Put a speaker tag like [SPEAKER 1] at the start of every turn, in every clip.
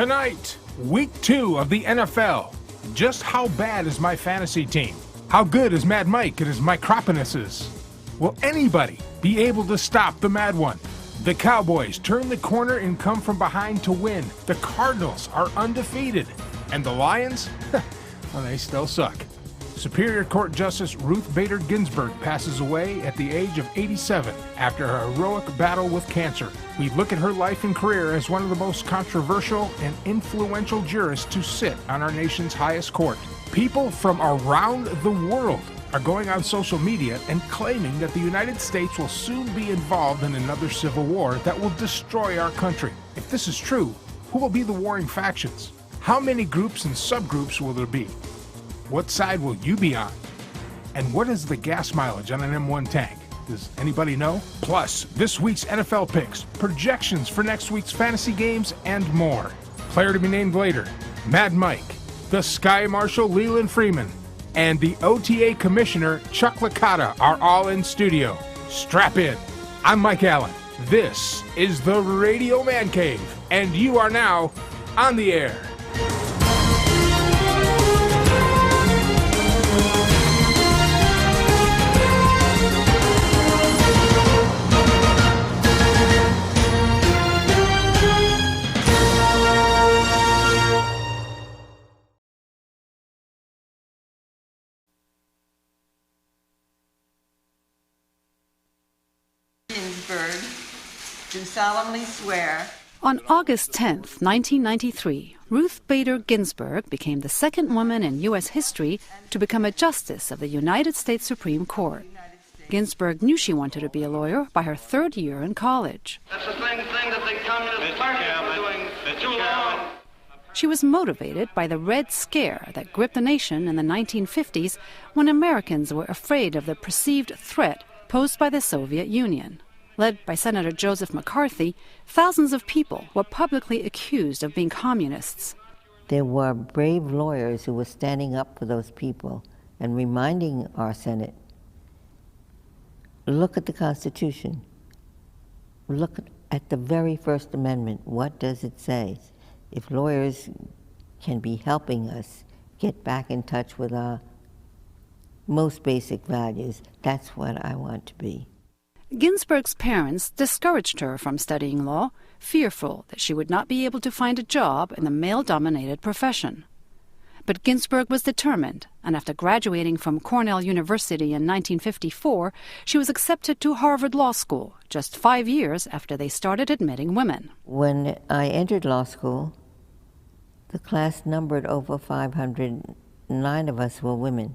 [SPEAKER 1] Tonight, week 2 of the NFL. Just how bad is my fantasy team? How good is Mad Mike and his micropenuses? Will anybody be able to stop the Mad One? The Cowboys turn the corner and come from behind to win. The Cardinals are undefeated. And the Lions? Well, they still suck. Superior Court Justice Ruth Bader Ginsburg passes away at the age of 87 after a heroic battle with cancer. We look at her life and career as one of the most controversial and influential jurists to sit on our nation's highest court. People from around the world are going on social media and claiming that the United States will soon be involved in another civil war that will destroy our country. If this is true, who will be the warring factions? How many groups and subgroups will there be? What side will you be on? And what is the gas mileage on an M1 tank? Does anybody know? Plus, this week's NFL picks, projections for next week's fantasy games, and more. Player to be named later, Mad Mike, the Sky Marshal Leland Freeman, and the OTA Commissioner Chuck Licata are all in studio. Strap in. I'm Mike Allen. This is the Radio Man Cave, and you are now on the air.
[SPEAKER 2] Ginsburg, do solemnly swear.
[SPEAKER 3] On August 10, 1993, Ruth Bader Ginsburg became the second woman in U.S. history to become a justice of the United States Supreme Court. Ginsburg knew she wanted to be a lawyer by her third year in college.
[SPEAKER 4] That's the same thing that the Communist Party was doing too long.
[SPEAKER 3] She was motivated by the Red Scare that gripped the nation in the 1950s when Americans were afraid of the perceived threat posed by the Soviet Union. Led by Senator Joseph McCarthy, thousands of people were publicly accused of being communists.
[SPEAKER 5] There were brave lawyers who were standing up for those people and reminding our Senate, look at the Constitution. Look at the very First Amendment. What does it say? If lawyers can be helping us get back in touch with our most basic values, that's what I want to be.
[SPEAKER 3] Ginsburg's parents discouraged her from studying law, fearful that she would not be able to find a job in the male-dominated profession. But Ginsburg was determined, and after graduating from Cornell University in 1954, she was accepted to Harvard Law School just 5 years after they started admitting women.
[SPEAKER 5] When I entered law school, the class numbered over 500. 9 of us were women.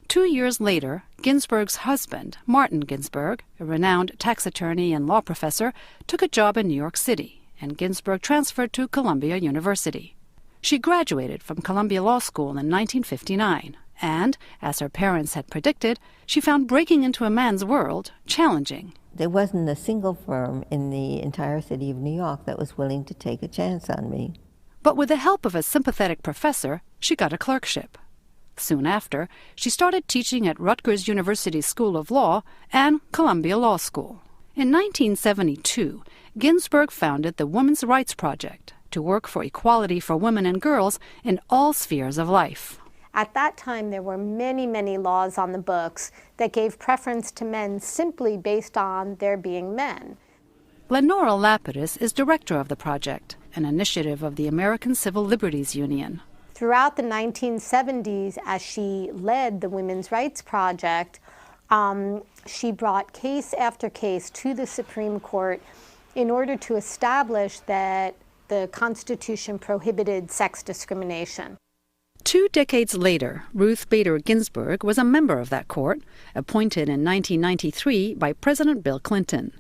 [SPEAKER 3] 2 years later, Ginsburg's husband, Martin Ginsburg, a renowned tax attorney and law professor, took a job in New York City, and Ginsburg transferred to Columbia University. She graduated from Columbia Law School in 1959, and, as her parents had predicted, she found breaking into a man's world challenging.
[SPEAKER 5] There wasn't a single firm in the entire city of New York that was willing to take a chance on me.
[SPEAKER 3] But with the help of a sympathetic professor, she got a clerkship. Soon after, she started teaching at Rutgers University School of Law and Columbia Law School. In 1972, Ginsburg founded the Women's Rights Project to work for equality for women and girls in all spheres of life.
[SPEAKER 6] At that time, there were many, many laws on the books that gave preference to men simply based on their being men.
[SPEAKER 3] Lenora Lapidus is director of the project, an initiative of the American Civil Liberties Union.
[SPEAKER 6] Throughout the 1970s, as she led the Women's Rights Project, she brought case after case to the Supreme Court in order to establish that the Constitution prohibited sex discrimination.
[SPEAKER 3] 2 decades later, Ruth Bader Ginsburg was a member of that court, appointed in 1993 by President Bill Clinton.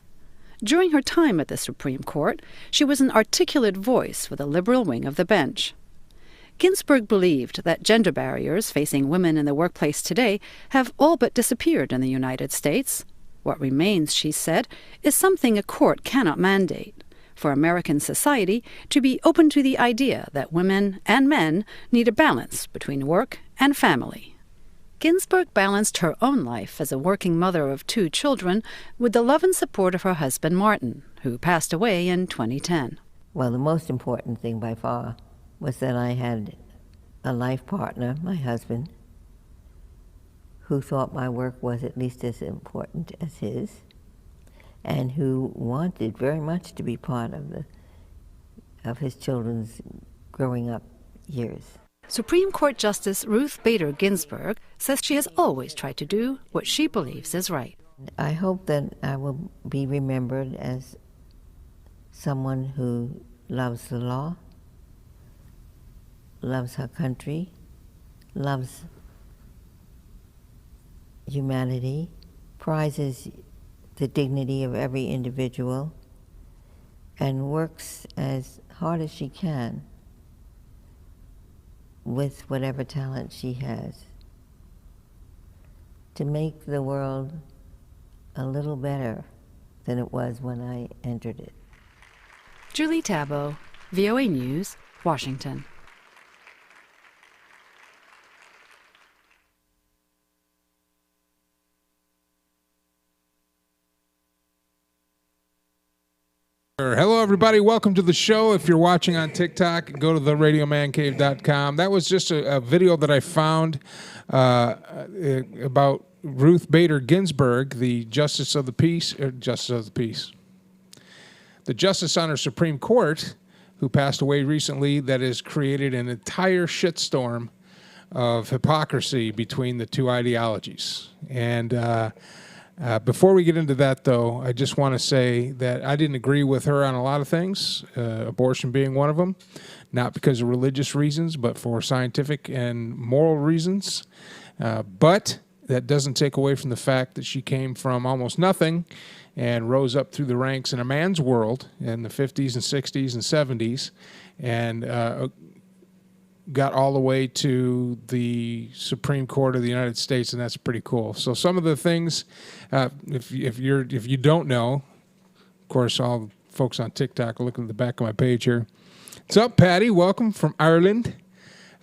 [SPEAKER 3] During her time at the Supreme Court, she was an articulate voice for the liberal wing of the bench. Ginsburg believed that gender barriers facing women in the workplace today have all but disappeared in the United States. What remains, she said, is something a court cannot mandate: for American society to be open to the idea that women and men need a balance between work and family. Ginsburg balanced her own life as a working mother of 2 children with the love and support of her husband Martin, who passed away in 2010.
[SPEAKER 5] Well, the most important thing by far was that I had a life partner, my husband, who thought my work was at least as important as his, and who wanted very much to be part of his children's growing up years.
[SPEAKER 3] Supreme Court Justice Ruth Bader Ginsburg says she has always tried to do what she believes is right.
[SPEAKER 5] I hope that I will be remembered as someone who loves the law, loves her country, loves humanity, prizes the dignity of every individual, and works as hard as she can with whatever talent she has to make the world a little better than it was when I entered it.
[SPEAKER 3] Julie Tabo, VOA News, Washington.
[SPEAKER 1] Hello, everybody. Welcome to the show. If you're watching on TikTok, go to theradiomancave.com. That was just a video that I found about Ruth Bader Ginsburg, the Justice of the Peace, the Justice on our Supreme Court, who passed away recently, that has created an entire shitstorm of hypocrisy between the two ideologies. And before we get into that, though, I just want to say that I didn't agree with her on a lot of things, abortion being one of them, not because of religious reasons, but for scientific and moral reasons. But that doesn't take away from the fact that she came from almost nothing and rose up through the ranks in a man's world in the 50s and 60s and 70s and got all the way to the Supreme Court of the United States, and that's pretty cool. So some of the things, if you don't know, of course, all folks on TikTok are looking at the back of my page here. What's up, Patty? Welcome from Ireland.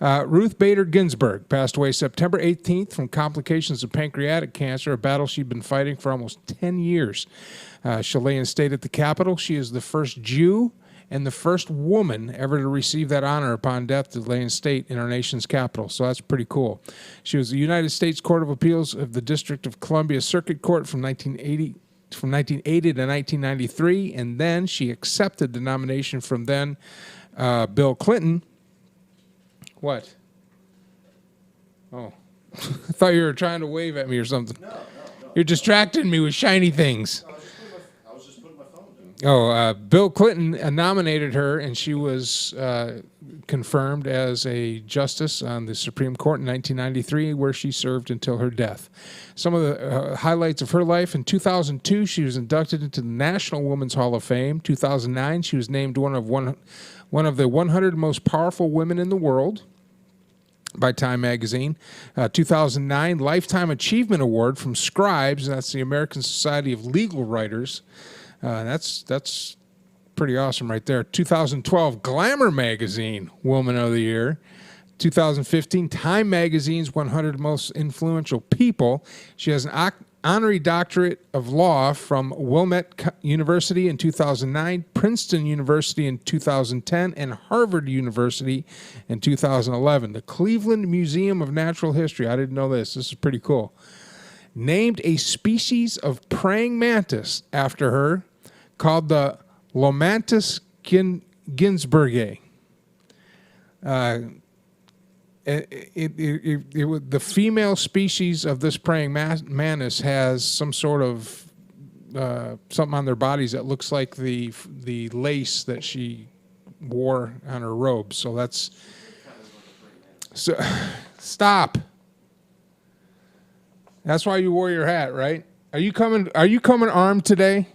[SPEAKER 1] Ruth Bader Ginsburg passed away September 18th from complications of pancreatic cancer, a battle she'd been fighting for almost 10 years. She'll lay in state at the Capitol. She is the first Jew and the first woman ever to receive that honor upon death to lay in state in our nation's capital. So that's pretty cool. She was the United States Court of Appeals of the District of Columbia Circuit Court from 1980 to 1993, and then she accepted the nomination from then Bill Clinton. What? Oh, I thought you were trying to wave at me or something. No. You're distracting me with shiny things.
[SPEAKER 7] I was just putting my phone down.
[SPEAKER 1] Bill Clinton nominated her, and she was confirmed as a justice on the Supreme Court in 1993, where she served until her death. Some of the highlights of her life: in 2002, she was inducted into the National Women's Hall of Fame. 2009, she was named one of the 100 most powerful women in the world by Time Magazine. 2009 Lifetime Achievement Award from Scribes, that's the American Society of Legal Writers. That's pretty awesome right there. 2012 Glamour Magazine Woman of the Year. 2015 Time Magazine's 100 Most Influential People. She has an honorary doctorate of law from Wilmette University in 2009, Princeton University in 2010, and Harvard University in 2011. The Cleveland Museum of Natural History, I didn't know this. This is pretty cool. Named a species of praying mantis after her called the Lomantis ginsburgae. The female species of this praying mantis has some sort of something on their bodies that looks like the lace that she wore on her robe. So that's stop. That's why you wore your hat, right? Are you coming armed today?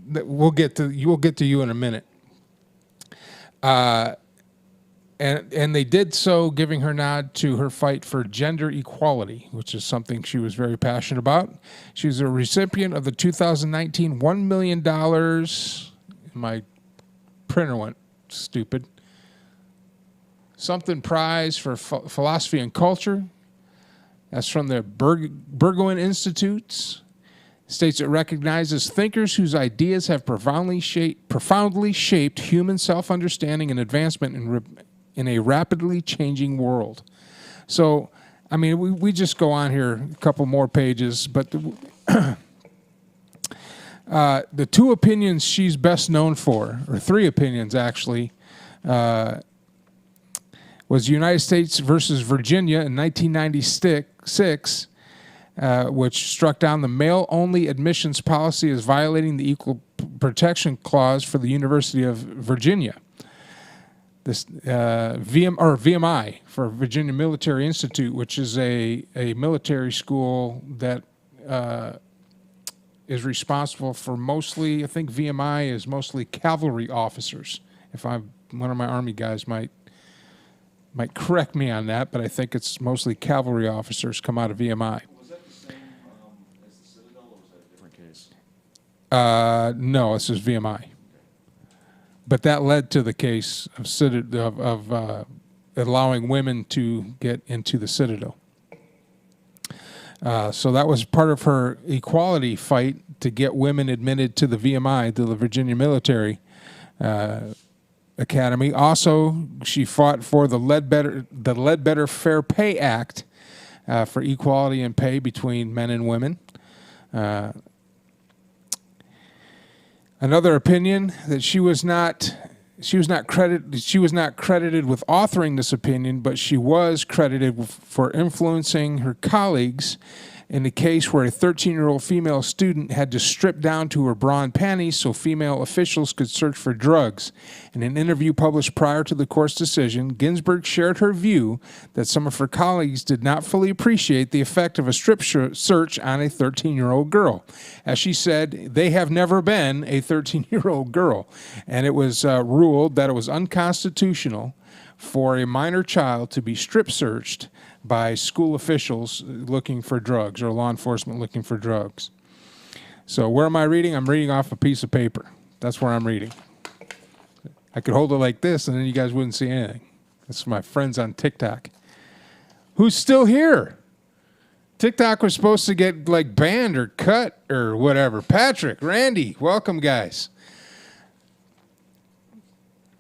[SPEAKER 1] We'll get to you in a minute. And they did so, giving her nod to her fight for gender equality, which is something she was very passionate about. She was a recipient of the 2019 $1 million. My printer went stupid. Something prize for philosophy and culture. That's from the Bergwijn Institutes. states it recognizes thinkers whose ideas have profoundly shaped human self-understanding and advancement in a rapidly changing world. So, I mean, we just go on here a couple more pages, but the two opinions she's best known for, or three opinions actually, was United States versus Virginia in 1996, which struck down the male-only admissions policy as violating the Equal Protection Clause for the University of Virginia. This VMI, for Virginia Military Institute, which is a military school that is responsible for mostly, I think VMI is mostly cavalry officers. If one of my Army guys might correct me on that, but I think it's mostly cavalry officers come out of VMI.
[SPEAKER 7] Was that the same as the Citadel, or was that a different case?
[SPEAKER 1] No, this is VMI. But that led to the case of allowing women to get into the Citadel. So that was part of her equality fight to get women admitted to the VMI, to the Virginia Military Academy. Also, she fought for the Ledbetter Fair Pay Act for equality in pay between men and women. Another opinion that she was not credited with authoring this opinion, but she was credited for influencing her colleagues in the case where a 13-year-old female student had to strip down to her bra and panties so female officials could search for drugs. In an interview published prior to the court's decision, Ginsburg shared her view that some of her colleagues did not fully appreciate the effect of a strip search on a 13-year-old girl. As she said, they have never been a 13-year-old girl, and it was ruled that it was unconstitutional for a minor child to be strip searched by school officials looking for drugs, or law enforcement looking for drugs. So where am I reading? I'm reading off a piece of paper. That's where I'm reading. I could hold it like this and then you guys wouldn't see anything. That's my friends on TikTok. Who's still here? TikTok was supposed to get like banned or cut or whatever. Patrick, Randy, welcome guys.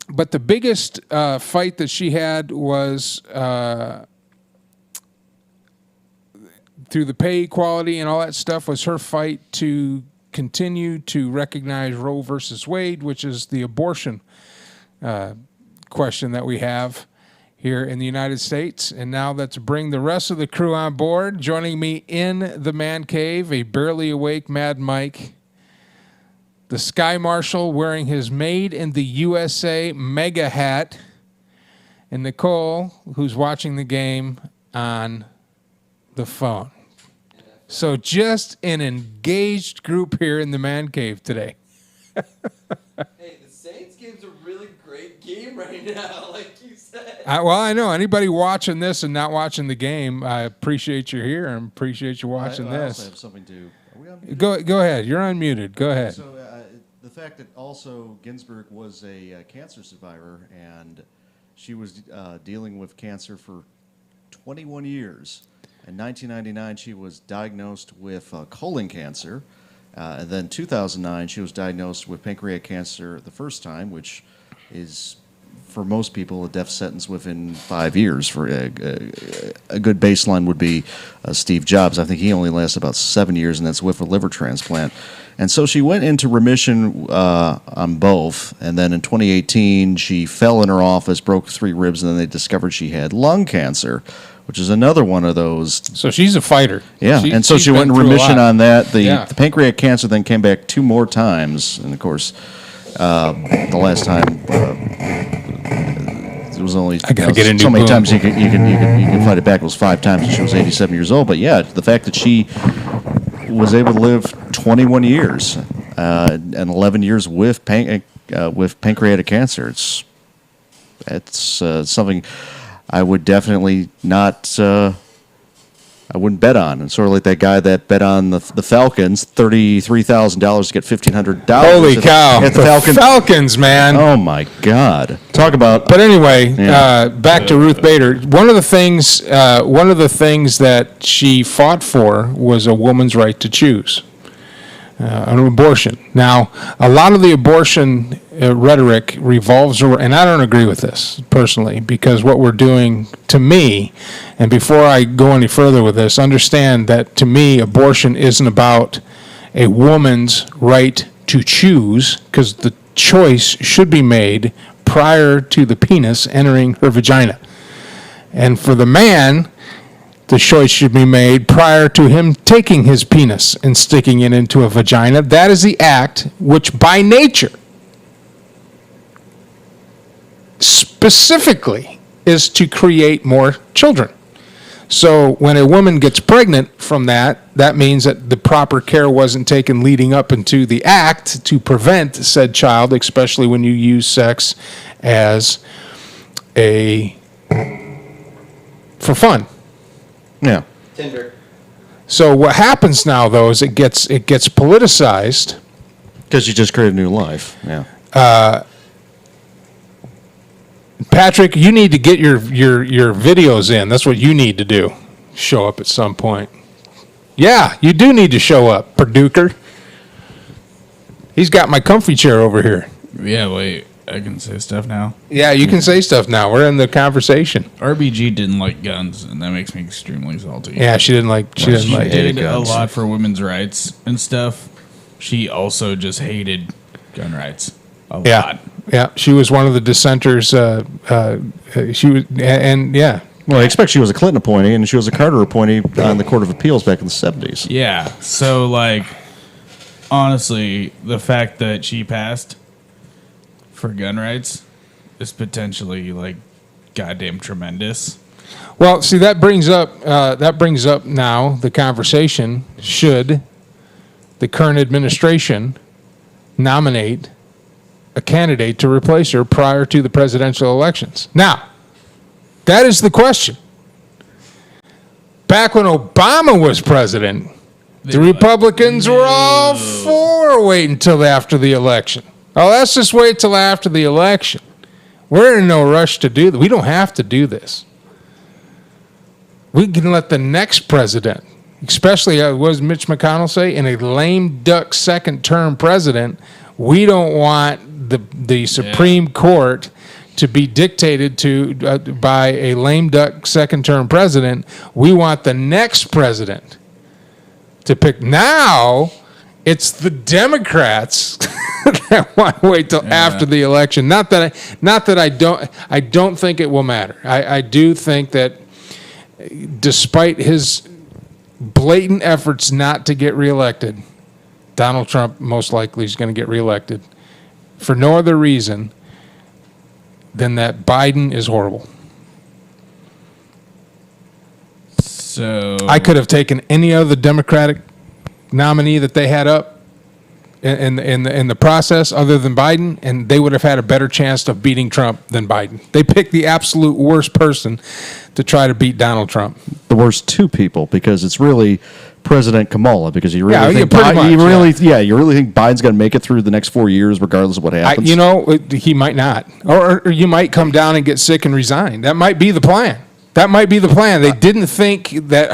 [SPEAKER 1] But the biggest fight that she had was through the pay equality and all that stuff, was her fight to continue to recognize Roe versus Wade, which is the abortion question that we have here in the United States. And now let's bring the rest of the crew on board. Joining me in the man cave, a barely awake Mad Mike, the Sky Marshal wearing his Made in the USA mega hat, and Nicole, who's watching the game on the phone. So just an engaged group here in the man cave today.
[SPEAKER 8] Hey, the Saints game's a really great game right now, like you said.
[SPEAKER 1] Well, I know. Anybody watching this and not watching the game, I appreciate you here and appreciate you watching
[SPEAKER 7] I
[SPEAKER 1] this.
[SPEAKER 7] also have something to... Are we unmuted?
[SPEAKER 1] Go ahead. You're unmuted. Go ahead.
[SPEAKER 7] So the fact that also Ginsburg was a cancer survivor, and she was dealing with cancer for 21 years. In 1999, she was diagnosed with colon cancer. And then 2009, she was diagnosed with pancreatic cancer the first time, which is, for most people, a death sentence within 5 years. For a good baseline would be Steve Jobs. I think he only lasted about 7 years, and that's with a liver transplant. And so she went into remission on both. And then in 2018, she fell in her office, broke 3 ribs, and then they discovered she had lung cancer, which is another one of those. So
[SPEAKER 1] she's a fighter.
[SPEAKER 7] Yeah, and so she went in remission on that. The pancreatic cancer then came back 2 more times, and of course, the last time it was only so many times you can fight it back. It was 5 times, and she was 87 years old. But yeah, the fact that she was able to live 21 years and 11 years with pancreatic cancer, it's something I would definitely not. I wouldn't bet on. And sort of like that guy that bet on the Falcons, $33,000 to get $1,500.
[SPEAKER 1] Holy cow!
[SPEAKER 7] The
[SPEAKER 1] Falcons, man!
[SPEAKER 7] Oh my God! Talk about.
[SPEAKER 1] But anyway, back to Ruth Bader. One of the things that she fought for was a woman's right to choose. an abortion. Now, a lot of the abortion rhetoric revolves around, and I don't agree with this personally, because what we're doing, to me, and before I go any further with this, understand that to me, abortion isn't about a woman's right to choose, because the choice should be made prior to the penis entering her vagina. And for the man, the choice should be made prior to him taking his penis and sticking it into a vagina. That is the act which by nature specifically is to create more children. So when a woman gets pregnant from that, that means that the proper care wasn't taken leading up into the act to prevent said child, especially when you use sex as for fun.
[SPEAKER 7] Yeah.
[SPEAKER 8] Tinder.
[SPEAKER 1] So what happens now, though, is it gets politicized.
[SPEAKER 7] Because you just created a new life. Yeah.
[SPEAKER 1] Patrick, you need to get your videos in. That's what you need to do. Show up at some point. Yeah, you do need to show up, Perduker. He's got my comfy chair over here.
[SPEAKER 9] Yeah, wait. I can say stuff now.
[SPEAKER 1] Yeah, you can say stuff now. We're in the conversation.
[SPEAKER 9] RBG didn't like guns, and that makes me extremely salty.
[SPEAKER 1] Yeah, she didn't like. She
[SPEAKER 9] did a
[SPEAKER 7] guns.
[SPEAKER 9] lot for women's rights and stuff. She also just hated gun rights a lot.
[SPEAKER 1] Yeah, she was one of the dissenters. She was, and yeah.
[SPEAKER 7] Well, I expect she was a Clinton appointee, and she was a Carter appointee on the Court of Appeals back in the 70s.
[SPEAKER 9] Yeah, so, like, honestly, the fact that she passed for gun rights is potentially, like, goddamn tremendous.
[SPEAKER 1] Well, see, that brings up now the conversation: should the current administration nominate a candidate to replace her prior to the presidential elections? Now, that is the question. Back when Obama was president, the Republicans were all for waiting until after the election. Oh, let's just wait till after the election. We're in no rush to do that. We don't have to do this. We can let the next president, especially, what does Mitch McConnell say? In a lame duck second-term president, we don't want the Supreme Court to be dictated to by a lame duck second-term president. We want the next president to pick. Now, it's the Democrats that want to wait till after the election. Not that I don't think it will matter. I do think that despite his blatant efforts not to get reelected, Donald Trump most likely is going to get reelected for no other reason than that Biden is horrible.
[SPEAKER 9] So
[SPEAKER 1] I could have taken any other Democratic nominee that they had up in the process other than Biden, and they would have had a better chance of beating Trump than Biden. They picked the absolute worst person to try to beat Donald Trump.
[SPEAKER 7] The worst two people, because it's really President Kamala, because you really
[SPEAKER 1] Yeah,
[SPEAKER 7] think
[SPEAKER 1] pretty much,
[SPEAKER 7] you really think Biden's going to make it through the next 4 years, regardless of what happens.
[SPEAKER 1] He might not, or you might come down and get sick and resign. That might be the plan. They didn't think that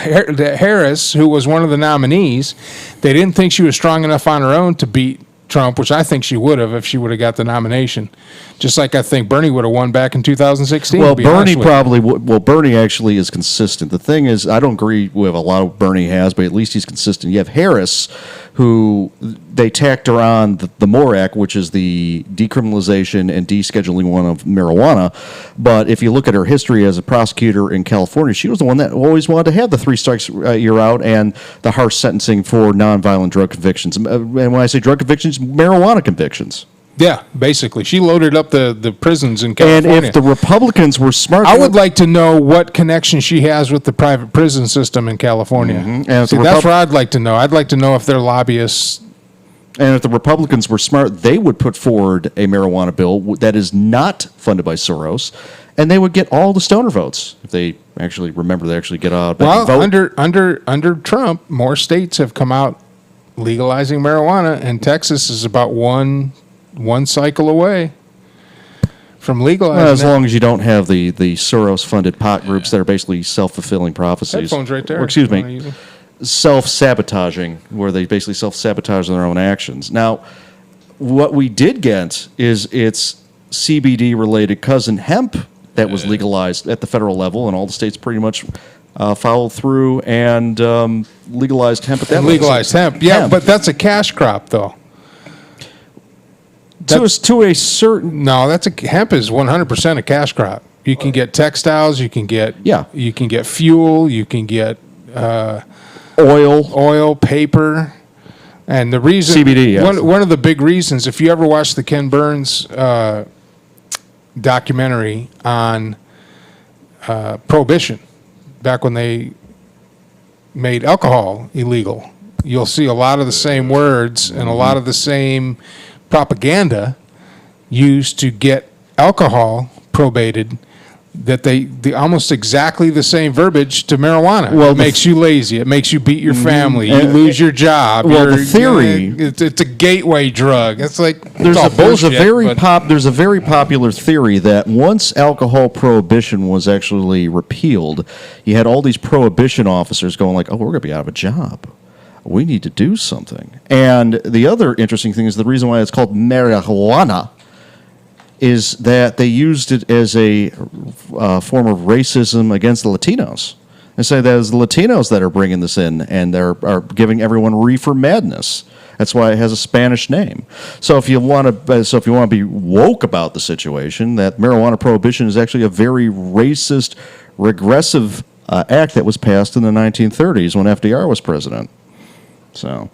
[SPEAKER 1] Harris, who was one of the nominees, they didn't think she was strong enough on her own to beat Trump, which I think she would have if she would have got the nomination. Just like I think Bernie would have won back in 2016.
[SPEAKER 7] Well, Bernie actually is consistent. The thing is, I don't agree with a lot of Bernie has, but at least he's consistent. You have Harris, who they tacked her on the MORE Act, which is the decriminalization and descheduling one of marijuana. But if you look at her history as a prosecutor in California, she was the one that always wanted to have the 3 strikes you're out and the harsh sentencing for nonviolent drug convictions. And when I say drug convictions, marijuana convictions.
[SPEAKER 1] Yeah, basically. She loaded up the prisons in California.
[SPEAKER 7] And if the Republicans were smart...
[SPEAKER 1] I would like to know what connection she has with the private prison system in California.
[SPEAKER 7] Mm-hmm. And
[SPEAKER 1] See, that's what I'd like to know. I'd like to know if they're lobbyists.
[SPEAKER 7] And if the Republicans were smart, they would put forward a marijuana bill that is not funded by Soros, and they would get all the stoner votes if they actually remember to actually get out and vote.
[SPEAKER 1] Under Trump, more states have come out legalizing marijuana, and Texas is about one cycle away from legalizing.
[SPEAKER 7] Well, as long as you don't have the Soros-funded pot groups that are basically self-fulfilling prophecies.
[SPEAKER 1] Headphones right there.
[SPEAKER 7] Or, excuse me. self-sabotaging, where they basically self-sabotage their own actions. Now, what we did get is its CBD-related cousin hemp that was legalized at the federal level, and all the states pretty much followed through and legalized hemp at that level.
[SPEAKER 1] Legalized hemp, yeah, but that's a cash crop, though.
[SPEAKER 7] To a certain...
[SPEAKER 1] No, hemp is 100% a cash crop. You can get textiles, you can get fuel, you can get oil, paper, and the reason
[SPEAKER 7] CBD. Yes.
[SPEAKER 1] One of the big reasons, if you ever watched the Ken Burns documentary on Prohibition, back when they made alcohol illegal, you'll see a lot of the same words and a lot of the same propaganda used to get alcohol probated, that they almost exactly the same verbiage to marijuana. Well, it makes you lazy. It makes you beat your family. You lose your job.
[SPEAKER 7] Well, the theory...
[SPEAKER 1] It's a gateway drug. It's like...
[SPEAKER 7] There's a very popular theory that once alcohol prohibition was actually repealed, you had all these prohibition officers going like, oh, we're going to be out of a job. We need to do something. And the other interesting thing is the reason why it's called marijuana is that they used it as a form of racism against the Latinos. They say that it's the Latinos that are bringing this in, and are giving everyone reefer madness. That's why it has a Spanish name. So if you want to be woke about the situation, that marijuana prohibition is actually a very racist, regressive act that was passed in the 1930s when FDR was president. So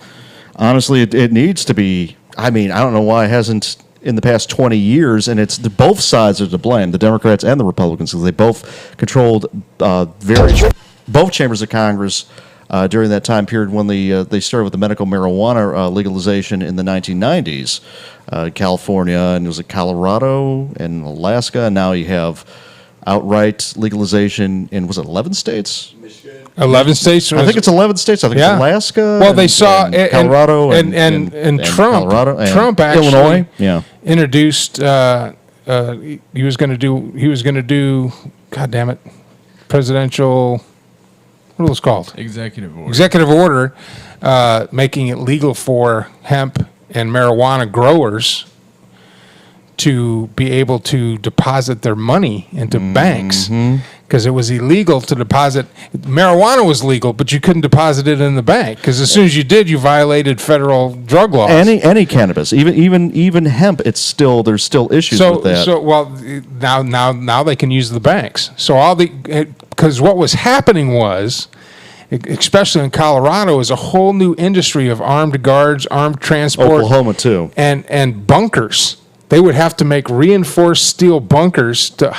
[SPEAKER 7] honestly, it needs to be. I mean, I don't know why it hasn't in the past 20 years, and both sides are to blame, the Democrats and the Republicans, because they both controlled both chambers of Congress during that time period when they started with the medical marijuana legalization in the 1990s. California, and it was Colorado and Alaska, and now you have outright legalization in, was it 11 states?
[SPEAKER 8] Michigan.
[SPEAKER 1] 11 states?
[SPEAKER 7] I think it's 11 states. I think it's Alaska.
[SPEAKER 1] Well, they saw
[SPEAKER 7] Colorado
[SPEAKER 1] and Trump.
[SPEAKER 7] Colorado and
[SPEAKER 1] Trump actually
[SPEAKER 7] Illinois.
[SPEAKER 1] Introduced. He was going to do. God damn it! Presidential. What was it called?
[SPEAKER 9] Executive order.
[SPEAKER 1] Executive order, making it legal for hemp and marijuana growers to be able to deposit their money into banks, because it was illegal to deposit. Marijuana was legal, but you couldn't deposit it in the bank, because as soon as you did, you violated federal drug laws.
[SPEAKER 7] Any cannabis, even hemp, there's still issues with that.
[SPEAKER 1] So now they can use the banks. So because what was happening was, especially in Colorado, is a whole new industry of armed guards, armed transport.
[SPEAKER 7] Oklahoma too,
[SPEAKER 1] and bunkers. They would have to make reinforced steel bunkers to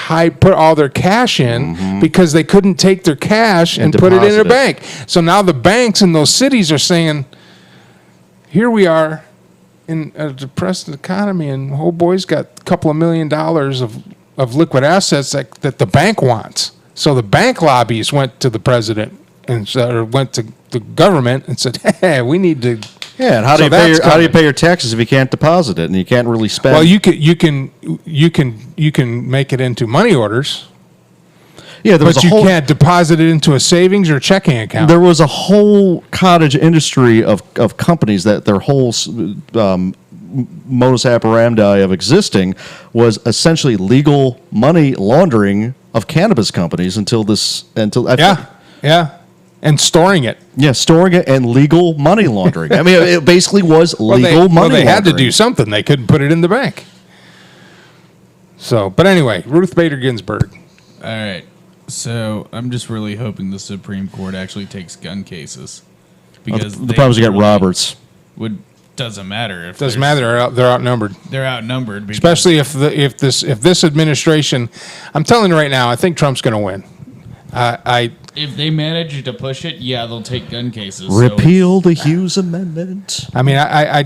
[SPEAKER 1] put all their cash in, because they couldn't take their cash and put it in a bank. So now the banks in those cities are saying, here we are in a depressed economy, and the whole boy's got a couple of $1 million of liquid assets that the bank wants. So the bank lobbies went to the president or went to the government and said, hey, we need to...
[SPEAKER 7] Yeah, and how do you pay your taxes if you can't deposit it and you can't really spend?
[SPEAKER 1] Well, you can make it into money orders.
[SPEAKER 7] Yeah,
[SPEAKER 1] but you can't deposit it into a savings or checking account.
[SPEAKER 7] There was a whole cottage industry of companies that their whole modus operandi of existing was essentially legal money laundering of cannabis companies until.
[SPEAKER 1] And storing it.
[SPEAKER 7] Yeah, storing it and legal money laundering. I mean, it basically was legal money laundering.
[SPEAKER 1] They had to do something. They couldn't put it in the bank. So, but anyway, Ruth Bader Ginsburg.
[SPEAKER 9] All right. So I'm just really hoping the Supreme Court actually takes gun cases. Because
[SPEAKER 7] the problem is you got Roberts.
[SPEAKER 9] Doesn't matter.
[SPEAKER 1] Doesn't matter. They're outnumbered.
[SPEAKER 9] They're outnumbered.
[SPEAKER 1] Especially if this administration, I'm telling you right now, I think Trump's going to win.
[SPEAKER 9] If they manage to push it, yeah, they'll take gun cases.
[SPEAKER 7] Repeal the Hughes Amendment.
[SPEAKER 1] I mean, I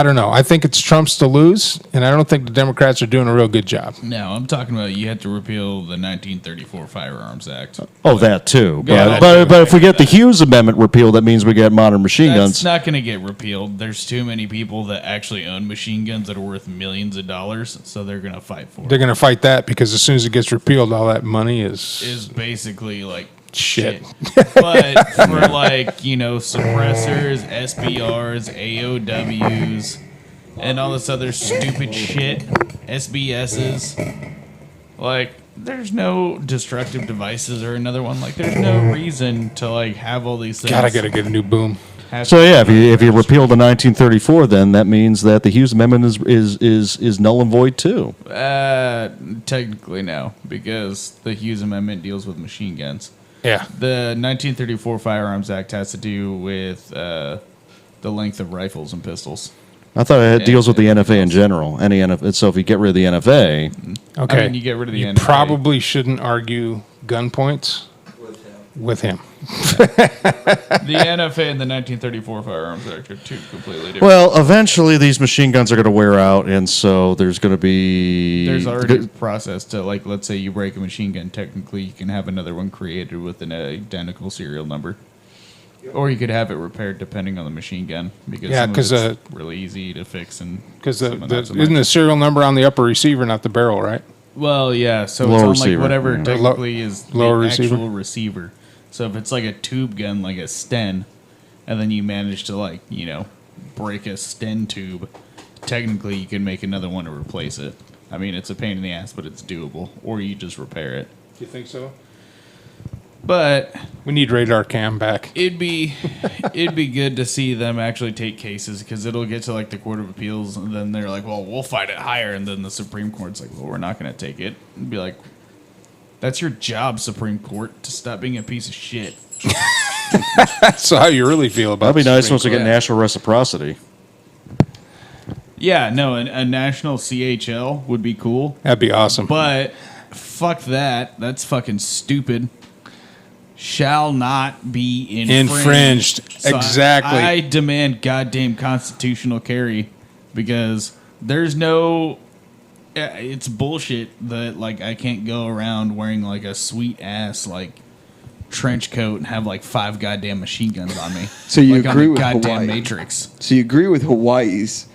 [SPEAKER 1] don't know. I think it's Trump's to lose, and I don't think the Democrats are doing a real good job.
[SPEAKER 9] No, I'm talking about you have to repeal the 1934 Firearms Act.
[SPEAKER 7] Oh, that too.
[SPEAKER 9] Yeah,
[SPEAKER 7] but if we get the Hughes Amendment repealed, that means we get modern machine guns.
[SPEAKER 9] It's not going to get repealed. There's too many people that actually own machine guns that are worth millions of dollars, so they're going to fight for it.
[SPEAKER 1] They're going to fight that because as soon as it gets repealed, all that money is
[SPEAKER 9] basically like
[SPEAKER 1] Shit.
[SPEAKER 9] But for like, you know, suppressors, SBRs, AOWs, and all this other stupid shit, SBSs, like, there's no destructive devices or another one. Like, there's no reason to like have all these things.
[SPEAKER 1] God, I gotta get a new boom.
[SPEAKER 7] So yeah, if you repeal the 1934, then that means that the Hughes Amendment is null and void too.
[SPEAKER 9] Technically no, because the Hughes Amendment deals with machine guns.
[SPEAKER 1] Yeah.
[SPEAKER 9] The 1934 Firearms Act has to do with the length of rifles and pistols.
[SPEAKER 7] I thought it deals with the NFA in general. Any NFA. So if you get rid of the NFA,
[SPEAKER 1] Okay.
[SPEAKER 9] I mean, you get rid of the
[SPEAKER 1] You
[SPEAKER 9] NFA.
[SPEAKER 1] probably shouldn't argue gun points with him.
[SPEAKER 9] The NFA and the 1934 Firearms Act are two completely different.
[SPEAKER 7] well, eventually these machine guns are going to wear out, and so there's going to be
[SPEAKER 9] There's already a process to, like, let's say you break a machine gun, technically you can have another one created with an identical serial number. Or you could have it repaired depending on the machine gun, because
[SPEAKER 1] Yeah,
[SPEAKER 9] some of
[SPEAKER 1] 'cause,
[SPEAKER 9] it's really easy to fix. And
[SPEAKER 1] Because
[SPEAKER 9] some of not so much.
[SPEAKER 1] isn't the serial number on the upper receiver, not the barrel, right?
[SPEAKER 9] Well, yeah, so
[SPEAKER 7] Lower
[SPEAKER 9] it's on
[SPEAKER 7] receiver,
[SPEAKER 9] like whatever
[SPEAKER 7] yeah.
[SPEAKER 9] technically is the
[SPEAKER 1] Lower
[SPEAKER 9] actual receiver. So if it's like a tube gun, like a Sten, and then you manage to, like, you know, break a Sten tube, technically you can make another one to replace it. I mean, it's a pain in the ass, but it's doable. Or you just repair it.
[SPEAKER 1] You think so?
[SPEAKER 9] But
[SPEAKER 1] We need radar cam back.
[SPEAKER 9] it'd be good to see them actually take cases, because it'll get to like the Court of Appeals, and then they're like, well, we'll fight it higher, and then the Supreme Court's like, well, we're not going to take it. And be like, that's your job, Supreme Court, to stop being a piece of shit.
[SPEAKER 1] That's how you really feel about
[SPEAKER 7] that'd be
[SPEAKER 1] the
[SPEAKER 7] nice
[SPEAKER 1] Supreme
[SPEAKER 7] once we get
[SPEAKER 9] Court.
[SPEAKER 7] national reciprocity.
[SPEAKER 9] Yeah, no, a national CHL would be cool,
[SPEAKER 1] That'd be awesome.
[SPEAKER 9] but fuck that. That's fucking stupid. Shall not be infringed. So
[SPEAKER 1] Exactly.
[SPEAKER 9] I demand goddamn constitutional carry, because there's no. It's bullshit that, like, I can't go around wearing like a sweet ass like trench coat and have like 5 goddamn machine guns on me.
[SPEAKER 8] So you
[SPEAKER 9] like
[SPEAKER 8] agree
[SPEAKER 9] on the
[SPEAKER 8] with
[SPEAKER 9] goddamn
[SPEAKER 8] Hawaii?
[SPEAKER 9] Matrix?
[SPEAKER 8] So you agree with Hawaii's,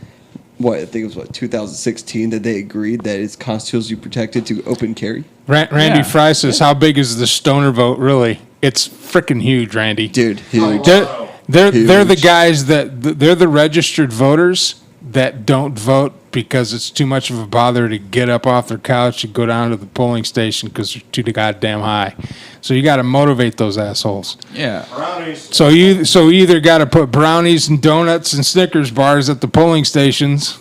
[SPEAKER 8] what, I think it was 2016, that they agreed that it's constitutionally protected to open carry?
[SPEAKER 1] Randy
[SPEAKER 9] Yeah.
[SPEAKER 1] Fry says, how big is the stoner vote really? It's freaking huge, Randy.
[SPEAKER 8] Dude, huge.
[SPEAKER 1] They're the
[SPEAKER 8] Huge.
[SPEAKER 1] guys they're the registered voters that don't vote because it's too much of a bother to get up off their couch and go down to the polling station because they're too goddamn high. So you got to motivate those assholes.
[SPEAKER 9] Yeah.
[SPEAKER 1] So you either got to put brownies and donuts and Snickers bars at the polling stations.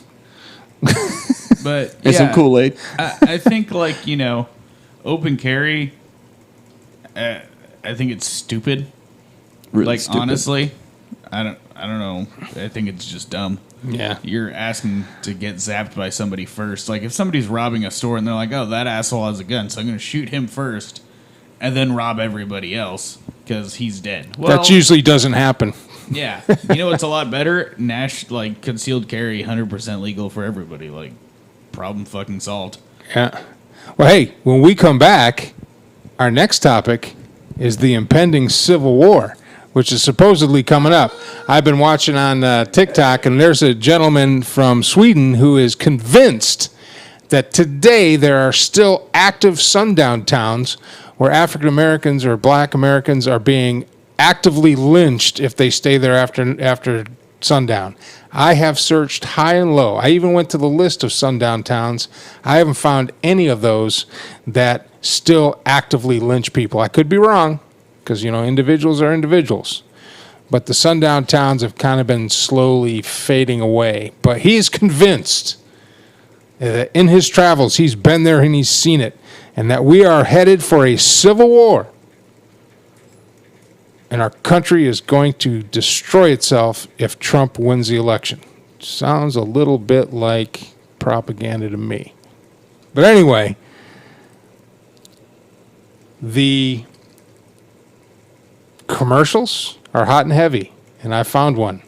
[SPEAKER 9] But
[SPEAKER 8] And some Kool-Aid.
[SPEAKER 9] I think, like, you know, open carry. I think it's stupid.
[SPEAKER 8] Really
[SPEAKER 9] Like,
[SPEAKER 8] stupid.
[SPEAKER 9] honestly, I don't know. I think it's just dumb.
[SPEAKER 1] Yeah.
[SPEAKER 9] You're asking to get zapped by somebody first. Like, if somebody's robbing a store and they're like, oh, that asshole has a gun, so I'm going to shoot him first and then rob everybody else because he's dead. Well,
[SPEAKER 1] That usually doesn't happen.
[SPEAKER 9] yeah. You know what's a lot better? Like, concealed carry, 100% legal for everybody. Like, problem fucking solved.
[SPEAKER 1] Yeah. Well, hey, when we come back, our next topic is the impending Civil War, which is supposedly coming up. I've been watching on TikTok, and there's a gentleman from Sweden who is convinced that today there are still active sundown towns where African Americans or Black Americans are being actively lynched if they stay there after sundown. I have searched high and low. I even went to the list of sundown towns. I haven't found any of those that still actively lynch people. I could be wrong, because, you know, individuals are individuals. But the sundown towns have kind of been slowly fading away. But he's convinced that in his travels, he's been there and he's seen it, and that we are headed for a civil war. And our country is going to destroy itself if Trump wins the election. Sounds a little bit like propaganda to me. But anyway, the commercials are hot and heavy, and I found one.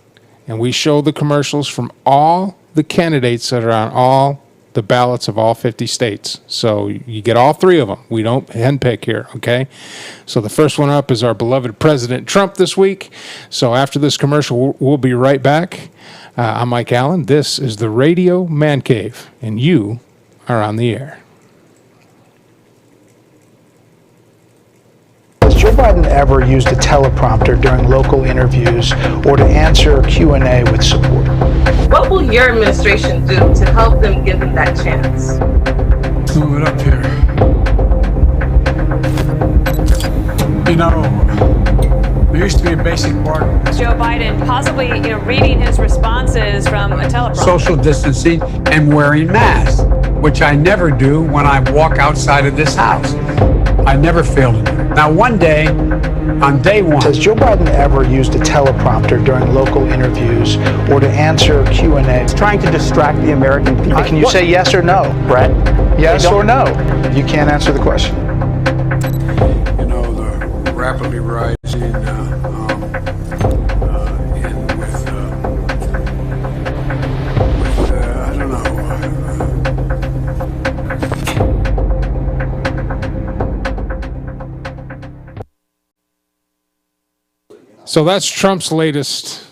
[SPEAKER 1] And we show the commercials from all the candidates that are on all the ballots of all 50 states. So you get all 3 of them. We don't handpick here, okay? So the first one up is our beloved President Trump this week. So after this commercial, we'll be right back. I'm Mike Allen. This is the Radio Man Cave, and you are on the air.
[SPEAKER 10] Triple Biden ever used a teleprompter during local interviews or to answer Q&A with supporters?
[SPEAKER 11] What will your administration do to help them give them that chance?
[SPEAKER 12] Move it up here. You know, there used to be a basic part.
[SPEAKER 13] Joe Biden possibly, reading his responses from a teleprompter.
[SPEAKER 14] Social distancing and wearing masks, which I never do when I walk outside of this house. I never fail to do it. Now, one day, on day one...
[SPEAKER 10] Has Joe Biden ever used a teleprompter during local interviews or to answer Q&A?
[SPEAKER 15] It's trying to distract the American people.
[SPEAKER 10] Can you say yes or no?
[SPEAKER 15] Brett?
[SPEAKER 10] Yes or no? You can't answer the question.
[SPEAKER 12] You know, the rapidly rising I don't know.
[SPEAKER 1] So that's Trump's latest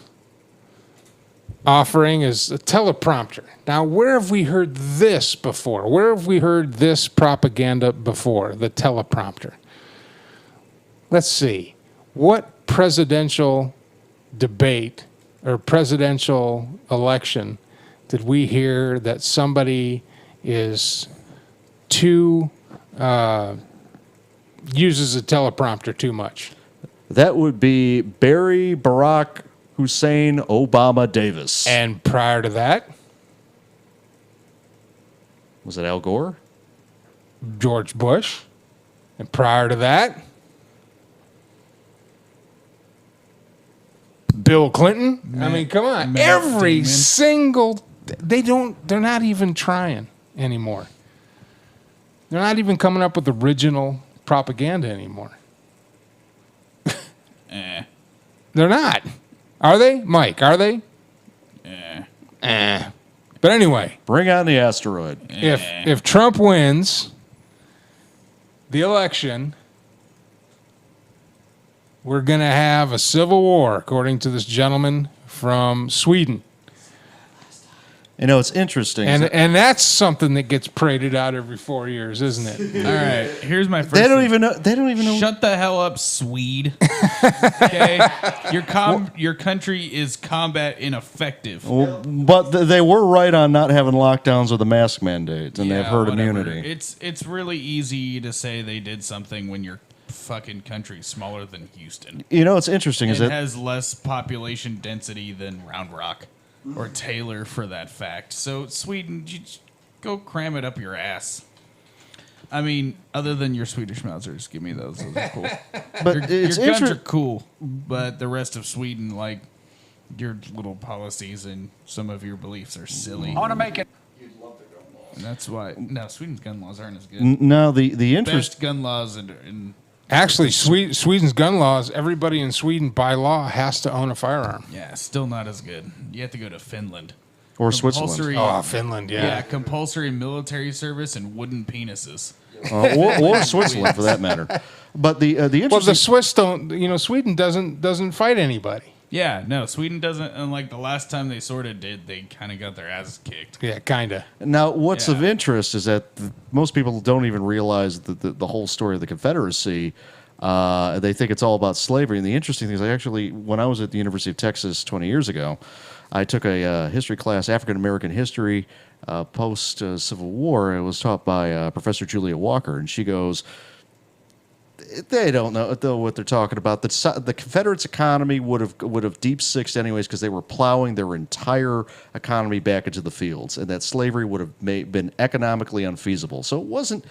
[SPEAKER 1] offering is a teleprompter. Now, where have we heard this before? Where have we heard this propaganda before, the teleprompter? Let's see. What presidential debate or presidential election did we hear that somebody is too, uses a teleprompter too much?
[SPEAKER 7] That would be Barry Barack Hussein Obama Davis.
[SPEAKER 1] And prior to that?
[SPEAKER 7] Was it Al Gore?
[SPEAKER 1] George Bush. And prior to that? Bill Clinton. I mean, come on. Every single... They're not even trying anymore. They're not even coming up with original propaganda anymore. They're not. Are they? Mike, are they? But anyway.
[SPEAKER 7] Bring on the asteroid.
[SPEAKER 1] If Trump wins the election, we're going to have a civil war, according to this gentleman from Sweden.
[SPEAKER 7] You know, it's interesting.
[SPEAKER 1] And that's something that gets paraded out every 4 years, isn't it?
[SPEAKER 9] All right, here's my first.
[SPEAKER 7] They don't even know.
[SPEAKER 9] Shut the hell up, Swede. Okay, your country is combat ineffective.
[SPEAKER 7] Well, but they were right on not having lockdowns or the mask mandates, and they have herd immunity.
[SPEAKER 9] It's really easy to say they did something when your fucking country's smaller than Houston.
[SPEAKER 7] You know, what's interesting is
[SPEAKER 9] it
[SPEAKER 7] that
[SPEAKER 9] has less population density than Round Rock. Or Taylor, for that fact. So, Sweden, you go cram it up your ass. I mean, other than your Swedish Mausers, give me those. Those are cool.
[SPEAKER 7] But
[SPEAKER 9] your guns are cool, but the rest of Sweden, like, your little policies and some of your beliefs are silly.
[SPEAKER 12] I want to make it.
[SPEAKER 9] And that's why... No, Sweden's gun laws aren't as good.
[SPEAKER 7] No, the interest...
[SPEAKER 9] Best gun laws in
[SPEAKER 1] Actually, Sweden's gun laws, everybody in Sweden by law has to own a firearm.
[SPEAKER 9] Yeah, still not as good. You have to go to Finland.
[SPEAKER 7] Or Switzerland.
[SPEAKER 1] Oh, Finland, yeah.
[SPEAKER 9] Yeah, compulsory military service and wooden penises.
[SPEAKER 7] Or Switzerland, for that matter. But the interesting...
[SPEAKER 1] Well, the Swiss don't... Sweden doesn't fight anybody.
[SPEAKER 9] Yeah, no, Sweden doesn't... And, like, the last time they sort of did, they kind of got their asses kicked.
[SPEAKER 1] Yeah, kind of.
[SPEAKER 7] Now, what's of interest is that most people don't even realize the whole story of the Confederacy. They think it's all about slavery. And the interesting thing is, when I was at the University of Texas 20 years ago, I took a history class, African-American history, post-Civil War. It was taught by Professor Julia Walker. And she goes... They don't know what they're talking about. The Confederates' economy would have deep sixed anyways because they were plowing their entire economy back into the fields, and that slavery would have been economically unfeasible. So it wasn't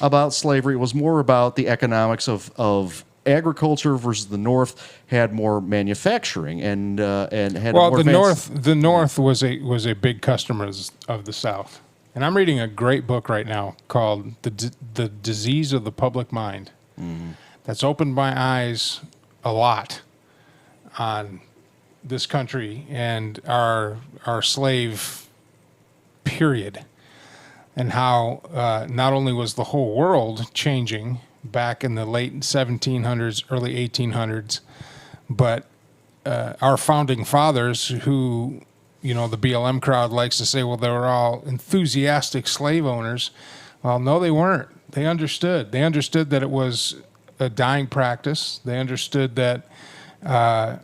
[SPEAKER 7] about slavery; it was more about the economics of agriculture versus the North had more manufacturing and had more.
[SPEAKER 1] Well, the North was a big customer of the South, and I'm reading a great book right now called "The Disease of the Public Mind." Mm-hmm. That's opened my eyes a lot on this country and our slave period, and how not only was the whole world changing back in the late 1700s, early 1800s, but our founding fathers, who the BLM crowd likes to say, well, they were all enthusiastic slave owners. Well, no, they weren't. They understood. They understood that it was a dying practice. They understood that that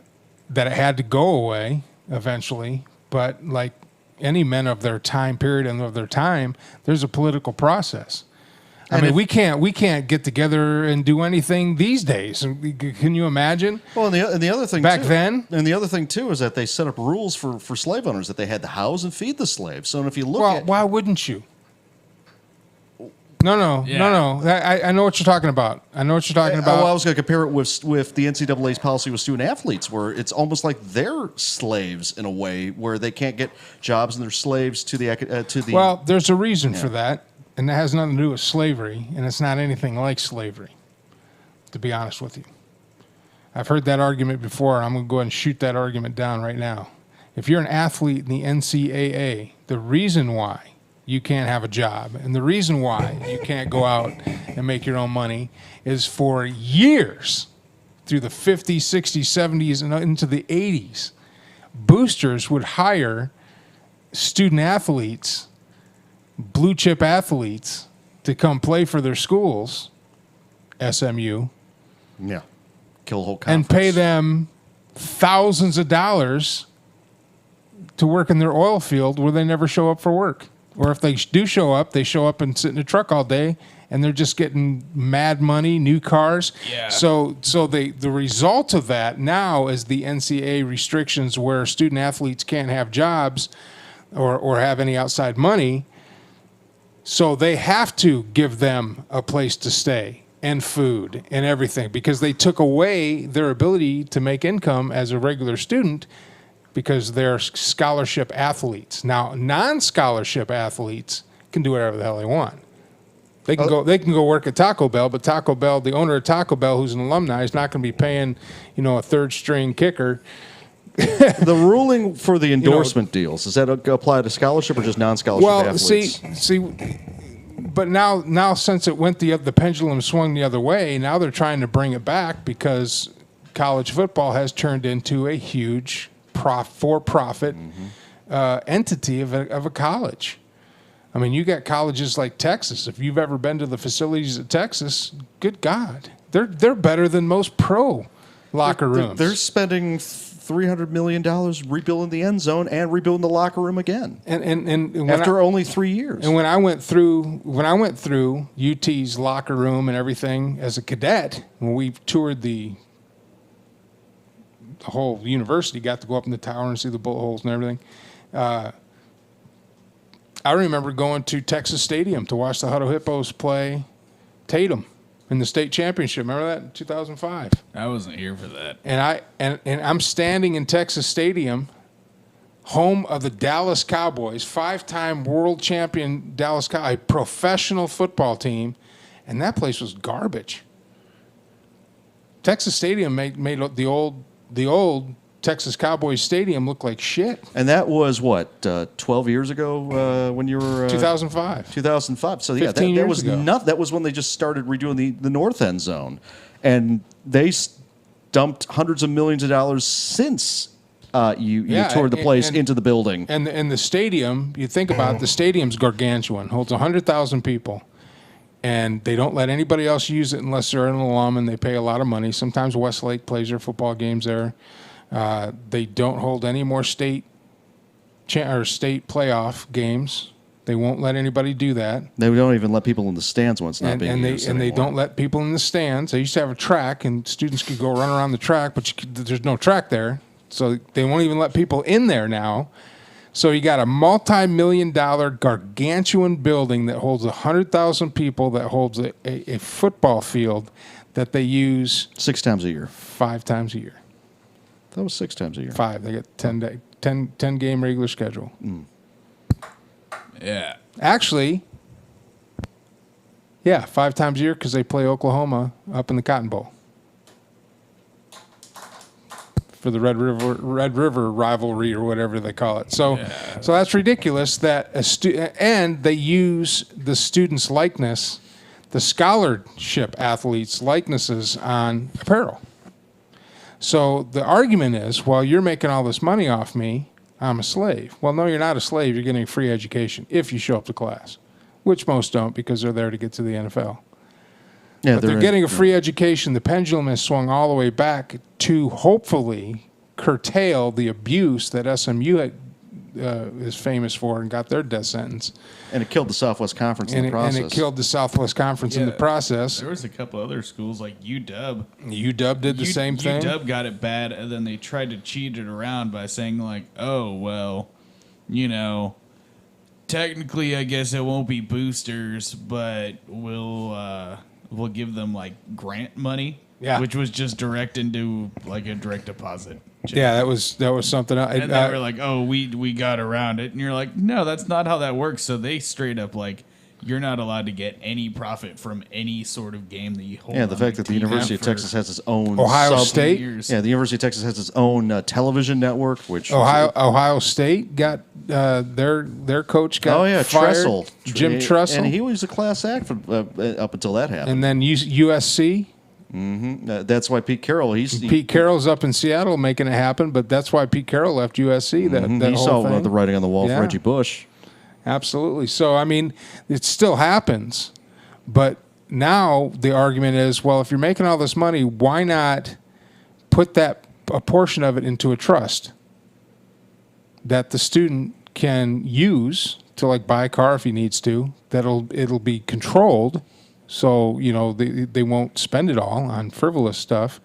[SPEAKER 1] it had to go away eventually. But like any men of their time period and of their time, there's a political process. I mean, we can't get together and do anything these days. Can you imagine?
[SPEAKER 7] Well, and the other thing
[SPEAKER 1] back then,
[SPEAKER 7] and the other thing too is that they set up rules for slave owners that they had to house and feed the slaves. So if you look at,
[SPEAKER 1] why wouldn't you? No. I know what you're talking about.
[SPEAKER 7] Well, I was going to compare it with the NCAA's policy with student athletes, where it's almost like they're slaves in a way, where they can't get jobs and they're slaves to the.
[SPEAKER 1] Well, there's a reason for that. And that has nothing to do with slavery, and it's not anything like slavery, to be honest with you. I've heard that argument before, and I'm going to go ahead and shoot that argument down right now. If you're an athlete in the NCAA, the reason why you can't have a job and the reason why you can't go out and make your own money is for years, through the 50s, 60s, 70s, and into the 80s, boosters would hire student athletes, blue chip athletes, to come play for their schools, SMU,
[SPEAKER 7] kill a whole conference,
[SPEAKER 1] and pay them thousands of dollars to work in their oil field where they never show up for work. Or if they do show up, they show up and sit in a truck all day, and they're just getting mad money, new cars.
[SPEAKER 9] Yeah.
[SPEAKER 1] So the result of that now is the NCAA restrictions where student athletes can't have jobs or have any outside money. So they have to give them a place to stay and food and everything, because they took away their ability to make income as a regular student because they're scholarship athletes. Now, non-scholarship athletes can do whatever the hell they want. They can go work at Taco Bell, but Taco Bell, the owner of Taco Bell, who's an alumni, is not going to be paying, a third string kicker.
[SPEAKER 7] The ruling for the endorsement deals, does that apply to scholarship or just non-scholarship athletes?
[SPEAKER 1] Well, see, but now since it went the pendulum swung the other way, now they're trying to bring it back because college football has turned into a huge for-profit entity of a college. I mean, you got colleges like Texas. If you've ever been to the facilities at Texas, good God, they're better than most pro locker rooms.
[SPEAKER 7] They're spending $300 million rebuilding the end zone and rebuilding the locker room again.
[SPEAKER 1] And
[SPEAKER 7] after only 3 years.
[SPEAKER 1] And when I went through UT's locker room and everything as a cadet, when we toured the whole university, got to go up in the tower and see the bullet holes and everything. I remember going to Texas Stadium to watch the Hutto Hippos play Tatum in the state championship. Remember that in 2005?
[SPEAKER 9] I wasn't here for that.
[SPEAKER 1] And I'm standing in Texas Stadium, home of the Dallas Cowboys, 5-time world champion Dallas Cowboys, a professional football team, and that place was garbage. Texas Stadium made the old Texas Cowboys Stadium look like shit.
[SPEAKER 7] And that was what, 12 years ago when you were
[SPEAKER 1] 2005.
[SPEAKER 7] 2005. So yeah, that was nothing. That was when they just started redoing the north end zone, and they dumped hundreds of millions of dollars since you toured the place into the building.
[SPEAKER 1] And the stadium, you think about it, the stadium's gargantuan, holds 100,000 people. And they don't let anybody else use it unless they're an alum, and they pay a lot of money. Sometimes Westlake plays their football games there. They don't hold any more state playoff games. They won't let anybody do that.
[SPEAKER 7] They don't even let people in the stands once not being used
[SPEAKER 1] and they don't let people in the stands. They used to have a track, and students could go run around the track, but there's no track there, so they won't even let people in there now. So you got a multi-million-dollar gargantuan building that holds 100,000 people, that holds a football field that they use
[SPEAKER 7] 6 times a year,
[SPEAKER 1] 5 times a year.
[SPEAKER 7] That was 6 times a year.
[SPEAKER 1] 5. They get 10 game regular schedule.
[SPEAKER 9] Yeah.
[SPEAKER 1] Actually, 5 times a year because they play Oklahoma up in the Cotton Bowl for the Red River rivalry or whatever they call it. So that's ridiculous that and they use the students' likeness, the scholarship athletes' likenesses on apparel. So the argument is, well, you're making all this money off me, I'm a slave. Well, no, you're not a slave. You're getting a free education if you show up to class, which most don't because they're there to get to the NFL.
[SPEAKER 7] Yeah,
[SPEAKER 1] but they're getting a free education. The pendulum has swung all the way back to hopefully curtail the abuse that SMU is famous for and got their death sentence.
[SPEAKER 7] And it killed the Southwest Conference in the process.
[SPEAKER 1] And it killed the Southwest Conference in the process.
[SPEAKER 9] There was a couple other schools like UW.
[SPEAKER 1] UW did the same thing.
[SPEAKER 9] UW got it bad, and then they tried to cheat it around by saying like, "Oh well, you know, technically, I guess it won't be boosters, but we'll give them like grant money, which was just direct into like a direct deposit."
[SPEAKER 1] Yeah, that was something else.
[SPEAKER 9] And they were like, "Oh, we got around it," and you're like, "No, that's not how that works." So they straight up like, you're not allowed to get any profit from any sort of game that you hold.
[SPEAKER 7] Yeah, the fact that the University of Texas has its own
[SPEAKER 1] Ohio State.
[SPEAKER 7] Yeah, the University of Texas has its own television network, which
[SPEAKER 1] Ohio State got their coach got fired.
[SPEAKER 7] Tressel,
[SPEAKER 1] Jim Tressel,
[SPEAKER 7] and he was a class act for, up until that happened.
[SPEAKER 1] And then USC.
[SPEAKER 7] Mm-hmm. That's why Pete Carroll.
[SPEAKER 1] Pete Carroll's up in Seattle making it happen, but that's why Pete Carroll left USC. That
[SPEAKER 7] he
[SPEAKER 1] whole
[SPEAKER 7] saw
[SPEAKER 1] thing.
[SPEAKER 7] the writing on the wall for Reggie Bush.
[SPEAKER 1] Absolutely. So I mean, it still happens, but now the argument is, well, if you're making all this money, why not put a portion of it into a trust that the student can use to like buy a car if he needs to? It'll be controlled. So, you know, they won't spend it all on frivolous stuff.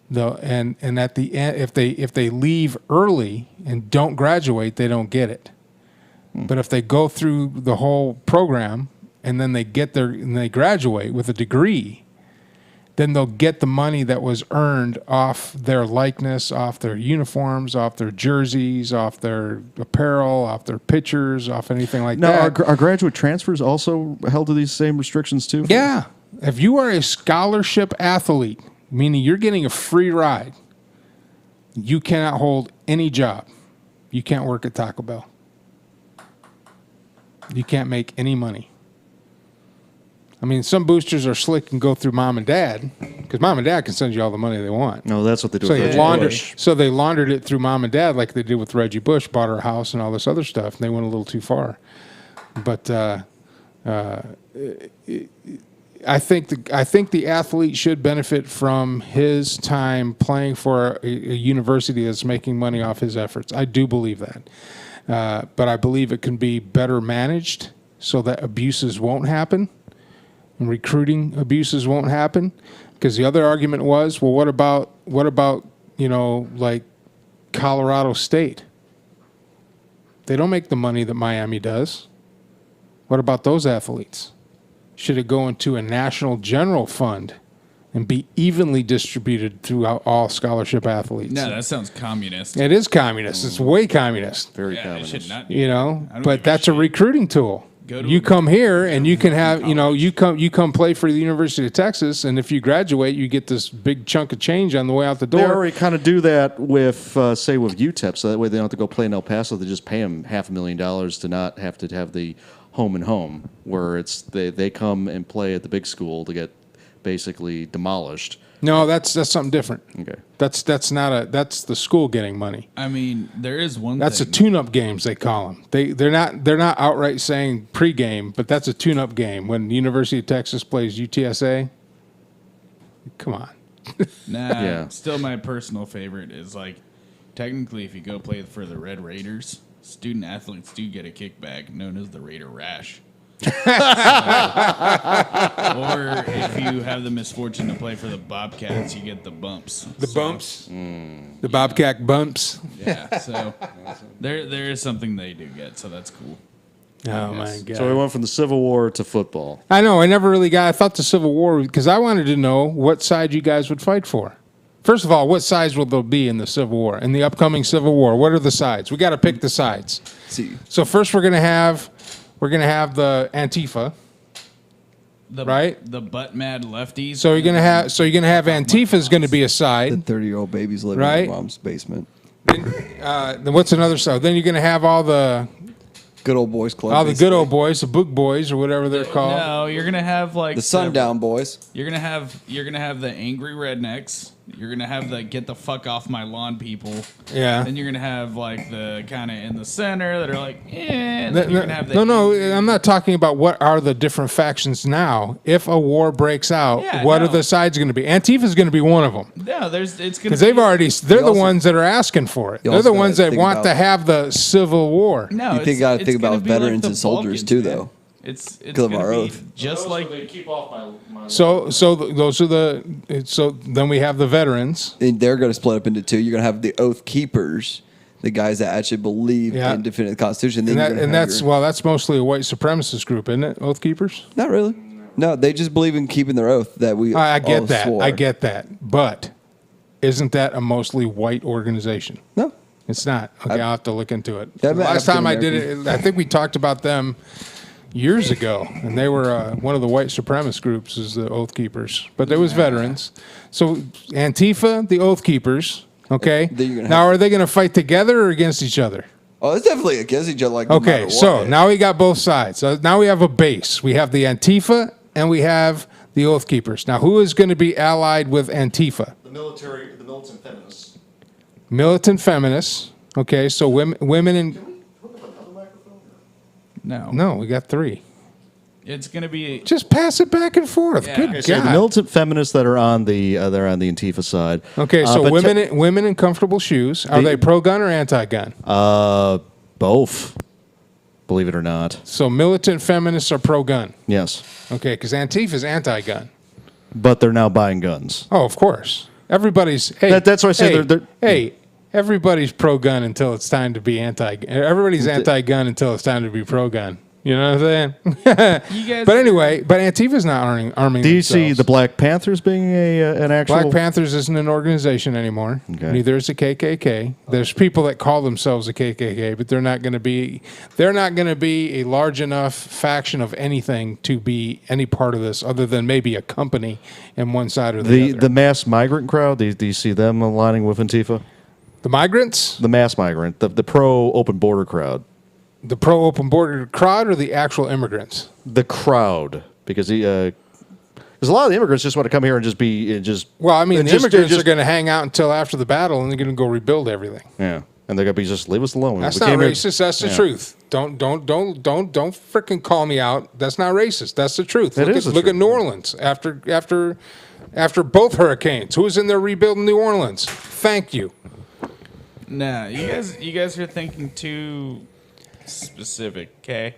[SPEAKER 1] And at the end, if they leave early and don't graduate, they don't get it. But if they go through the whole program and then they graduate with a degree, then they'll get the money that was earned off their likeness, off their uniforms, off their jerseys, off their apparel, off their pictures, off anything like that.
[SPEAKER 7] Now, are graduate transfers also held to these same restrictions too?
[SPEAKER 1] Yeah. If you are a scholarship athlete, meaning you're getting a free ride, you cannot hold any job. You can't work at Taco Bell. You can't make any money. I mean, some boosters are slick and go through mom and dad because mom and dad can send you all the money they want.
[SPEAKER 7] No, that's what they do.
[SPEAKER 1] So they laundered it through mom and dad like they did with Reggie Bush, bought her a house and all this other stuff, and they went a little too far. But I think the athlete should benefit from his time playing for a university that's making money off his efforts. I do believe that, but I believe it can be better managed so that abuses won't happen. And recruiting abuses won't happen, because the other argument was, well, what about like Colorado State? They don't make the money that Miami does. What about those athletes? Should it go into a national general fund and be evenly distributed throughout all scholarship athletes?
[SPEAKER 9] No, that sounds communist.
[SPEAKER 1] It is communist. It's way communist.
[SPEAKER 7] Very communist.
[SPEAKER 9] It should not be.
[SPEAKER 1] You know, but that's a recruiting tool. You
[SPEAKER 9] a
[SPEAKER 1] come here and you can have, you come play for the University of Texas, and if you graduate, you get this big chunk of change on the way out the door.
[SPEAKER 7] They already kind of do that with, say, with UTEP, so that way they don't have to go play in El Paso. They just pay them $500,000 to not have to have the home and home, where it's they come and play at the big school to get basically demolished.
[SPEAKER 1] No, that's something different.
[SPEAKER 7] Okay,
[SPEAKER 1] that's the school getting money.
[SPEAKER 9] I mean, there is one.
[SPEAKER 1] That's a tune-up games they call them. They're not outright saying pregame, but that's a tune-up game when the University of Texas plays UTSA. Come on.
[SPEAKER 9] Nah, still my personal favorite is like, technically, if you go play for the Red Raiders, student athletes do get a kickback known as the Raider Rash. Or if you have the misfortune to play for the Bobcats, you get the bumps.
[SPEAKER 1] The Bobcat bumps.
[SPEAKER 9] Yeah, so there is something they do get, so that's cool.
[SPEAKER 1] Oh my God!
[SPEAKER 7] So we went from the Civil War to football.
[SPEAKER 1] I know. I never really got. I thought the Civil War, because I wanted to know what side you guys would fight for. First of all, what sides will there be in the Civil War, in the upcoming Civil War? What are the sides? We got to pick the sides. So first, we're gonna have the Antifa, right?
[SPEAKER 9] The butt mad lefties.
[SPEAKER 1] So you're gonna have Antifa's gonna be a side.
[SPEAKER 8] The 30-year-old babies living
[SPEAKER 1] right?
[SPEAKER 8] in mom's basement.
[SPEAKER 1] Then what's another side? Then you're gonna have all the
[SPEAKER 8] good old boys club.
[SPEAKER 1] All the good old boys, the book boys or whatever they're called.
[SPEAKER 9] No, you're gonna have like
[SPEAKER 8] the Sundown Boys.
[SPEAKER 9] You're gonna have the angry rednecks. You're gonna have the get the fuck off my lawn people.
[SPEAKER 1] Yeah.
[SPEAKER 9] Then you're gonna have like the kind of in the center that are like, and then you're gonna have the
[SPEAKER 1] No, I'm not talking about what are the different factions now. If a war breaks out, what are the sides going to be? Antifa's going to be one of them.
[SPEAKER 9] No, it's gonna
[SPEAKER 1] because they're the ones that are asking for it. They're the ones that want to have the civil war.
[SPEAKER 9] No,
[SPEAKER 8] you got to think about veterans and soldiers too, though.
[SPEAKER 9] It's
[SPEAKER 8] because of our
[SPEAKER 9] gonna
[SPEAKER 8] oath.
[SPEAKER 9] be just like
[SPEAKER 7] they keep off my
[SPEAKER 1] So those are so then we have the veterans.
[SPEAKER 8] And they're going to split up into two. You're going to have the oath keepers, the guys that actually believe in defending the Constitution.
[SPEAKER 1] That's mostly a white supremacist group, isn't it? Oath keepers?
[SPEAKER 8] Not really. No, they just believe in keeping their oath that we.
[SPEAKER 1] I get
[SPEAKER 8] all
[SPEAKER 1] that.
[SPEAKER 8] swore.
[SPEAKER 1] I get that. But isn't that a mostly white organization?
[SPEAKER 8] No,
[SPEAKER 1] it's not. Okay, I'll have to look into it.
[SPEAKER 8] Yeah,
[SPEAKER 1] Last time I did it, I think we talked about them years ago, and they were one of the white supremacist groups is the Oath Keepers, but there was veterans. So Antifa, the Oath Keepers, okay. Now are they going to fight together or against each other?
[SPEAKER 8] Oh, it's definitely against each other. Like no
[SPEAKER 1] Okay,
[SPEAKER 8] matter
[SPEAKER 1] so
[SPEAKER 8] what.
[SPEAKER 1] now we got both sides. So now we have a base. We have the Antifa and we have the Oath Keepers. Now who is going to be allied with Antifa?
[SPEAKER 7] The militant feminists.
[SPEAKER 1] Militant feminists. Okay, so women and no, we got 3.
[SPEAKER 9] it's gonna be
[SPEAKER 1] Just pass it back and forth.
[SPEAKER 9] Yeah.
[SPEAKER 1] Good
[SPEAKER 7] Okay,
[SPEAKER 1] God.
[SPEAKER 7] so the militant feminists that are on the Antifa side.
[SPEAKER 1] Okay, so
[SPEAKER 7] but
[SPEAKER 1] women in comfortable shoes. Are they pro-gun or anti-gun?
[SPEAKER 7] Both. Believe it or not.
[SPEAKER 1] So militant feminists are pro-gun.
[SPEAKER 7] Yes.
[SPEAKER 1] Okay, because Antifa is anti-gun.
[SPEAKER 7] But they're now buying guns.
[SPEAKER 1] Oh, of course. Everybody's. Hey,
[SPEAKER 7] That's why I say they're.
[SPEAKER 1] Everybody's pro-gun until it's time to be anti-gun. Everybody's anti-gun until it's time to be pro-gun. You know what I'm saying?
[SPEAKER 9] You guys
[SPEAKER 1] but anyway, Antifa's not arming
[SPEAKER 7] Do you see
[SPEAKER 1] themselves.
[SPEAKER 7] the Black Panthers being an actual?
[SPEAKER 1] Black Panthers isn't an organization anymore.
[SPEAKER 7] Okay.
[SPEAKER 1] Neither is the KKK. There's people that call themselves a KKK, but they're not going to be a large enough faction of anything to be any part of this, other than maybe a company in one side or the other.
[SPEAKER 7] The mass migrant crowd. Do you see them aligning with Antifa?
[SPEAKER 1] The migrants?
[SPEAKER 7] The mass migrant, the pro open border crowd.
[SPEAKER 1] The pro open border crowd or the actual immigrants?
[SPEAKER 7] The crowd, because because a lot of the immigrants just want to come here and just be
[SPEAKER 1] Well, I mean, the
[SPEAKER 7] just-
[SPEAKER 1] immigrants
[SPEAKER 7] just-
[SPEAKER 1] are going to hang out until after the battle, and they're going to go rebuild everything.
[SPEAKER 7] Yeah, and they're gonna be just leave us alone.
[SPEAKER 1] That's
[SPEAKER 7] We
[SPEAKER 1] not
[SPEAKER 7] came here-
[SPEAKER 1] racist. That's the
[SPEAKER 7] Yeah.
[SPEAKER 1] truth. Don't freaking call me out. That's not racist. That's the truth.
[SPEAKER 7] It
[SPEAKER 1] Look,
[SPEAKER 7] is
[SPEAKER 1] at,
[SPEAKER 7] the
[SPEAKER 1] look at
[SPEAKER 7] truth.
[SPEAKER 1] New Orleans after both hurricanes. Who was in there rebuilding New Orleans? Thank you.
[SPEAKER 9] nah. You guys are thinking too specific. Okay.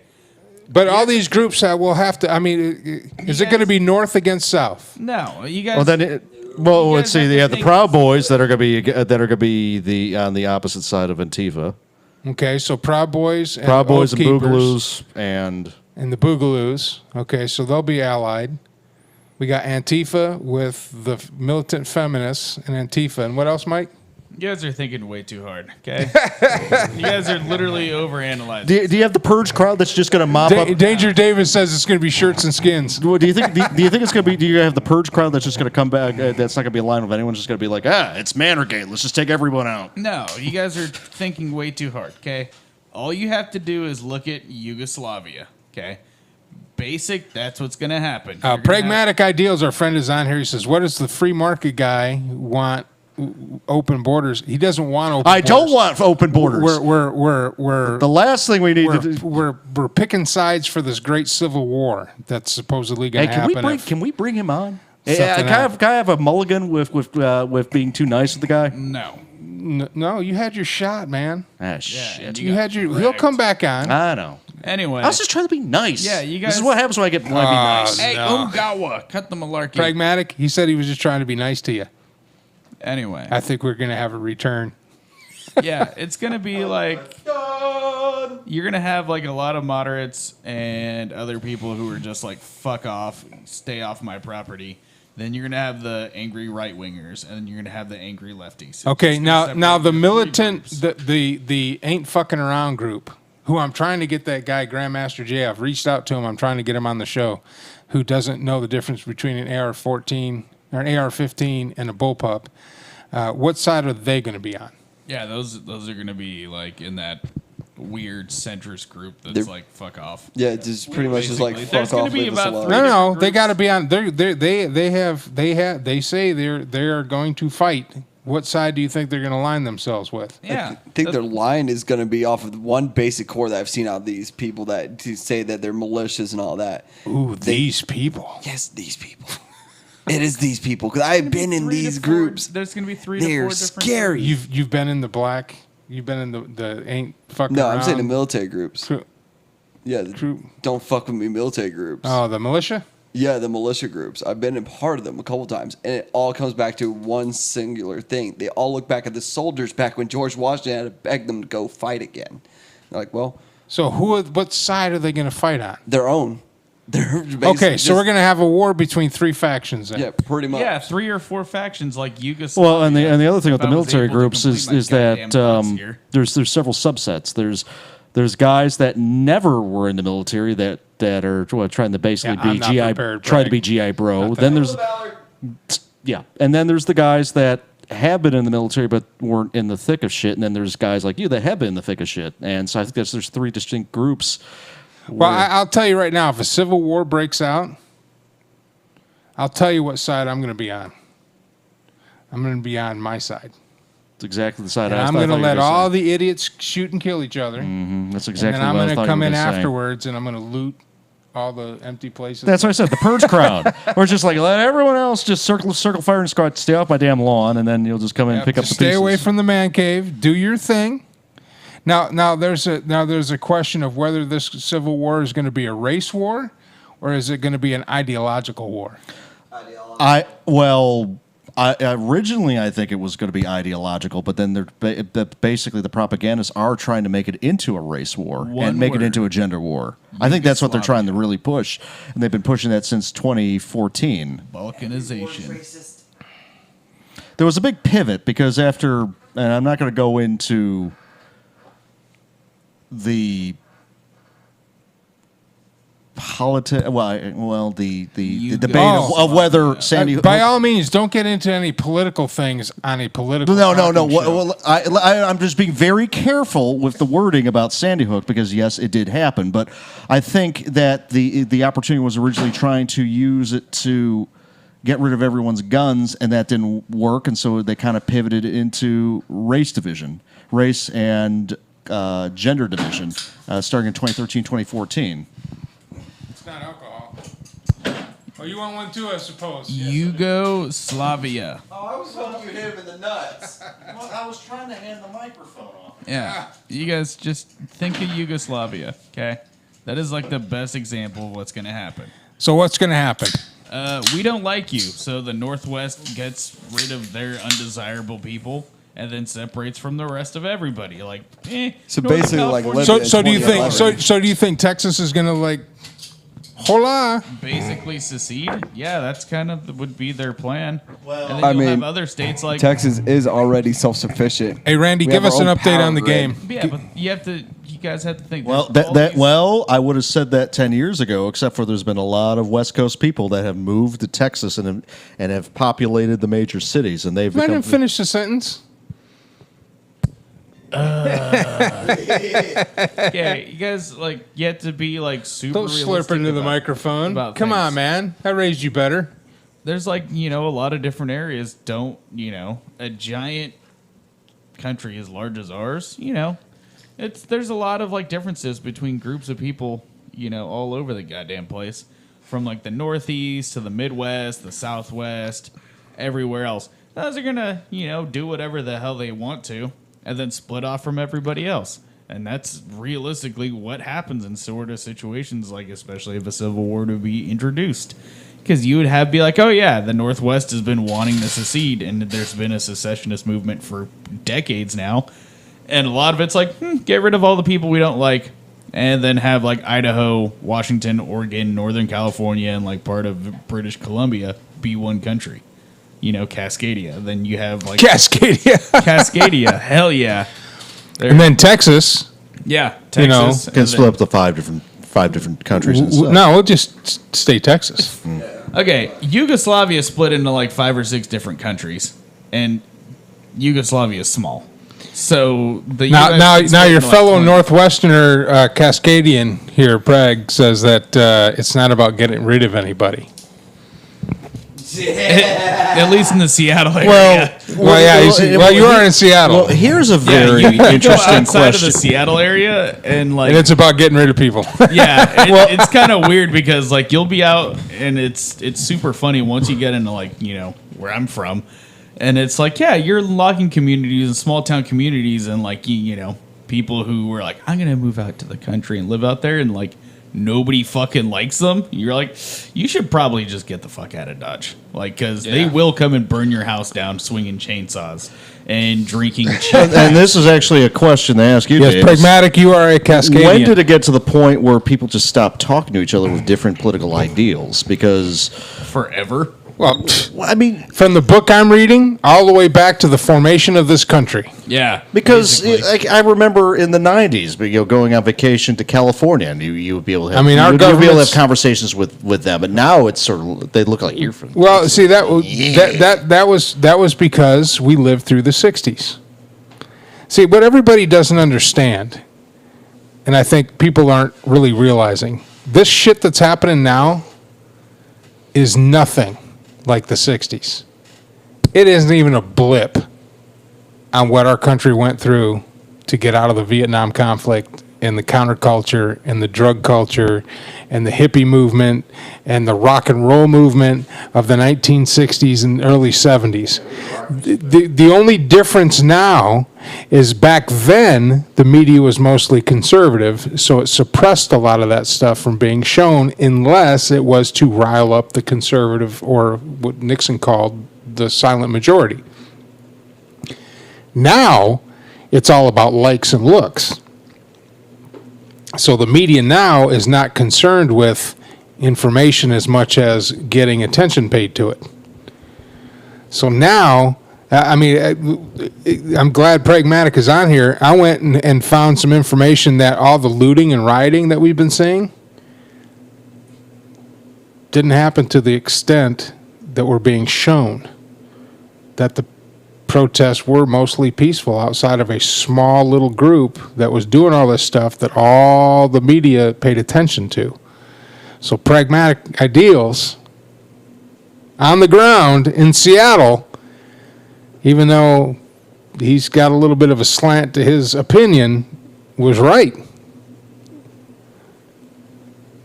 [SPEAKER 1] But all these groups will have to. I mean, is it going to be North against South?
[SPEAKER 9] No, you guys.
[SPEAKER 7] Well, then, let's see. They have the Proud Boys that are gonna be on the opposite side of Antifa.
[SPEAKER 1] Okay, so Proud Boys and
[SPEAKER 7] Proud Boys
[SPEAKER 1] Oath
[SPEAKER 7] and
[SPEAKER 1] Keepers
[SPEAKER 7] Boogaloos and
[SPEAKER 1] the Boogaloos. Okay, so they'll be allied. We got Antifa with the militant feminists and Antifa. And what else, Mike?
[SPEAKER 9] You guys are thinking way too hard. Okay. You guys are literally overanalyzing.
[SPEAKER 7] Do you have the purge crowd that's just going to mop up?
[SPEAKER 1] Danger Davis says it's going to be shirts and skins.
[SPEAKER 7] Do you think? Do you think it's going to be? Do you have the purge crowd that's just going to come back? That's not going to be aligned with anyone. Just going to be like, it's Manorgate. Let's just take everyone out.
[SPEAKER 9] No, you guys are thinking way too hard. Okay. All you have to do is look at Yugoslavia. Okay. Basic. That's what's going to happen. You're gonna
[SPEAKER 1] Pragmatic Ideals, our friend is on here. He says, what does the free market guy want? Open borders. He doesn't want open borders.
[SPEAKER 7] I don't want open borders.
[SPEAKER 1] We're
[SPEAKER 7] the last thing we need to do.
[SPEAKER 1] We're picking sides for this great civil war that's supposedly going to happen.
[SPEAKER 7] Can we bring him on?
[SPEAKER 1] Something
[SPEAKER 7] Can I have a mulligan with being too nice with the guy?
[SPEAKER 9] No.
[SPEAKER 1] No, you had your shot, man.
[SPEAKER 7] Shit.
[SPEAKER 1] He'll come back on.
[SPEAKER 7] I know.
[SPEAKER 9] Anyway,
[SPEAKER 7] I was just trying to be nice.
[SPEAKER 9] Yeah, you guys.
[SPEAKER 7] This is what happens when I be nice.
[SPEAKER 9] Hey,
[SPEAKER 1] No.
[SPEAKER 9] Ogawa, cut the malarkey.
[SPEAKER 1] Pragmatic. He said he was just trying to be nice to you.
[SPEAKER 9] Anyway,
[SPEAKER 1] I think we're going to have a return.
[SPEAKER 9] yeah, it's gonna be like you're gonna have like a lot of moderates and other people who are just like fuck off, stay off my property. Then you're gonna have the angry right wingers, and you're gonna have the angry lefties.
[SPEAKER 1] Okay, now the militant, the ain't fucking around group, who I'm trying to get that guy Grandmaster J. I've reached out to him. I'm trying to get him on the show, who doesn't know the difference between an AR-14 or an AR-15 and a bullpup. What side are they going to be on?
[SPEAKER 9] Yeah, those are gonna be like in that weird centrist group that's like fuck off.
[SPEAKER 8] Yeah, it's just pretty much just like
[SPEAKER 9] There's
[SPEAKER 8] fuck
[SPEAKER 9] gonna
[SPEAKER 8] off.
[SPEAKER 9] be
[SPEAKER 8] leave us
[SPEAKER 9] about
[SPEAKER 8] alone.
[SPEAKER 1] No, they got to be on. They say they're going to fight. What side do you think they're going to line themselves with?
[SPEAKER 9] Yeah,
[SPEAKER 8] I think their line is going to be off of one basic core that I've seen out of these people that to say that they're malicious and all that.
[SPEAKER 1] Ooh, these people.
[SPEAKER 8] Yes, these people. It is these people because I've been in these groups.
[SPEAKER 9] There's going to be 3
[SPEAKER 8] They're
[SPEAKER 9] to 4 different.
[SPEAKER 8] scary.
[SPEAKER 1] You've been in the black. You've been in the ain't fucking.
[SPEAKER 8] No,
[SPEAKER 1] around.
[SPEAKER 8] I'm saying the military groups. Yeah,
[SPEAKER 1] True.
[SPEAKER 8] Don't fuck with me military groups.
[SPEAKER 1] Oh, the militia?
[SPEAKER 8] Yeah, the militia groups. I've been a part of them a couple times, and it all comes back to one singular thing. They all look back at the soldiers back when George Washington had to beg them to go fight again. They're like, well...
[SPEAKER 1] So what side are they going to fight on?
[SPEAKER 8] Their own. They're
[SPEAKER 1] okay, so we're going to have a war between 3 factions then.
[SPEAKER 8] Yeah, pretty much.
[SPEAKER 9] Yeah, 3 or 4 factions like Yugoslavia.
[SPEAKER 16] Well, and the other thing with the
[SPEAKER 9] If I was
[SPEAKER 16] military
[SPEAKER 9] able to
[SPEAKER 16] groups
[SPEAKER 9] complete
[SPEAKER 16] is
[SPEAKER 9] my
[SPEAKER 16] that
[SPEAKER 9] goddamn thoughts here.
[SPEAKER 16] there's several subsets. There's guys that never were in the military that are trying to basically be GI try to be GI bro. Then there's and then there's the guys that have been in the military but weren't in the thick of shit, and then there's guys like you that have been in the thick of shit. And so I think there's 3 distinct groups.
[SPEAKER 1] Well, I'll tell you right now, if a civil war breaks out, I'll tell you what side I'm going to be on. I'm going to be on my side.
[SPEAKER 16] It's exactly the side
[SPEAKER 1] and I'm going to let all the idiots shoot and kill each other.
[SPEAKER 16] Mm-hmm. That's exactly
[SPEAKER 1] what I thought. And then I'm going to come in
[SPEAKER 16] say.
[SPEAKER 1] afterwards, and I'm going to loot all the empty places.
[SPEAKER 16] That's what I said. The purge crowd. We're just like let everyone else just circle fire and stay off my damn lawn, and then you'll just come in and pick up the pieces.
[SPEAKER 1] Stay away from the man cave. Do your thing. Now there's a question of whether this civil war is going to be a race war, or is it going to be an ideological war?
[SPEAKER 17] Originally I think it was going to be ideological, but then basically the propagandists are trying to make it into a race war and make it into a gender war. I think that's what they're trying to really push, and they've been pushing that since 2014.
[SPEAKER 9] Balkanization.
[SPEAKER 17] There was a big pivot because after, and I'm not going to go into the the debate of whether Sandy Hook.
[SPEAKER 1] By all means, don't get into any political things on a political.
[SPEAKER 17] No.
[SPEAKER 1] Show.
[SPEAKER 17] I'm just being very careful with the wording about Sandy Hook because yes, it did happen, but I think that the opportunity was originally trying to use it to get rid of everyone's guns, and that didn't work, and so they kind of pivoted into race and gender division, starting in 2013, 2014
[SPEAKER 1] It's not alcohol. Oh, you want one too, I suppose.
[SPEAKER 9] Yugoslavia.
[SPEAKER 17] Oh, I was hoping you hit him in the nuts. I was trying to hand the microphone off.
[SPEAKER 9] Yeah, you guys just think of Yugoslavia, okay? That is like the best example of what's going to happen.
[SPEAKER 1] So what's going to happen?
[SPEAKER 9] We don't like you, so the Northwest gets rid of their undesirable people and then separates from the rest of everybody. Like,
[SPEAKER 8] so basically, like,
[SPEAKER 1] so do you think? So do you think Texas is going to like, hola?
[SPEAKER 9] Basically secede? Yeah, that's kind of would be their plan. Well, and then
[SPEAKER 8] I
[SPEAKER 9] you'll
[SPEAKER 8] mean,
[SPEAKER 9] have other states like
[SPEAKER 8] Texas is already self-sufficient.
[SPEAKER 1] Hey, Randy, give us an update on the game.
[SPEAKER 9] Yeah, but you guys have to think.
[SPEAKER 17] Well, I would have said that 10 years ago, except for there's been a lot of West Coast people that have moved to Texas and have populated the major cities, and they've.
[SPEAKER 1] Let him finish the sentence.
[SPEAKER 9] Okay, you guys yet to be super.
[SPEAKER 1] Don't slurp into the microphone. Come on, man. I raised you better.
[SPEAKER 9] There's a lot of different areas. Don't a giant country as large as ours. There's a lot of differences between groups of people. All over the goddamn place, from the Northeast to the Midwest, the Southwest, everywhere else. Those are gonna do whatever the hell they want to. And then split off from everybody else. And that's realistically what happens in sort of situations, especially if a civil war to be introduced. Because you would be like, oh yeah, the Northwest has been wanting to secede, and there's been a secessionist movement for decades now. And a lot of it's get rid of all the people we don't like, and then have Idaho, Washington, Oregon, Northern California, and part of British Columbia be one country. Cascadia. Then you have Cascadia. Hell yeah.
[SPEAKER 1] And then Texas.
[SPEAKER 9] Yeah, Texas.
[SPEAKER 17] Can split up to five different countries.
[SPEAKER 1] No, we'll just stay Texas.
[SPEAKER 9] Okay, Yugoslavia split into 5 or 6 different countries, and Yugoslavia is small. So the
[SPEAKER 1] now
[SPEAKER 9] US
[SPEAKER 1] your
[SPEAKER 9] like
[SPEAKER 1] fellow
[SPEAKER 9] 20.
[SPEAKER 1] Northwesterner Cascadian here, Prague, says that it's not about getting rid of anybody.
[SPEAKER 9] At least in the Seattle area.
[SPEAKER 1] Well, you are in Seattle.
[SPEAKER 17] Well, here's a very
[SPEAKER 9] you go
[SPEAKER 17] interesting
[SPEAKER 9] outside
[SPEAKER 17] question.
[SPEAKER 9] of the Seattle area, and like,
[SPEAKER 1] and it's about getting rid of people.
[SPEAKER 9] yeah, it's kind of weird because like you'll be out, and it's super funny once you get into like where I'm from, and it's like you're logging communities and small town communities, and like people who were like, I'm gonna move out to the country and live out there, and like nobody fucking likes them. You're like, you should probably just get the fuck out of Dodge, like, because they will come and burn your house down, swinging chainsaws and drinking cheese.
[SPEAKER 17] And this is actually a question to ask you,
[SPEAKER 1] Yes,
[SPEAKER 17] Dave.
[SPEAKER 1] Pragmatic, you are a Cascadian.
[SPEAKER 17] When did it get to the point where people just stopped talking to each other with different political ideals? Because
[SPEAKER 9] forever.
[SPEAKER 1] Well,
[SPEAKER 17] I mean,
[SPEAKER 1] from the book I'm reading all the way back to the formation of this country.
[SPEAKER 9] Yeah,
[SPEAKER 17] because I remember in the '90s, going on vacation to California, and you would be able to have,
[SPEAKER 1] our
[SPEAKER 17] you'd be able to have
[SPEAKER 1] government's-
[SPEAKER 17] conversations with them. But now it's sort of they look like you're from.
[SPEAKER 1] Well, see that was because we lived through the '60s. See, what everybody doesn't understand, and I think people aren't really realizing, this shit that's happening now is nothing like the '60s. It isn't even a blip on what our country went through to get out of the Vietnam conflict and the counterculture and the drug culture and the hippie movement and the rock and roll movement of the 1960s and early 70s. The only difference now is back then the media was mostly conservative, so it suppressed a lot of that stuff from being shown unless it was to rile up the conservative, or what Nixon called the silent majority. Now it's all about likes and looks. So the media now is not concerned with information as much as getting attention paid to it. So now, I'm glad Pragmatic is on here. I went and found some information that all the looting and rioting that we've been seeing didn't happen to the extent that we're being shown. That the protests were mostly peaceful outside of a small little group that was doing all this stuff that all the media paid attention to. So Pragmatic Ideals on the ground in Seattle, even though he's got a little bit of a slant to his opinion, was right.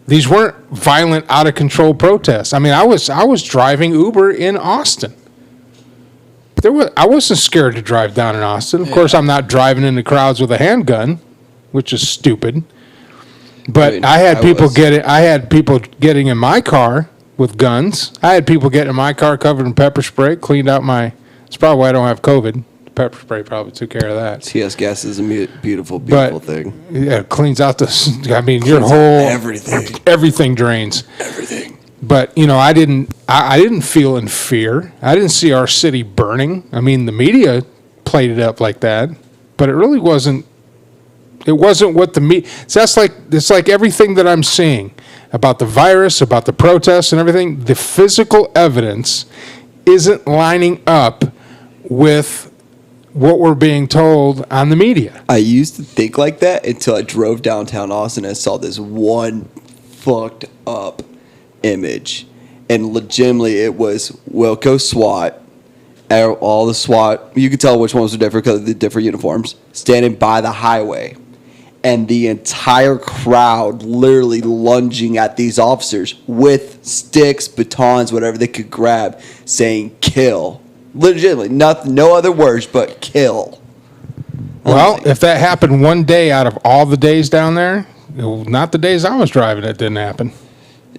[SPEAKER 1] These weren't violent, out of control protests. I mean, I was driving Uber in Austin. I wasn't scared to drive down in Austin. Of course, I'm not driving into crowds with a handgun, which is stupid. But I had people getting in my car with guns. I had people getting in my car covered in pepper spray, cleaned out my. It's probably why I don't have COVID. Pepper spray probably took care of that.
[SPEAKER 8] TS gas is a beautiful thing.
[SPEAKER 1] Yeah, it cleans out the. I mean, your whole everything drains.
[SPEAKER 8] Everything.
[SPEAKER 1] But I didn't feel in fear. I didn't see our city burning. I mean, the media played it up like that, but it really wasn't. It wasn't what the media. So it's like everything that I'm seeing about the virus, about the protests and everything. The physical evidence isn't lining up with what we're being told on the media.
[SPEAKER 8] I used to think like that until I drove downtown Austin and saw this one fucked up image, and legitimately it was Wilco SWAT, all the SWAT, you could tell which ones were different because of the different uniforms, standing by the highway, and the entire crowd literally lunging at these officers with sticks, batons, whatever they could grab, saying kill. Legitimately, no other words but kill.
[SPEAKER 1] Well, if that happened one day out of all the days down there, not the days I was driving, it didn't happen.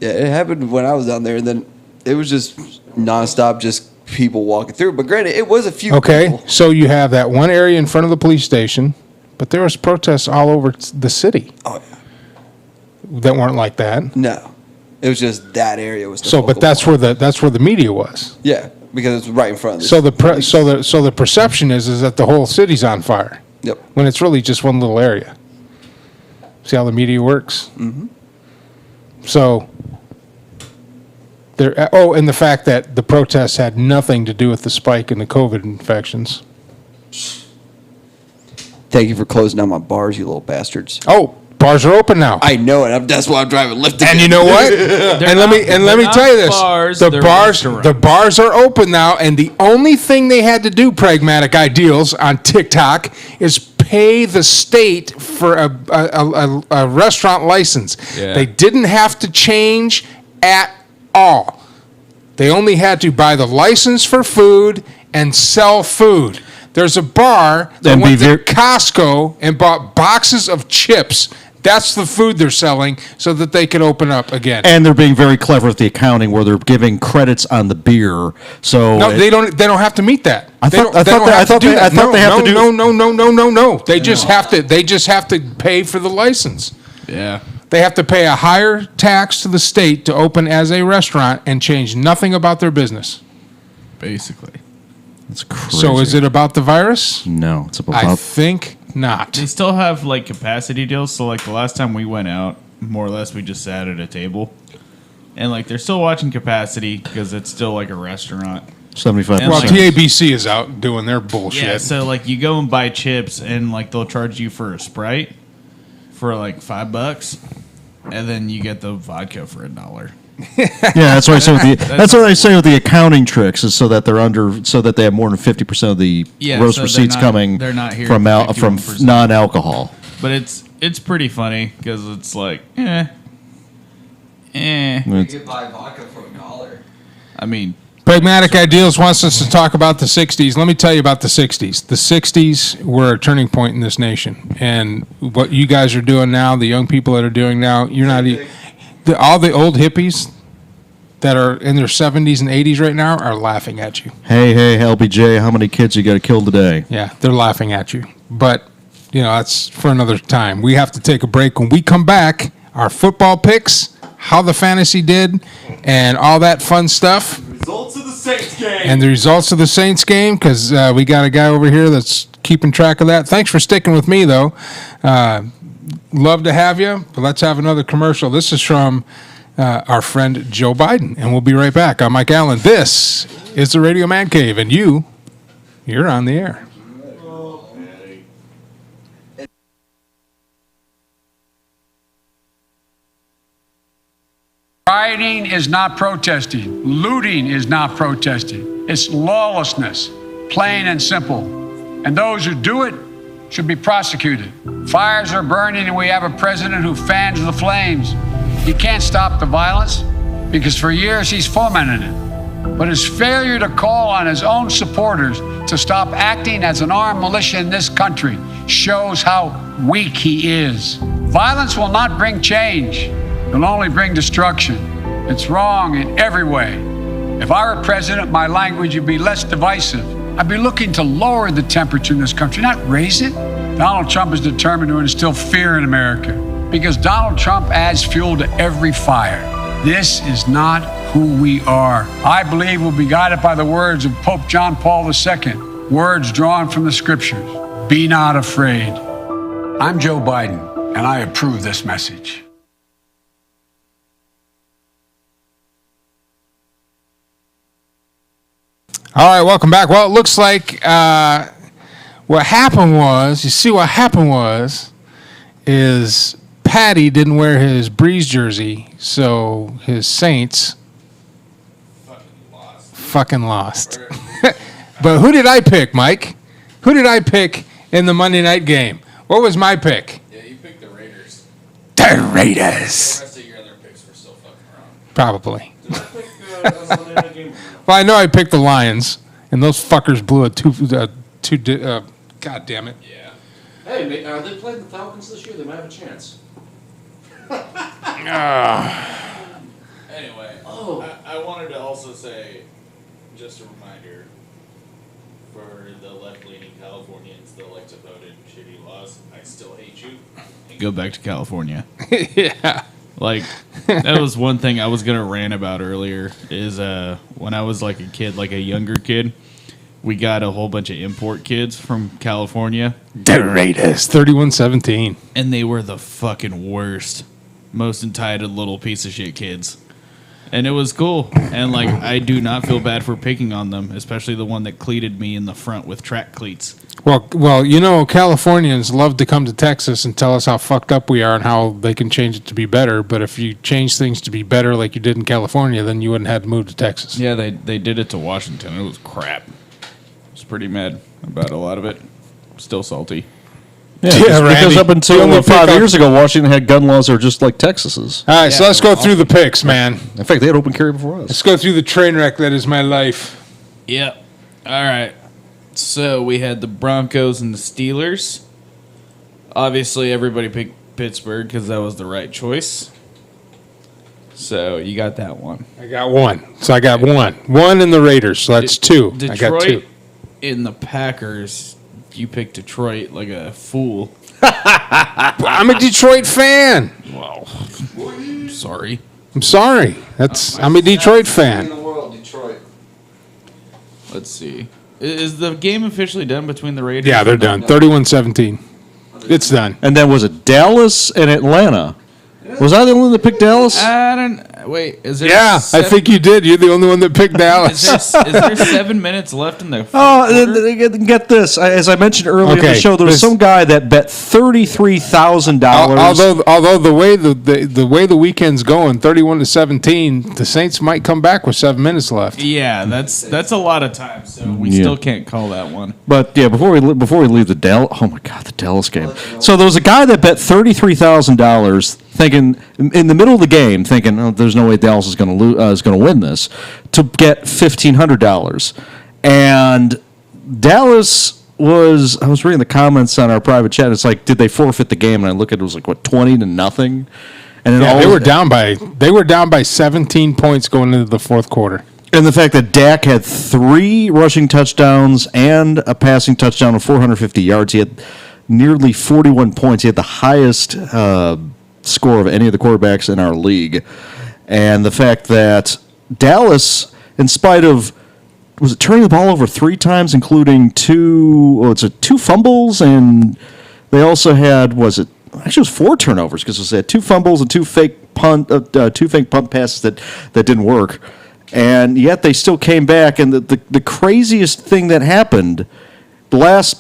[SPEAKER 8] Yeah, it happened when I was down there, and then it was just nonstop, just people walking through. But granted, it was a few people.
[SPEAKER 1] So you have that one area in front of the police station, but there was protests all over the city.
[SPEAKER 8] Oh, yeah.
[SPEAKER 1] That weren't like that.
[SPEAKER 8] No, it was just that area was.
[SPEAKER 1] But that's where the media was.
[SPEAKER 8] Yeah, because it's right in front of the.
[SPEAKER 1] So the perception is that the whole city's on fire.
[SPEAKER 8] Yep.
[SPEAKER 1] When it's really just one little area. See how the media works?
[SPEAKER 8] Mm-hmm.
[SPEAKER 1] So. And the fact that the protests had nothing to do with the spike in the COVID infections.
[SPEAKER 8] Thank you for closing down my bars, you little bastards.
[SPEAKER 1] Oh, bars are open now.
[SPEAKER 8] I know it. That's why I'm driving Lyft.
[SPEAKER 1] And you know what? and let me tell you this: the bars are open now, and the only thing they had to do, Pragmatic Ideals on TikTok, is pay the state for a restaurant license.
[SPEAKER 18] Yeah.
[SPEAKER 1] They didn't have to change at all. They only had to buy the license for food and sell food. There's a bar that went to Costco and bought boxes of chips. That's the food they're selling so that they could open up again.
[SPEAKER 17] And they're being very clever with the accounting where they're giving credits on the beer. So
[SPEAKER 1] no, they don't have to meet that.
[SPEAKER 17] I thought they have to do.
[SPEAKER 1] No. They just have to pay for the license.
[SPEAKER 9] Yeah.
[SPEAKER 1] They have to pay a higher tax to the state to open as a restaurant and change nothing about their business.
[SPEAKER 9] Basically.
[SPEAKER 17] That's crazy.
[SPEAKER 1] So is it about the virus?
[SPEAKER 17] No, it's about.
[SPEAKER 1] I think not.
[SPEAKER 9] They still have like capacity deals. So like the last time we went out, more or less, we just sat at a table, and like they're still watching capacity because it's still like a restaurant.
[SPEAKER 17] 75%.
[SPEAKER 1] Well, TABC is out doing their bullshit.
[SPEAKER 9] Yeah, so like you go and buy chips, and like they'll charge you for a Sprite for like $5, and then you get the vodka for $1.
[SPEAKER 17] Yeah, that's what I say with the. That's what I say with the accounting tricks is so that they're under, so that they have more than 50% of the gross receipts coming from non-alcohol.
[SPEAKER 9] But it's pretty funny because it's like,
[SPEAKER 8] You could buy vodka for $1.
[SPEAKER 9] I mean,
[SPEAKER 1] Pragmatic Ideals wants us to talk about the 60s. Let me tell you about the 60s. The 60s were a turning point in this nation. And what you guys are doing now, the young people that are doing now, you're not all the old hippies that are in their 70s and 80s right now are laughing at you.
[SPEAKER 17] Hey, LBJ, how many kids you got to kill today?
[SPEAKER 1] Yeah, they're laughing at you. But, that's for another time. We have to take a break. When we come back, our football picks, how the fantasy did, and all that fun stuff.
[SPEAKER 18] Results of the Saints game.
[SPEAKER 1] And the results of the Saints game, because we got a guy over here that's keeping track of that. Thanks for sticking with me, though. Love to have you, but let's have another commercial. This is from our friend Joe Biden, and we'll be right back. I'm Mike Allen. This is the Radio Man Cave, and you're on the air.
[SPEAKER 14] Rioting is not protesting. Looting is not protesting. It's lawlessness, plain and simple. And those who do it should be prosecuted. Fires are burning, and we have a president who fans the flames. He can't stop the violence because for years he's fomented it. But his failure to call on his own supporters to stop acting as an armed militia in this country shows how weak he is. Violence will not bring change. It'll only bring destruction. It's wrong in every way. If I were president, my language would be less divisive. I'd be looking to lower the temperature in this country, not raise it. Donald Trump is determined to instill fear in America because Donald Trump adds fuel to every fire. This is not who we are. I believe we'll be guided by the words of Pope John Paul II, words drawn from the scriptures. Be not afraid. I'm Joe Biden, and I approve this message.
[SPEAKER 1] All right, welcome back. Well, it looks like what happened is Patty didn't wear his Breeze jersey, so his Saints fucking lost. But who did I pick, Mike? Who did I pick in the Monday night game? What was my pick?
[SPEAKER 18] Yeah, you picked the Raiders.
[SPEAKER 1] The Raiders.
[SPEAKER 18] The rest of your other picks were still fucking wrong.
[SPEAKER 1] Probably.
[SPEAKER 18] Did I pick the Monday night game?
[SPEAKER 1] Well, I know I picked the Lions, and those fuckers blew a God damn it.
[SPEAKER 18] Yeah. Hey, they played the Falcons this year. They might have a chance. Anyway, I wanted to also say, just a reminder, for the left-leaning Californians that like to vote in shitty laws, I still hate you. And
[SPEAKER 9] go back to California.
[SPEAKER 1] Yeah.
[SPEAKER 9] Like, that was one thing I was going to rant about earlier is when I was like a kid, like a younger kid, we got a whole bunch of import kids from California.
[SPEAKER 1] The Raiders, 31-17.
[SPEAKER 9] And they were the fucking worst, most entitled little piece of shit kids. And it was cool. And, like, I do not feel bad for picking on them, especially the one that cleated me in the front with track cleats.
[SPEAKER 1] Well, you know, Californians love to come to Texas and tell us how fucked up we are and how they can change it to be better. But if you change things to be better like you did in California, then you wouldn't have to move to Texas.
[SPEAKER 9] Yeah, they did it to Washington. It was crap. I was pretty mad about a lot of it. Still salty.
[SPEAKER 17] Yeah, because up until 5 years ago, Washington had gun laws that were just like Texas's.
[SPEAKER 1] All right, so let's go through the picks, man.
[SPEAKER 17] In fact, they had open carry before us.
[SPEAKER 1] Let's go through the train wreck that is my life.
[SPEAKER 9] Yep. All right. So we had the Broncos and the Steelers. Obviously, everybody picked Pittsburgh because that was the right choice. So you got that one.
[SPEAKER 1] I got one. So I got one. One in the Raiders, so that's two.
[SPEAKER 9] Detroit
[SPEAKER 1] I got two.
[SPEAKER 9] In the Packers, you picked Detroit like a fool.
[SPEAKER 1] I'm a Detroit fan.
[SPEAKER 9] Well, sorry.
[SPEAKER 1] I'm sorry. I'm a Detroit fan.
[SPEAKER 9] Let's see. Is the game officially done between the Raiders?
[SPEAKER 1] Yeah, they're done. 31-17. It's done.
[SPEAKER 17] And then was it Dallas and Atlanta? Was I the only one that picked Dallas?
[SPEAKER 9] I don't. Wait, is there?
[SPEAKER 1] Yeah, I think you did. You're the only one that picked Dallas.
[SPEAKER 9] Is there 7 minutes left in the?
[SPEAKER 17] Get this. As I mentioned earlier in the show, there was some guy that bet $33,000.
[SPEAKER 1] Although the way the weekend's going, 31-17, the Saints might come back with 7 minutes left.
[SPEAKER 9] Yeah, that's a lot of time. So we still can't call that one.
[SPEAKER 17] But yeah, before we leave the Dallas, oh my God, the Dallas game. So there was a guy that bet $33,000, thinking in the middle of the game, thinking, oh, there's no way Dallas is going to win this, to get $1,500, and Dallas was. I was reading the comments on our private chat. It's like, did they forfeit the game? And I look at it, was like, what, 20-0, and then
[SPEAKER 1] they were down by 17 points going into the fourth quarter.
[SPEAKER 17] And the fact that Dak had 3 rushing touchdowns and a passing touchdown of 450 yards, he had nearly 41 points. He had the highest score of any of the quarterbacks in our league. And the fact that Dallas, in spite of, was it turning the ball over 3 times, including 2 fumbles, and they also had, actually it was 4 turnovers, because they had 2 fumbles and 2 fake punt passes that didn't work. And yet they still came back, and the craziest thing that happened, the last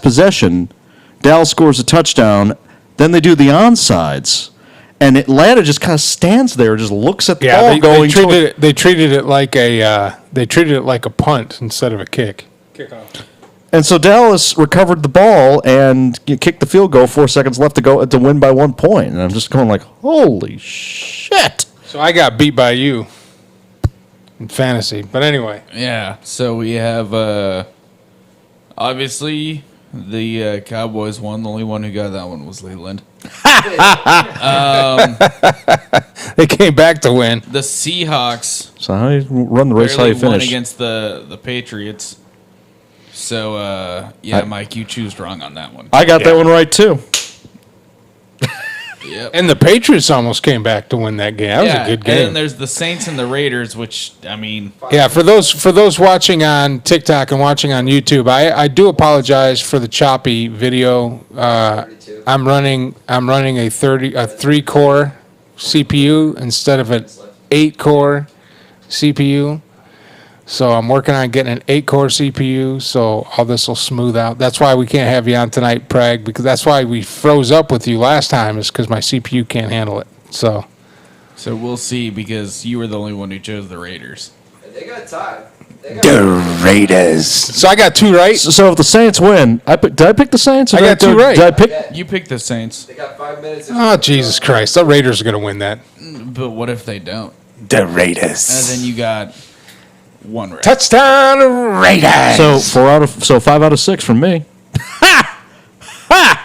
[SPEAKER 17] possession, Dallas scores a touchdown. Then they do the onsides, and Atlanta just kind of stands there, and just looks at the ball going.
[SPEAKER 1] They treated it like a punt instead of a kick. Kickoff.
[SPEAKER 17] And so Dallas recovered the ball and kicked the field goal. 4 seconds left to win by 1 point, and I'm just going like, holy shit!
[SPEAKER 1] So I got beat by you in fantasy, but anyway.
[SPEAKER 9] Yeah. So we have obviously. The Cowboys won. The only one who got that one was Leland.
[SPEAKER 1] They came back to win.
[SPEAKER 9] The Seahawks.
[SPEAKER 17] So how you run the race? How you finish?
[SPEAKER 9] Won against the Patriots. So Mike, you choose wrong on that one.
[SPEAKER 17] I got that one right too.
[SPEAKER 9] Yep.
[SPEAKER 1] And the Patriots almost came back to win that game. That was a good game.
[SPEAKER 9] And then there's the Saints and the Raiders, which, I mean...
[SPEAKER 1] Yeah, for those watching on TikTok and watching on YouTube, I do apologize for the choppy video. I'm running a 3-core CPU instead of an 8-core CPU. So I'm working on getting an 8-core CPU, so all this will smooth out. That's why we can't have you on tonight, Prag, because that's why we froze up with you last time, is because my CPU can't handle it. So
[SPEAKER 9] we'll see, because you were the only one who chose the Raiders.
[SPEAKER 8] They got tied.
[SPEAKER 1] The Raiders. So I got 2 right.
[SPEAKER 17] So if the Saints win, did I pick the Saints?
[SPEAKER 1] I got 2 right.
[SPEAKER 17] Did I pick?
[SPEAKER 9] You picked the Saints.
[SPEAKER 8] They got 5 minutes.
[SPEAKER 1] Oh, Jesus Christ. The Raiders are going to win that.
[SPEAKER 9] But what if they don't?
[SPEAKER 1] The Raiders.
[SPEAKER 9] And then you got 1 right.
[SPEAKER 1] Touchdown Raiders.
[SPEAKER 17] So 5 out of 6 from me.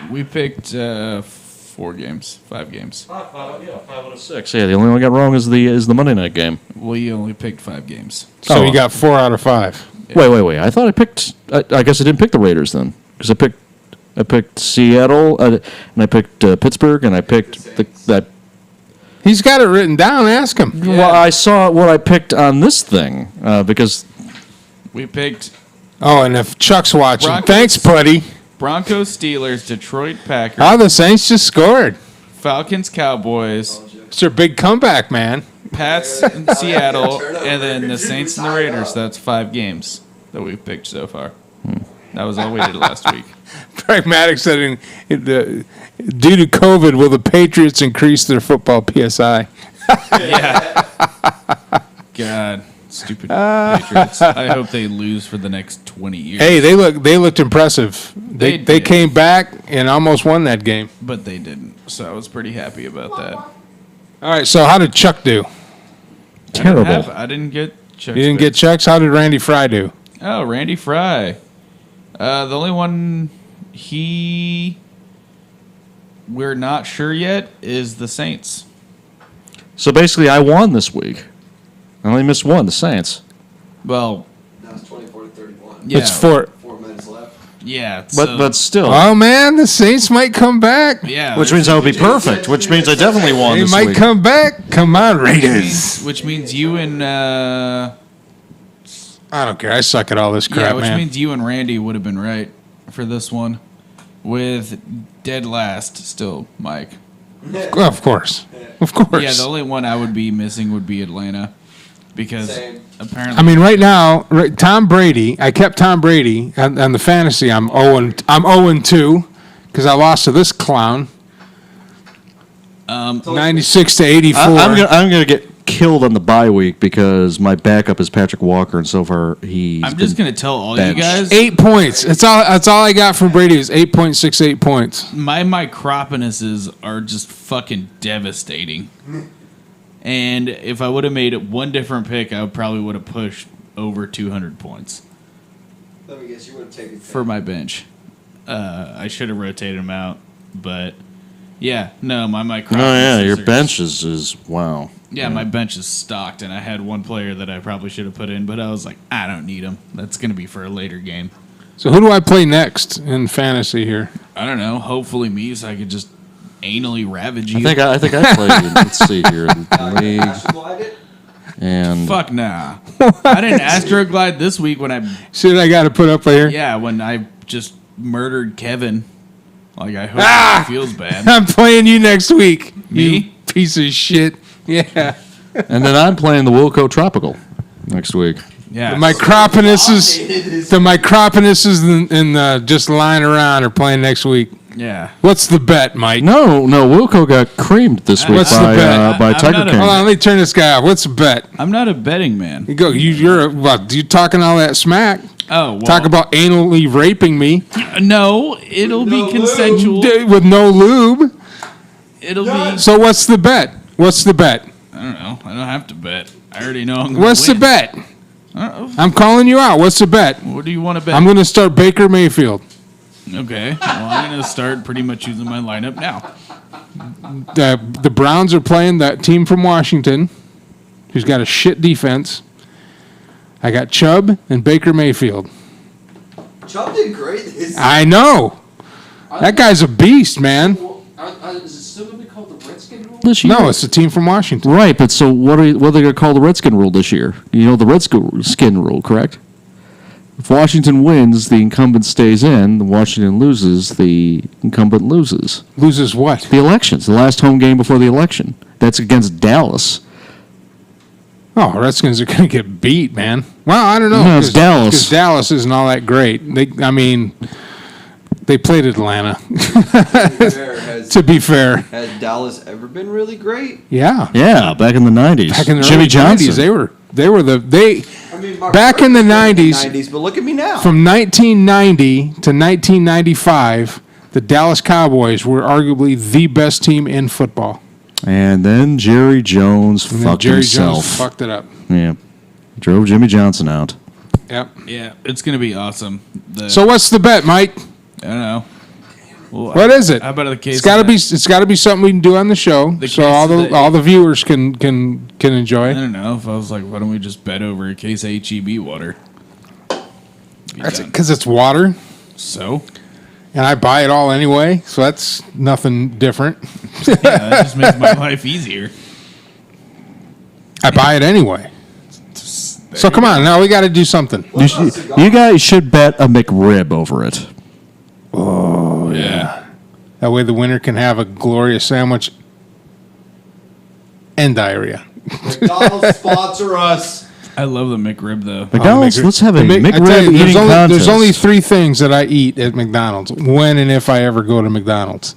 [SPEAKER 9] We picked 4 games, 5 games.
[SPEAKER 17] 5 out of 6. Yeah, the only one I got wrong is the Monday night game.
[SPEAKER 9] Well, you only picked 5 games.
[SPEAKER 1] So you got 4 out of 5.
[SPEAKER 17] Yeah. Wait. I thought I picked. I guess I didn't pick the Raiders then, because I picked Seattle, and I picked Pittsburgh, and I picked that.
[SPEAKER 1] He's got it written down. Ask him.
[SPEAKER 17] Yeah. Well, I saw what I picked on this thing because
[SPEAKER 9] we picked.
[SPEAKER 1] Oh, and if Chuck's watching, thanks, buddy.
[SPEAKER 9] Broncos, Steelers, Detroit, Packers.
[SPEAKER 1] Oh, the Saints just scored.
[SPEAKER 9] Falcons, Cowboys.
[SPEAKER 1] It's their big comeback, man.
[SPEAKER 9] Pats in Seattle, and then the Saints and the Raiders. That's 5 games that we've picked so far. That was all we did last week.
[SPEAKER 1] Pragmatic setting. Due to COVID, will the Patriots increase their football PSI?
[SPEAKER 9] Yeah. God, stupid Patriots. I hope they lose for the next 20 years.
[SPEAKER 1] Hey, they looked impressive. They came back and almost won that game.
[SPEAKER 9] But they didn't, so I was pretty happy about that.
[SPEAKER 1] All right, so how did Chuck do?
[SPEAKER 17] Terrible.
[SPEAKER 9] I didn't get Chuck's
[SPEAKER 1] You didn't
[SPEAKER 9] pick.
[SPEAKER 1] get Chuck's? How did Randy Fry do?
[SPEAKER 9] Oh, Randy Fry. The only one we're not sure yet is the Saints.
[SPEAKER 17] So basically, I won this week. I only missed one, the Saints.
[SPEAKER 9] Well,
[SPEAKER 8] Now it's 24-31.
[SPEAKER 9] yeah.
[SPEAKER 1] It's 4
[SPEAKER 8] minutes left.
[SPEAKER 9] Yeah,
[SPEAKER 17] But still.
[SPEAKER 1] Oh man, the Saints might come back.
[SPEAKER 9] Yeah,
[SPEAKER 17] Which means I would be perfect. Which means I definitely won
[SPEAKER 1] They
[SPEAKER 17] this
[SPEAKER 1] might
[SPEAKER 17] week.
[SPEAKER 1] come back. Come on, Raiders.
[SPEAKER 9] which means you and
[SPEAKER 1] I don't care. I suck at all this crap,
[SPEAKER 9] which
[SPEAKER 1] man.
[SPEAKER 9] means you and Randy would have been right for this one, with dead last still Mike.
[SPEAKER 1] Of course. Of course.
[SPEAKER 9] Yeah, the only one I would be missing would be Atlanta, because apparently.
[SPEAKER 1] I mean, right now, Tom Brady. I kept Tom Brady on the fantasy. I'm 0-2 because I lost to this clown. 96 to 84.
[SPEAKER 17] I'm gonna get killed on the bye week because my backup is Patrick Walker, and so far
[SPEAKER 9] I'm just gonna tell all
[SPEAKER 17] benched.
[SPEAKER 9] you guys.
[SPEAKER 1] 8 points. That's all I got from Brady is 8.68 points.
[SPEAKER 9] My micropenuses are just fucking devastating. And if I would have made it one different pick, I probably would have pushed over 200 points.
[SPEAKER 8] Let me guess, you would have taken
[SPEAKER 9] for my bench. I should have rotated them out, but yeah, no, my micropenuses.
[SPEAKER 17] Oh yeah, your
[SPEAKER 9] are
[SPEAKER 17] bench is wow.
[SPEAKER 9] Yeah, my bench is stocked, and I had one player that I probably should have put in, but I was like, I don't need him. That's going to be for a later game.
[SPEAKER 1] So who do I play next in fantasy here?
[SPEAKER 9] I don't know. Hopefully me, so I could just anally ravage you.
[SPEAKER 17] I think I played. Let's see here, league. And
[SPEAKER 9] Fuck nah. I didn't astroglide this week when I.
[SPEAKER 1] Shit, I got to put up right here.
[SPEAKER 9] Yeah, when I just murdered Kevin. Like I hope he feels bad.
[SPEAKER 1] I'm playing you next week.
[SPEAKER 9] Me?
[SPEAKER 1] You piece of shit. Yeah.
[SPEAKER 17] And then I'm playing the Wilco Tropical next week.
[SPEAKER 9] Yeah.
[SPEAKER 1] The micropenuses and just lying around are playing next week.
[SPEAKER 9] Yeah.
[SPEAKER 1] What's the bet, Mike?
[SPEAKER 17] No, Wilco got creamed this week by Tiger King.
[SPEAKER 1] Hold on, let me turn this guy off. What's the bet?
[SPEAKER 9] I'm not a betting man.
[SPEAKER 1] You talking all that smack?
[SPEAKER 9] Oh, well.
[SPEAKER 1] Talk about anally raping me.
[SPEAKER 9] No, it'll be consensual.
[SPEAKER 1] With no lube.
[SPEAKER 9] It'll be.
[SPEAKER 1] So what's the bet? What's the bet?
[SPEAKER 9] I don't know. I don't have to bet. I already know I'm going to
[SPEAKER 1] What's the
[SPEAKER 9] win.
[SPEAKER 1] bet? I'm calling you out. What's the bet?
[SPEAKER 9] What do you want to bet?
[SPEAKER 1] I'm going to start Baker Mayfield.
[SPEAKER 9] Okay. Well, I'm going to start pretty much using my lineup now.
[SPEAKER 1] The Browns are playing that team from Washington who's got a shit defense. I got Chubb and Baker Mayfield.
[SPEAKER 8] Chubb did great this
[SPEAKER 1] I know. That guy's a beast, man.
[SPEAKER 16] Is it still going to be called the Redskin rule?
[SPEAKER 17] This year.
[SPEAKER 1] No, it's the team from Washington.
[SPEAKER 17] Right, but so what are they going to call the Redskin rule this year? You know the Redskin rule, correct? If Washington wins, the incumbent stays in. Washington loses, the incumbent loses.
[SPEAKER 1] Loses what?
[SPEAKER 17] The elections, the last home game before the election. That's against Dallas.
[SPEAKER 1] Oh, Redskins are going to get beat, man. Well, I don't know.
[SPEAKER 17] No, it's Dallas.
[SPEAKER 1] Because Dallas isn't all that great. They played Atlanta. To be fair.
[SPEAKER 8] Has Dallas ever been really great?
[SPEAKER 1] Yeah.
[SPEAKER 17] Yeah, back in the 90s.
[SPEAKER 1] Back in the
[SPEAKER 17] Jimmy
[SPEAKER 1] early
[SPEAKER 17] Johnson.
[SPEAKER 1] 90s, they were
[SPEAKER 8] Mark
[SPEAKER 1] back in the
[SPEAKER 8] Brooks was
[SPEAKER 1] 90s,
[SPEAKER 8] but look at me now.
[SPEAKER 1] from 1990 to 1995, the Dallas Cowboys were arguably the best team in football.
[SPEAKER 17] And then Jerry Jones
[SPEAKER 1] And then
[SPEAKER 17] fucked
[SPEAKER 1] Jerry
[SPEAKER 17] himself.
[SPEAKER 1] Jones fucked it up.
[SPEAKER 17] Yeah. Drove Jimmy Johnson out.
[SPEAKER 1] Yep.
[SPEAKER 9] Yeah, it's going to be awesome.
[SPEAKER 1] So what's the bet, Mike?
[SPEAKER 9] I don't know. Well,
[SPEAKER 1] What is it?
[SPEAKER 9] How about the case?
[SPEAKER 1] It's got to be something we can do on the show,
[SPEAKER 9] The
[SPEAKER 1] so
[SPEAKER 9] case
[SPEAKER 1] all
[SPEAKER 9] of
[SPEAKER 1] all the viewers can
[SPEAKER 9] I
[SPEAKER 1] enjoy.
[SPEAKER 9] don't know. If I was like, why don't we just bet over a case of HEB water?
[SPEAKER 1] That's because it's water,
[SPEAKER 9] So?
[SPEAKER 1] and I buy it all anyway, so that's nothing different.
[SPEAKER 9] Yeah, that just makes my life easier.
[SPEAKER 1] I buy it anyway. So come on, now we got to do something.
[SPEAKER 17] You guys should bet a McRib over it.
[SPEAKER 1] Oh yeah, that way the winner can have a glorious sandwich and diarrhea.
[SPEAKER 8] McDonald's sponsor us.
[SPEAKER 9] I love the McRib though.
[SPEAKER 17] McDonald's, let's have a
[SPEAKER 1] I tell
[SPEAKER 17] McRib
[SPEAKER 1] you,
[SPEAKER 17] eating contest.
[SPEAKER 1] there's only 3 things that I eat at McDonald's when and if I ever go to McDonald's.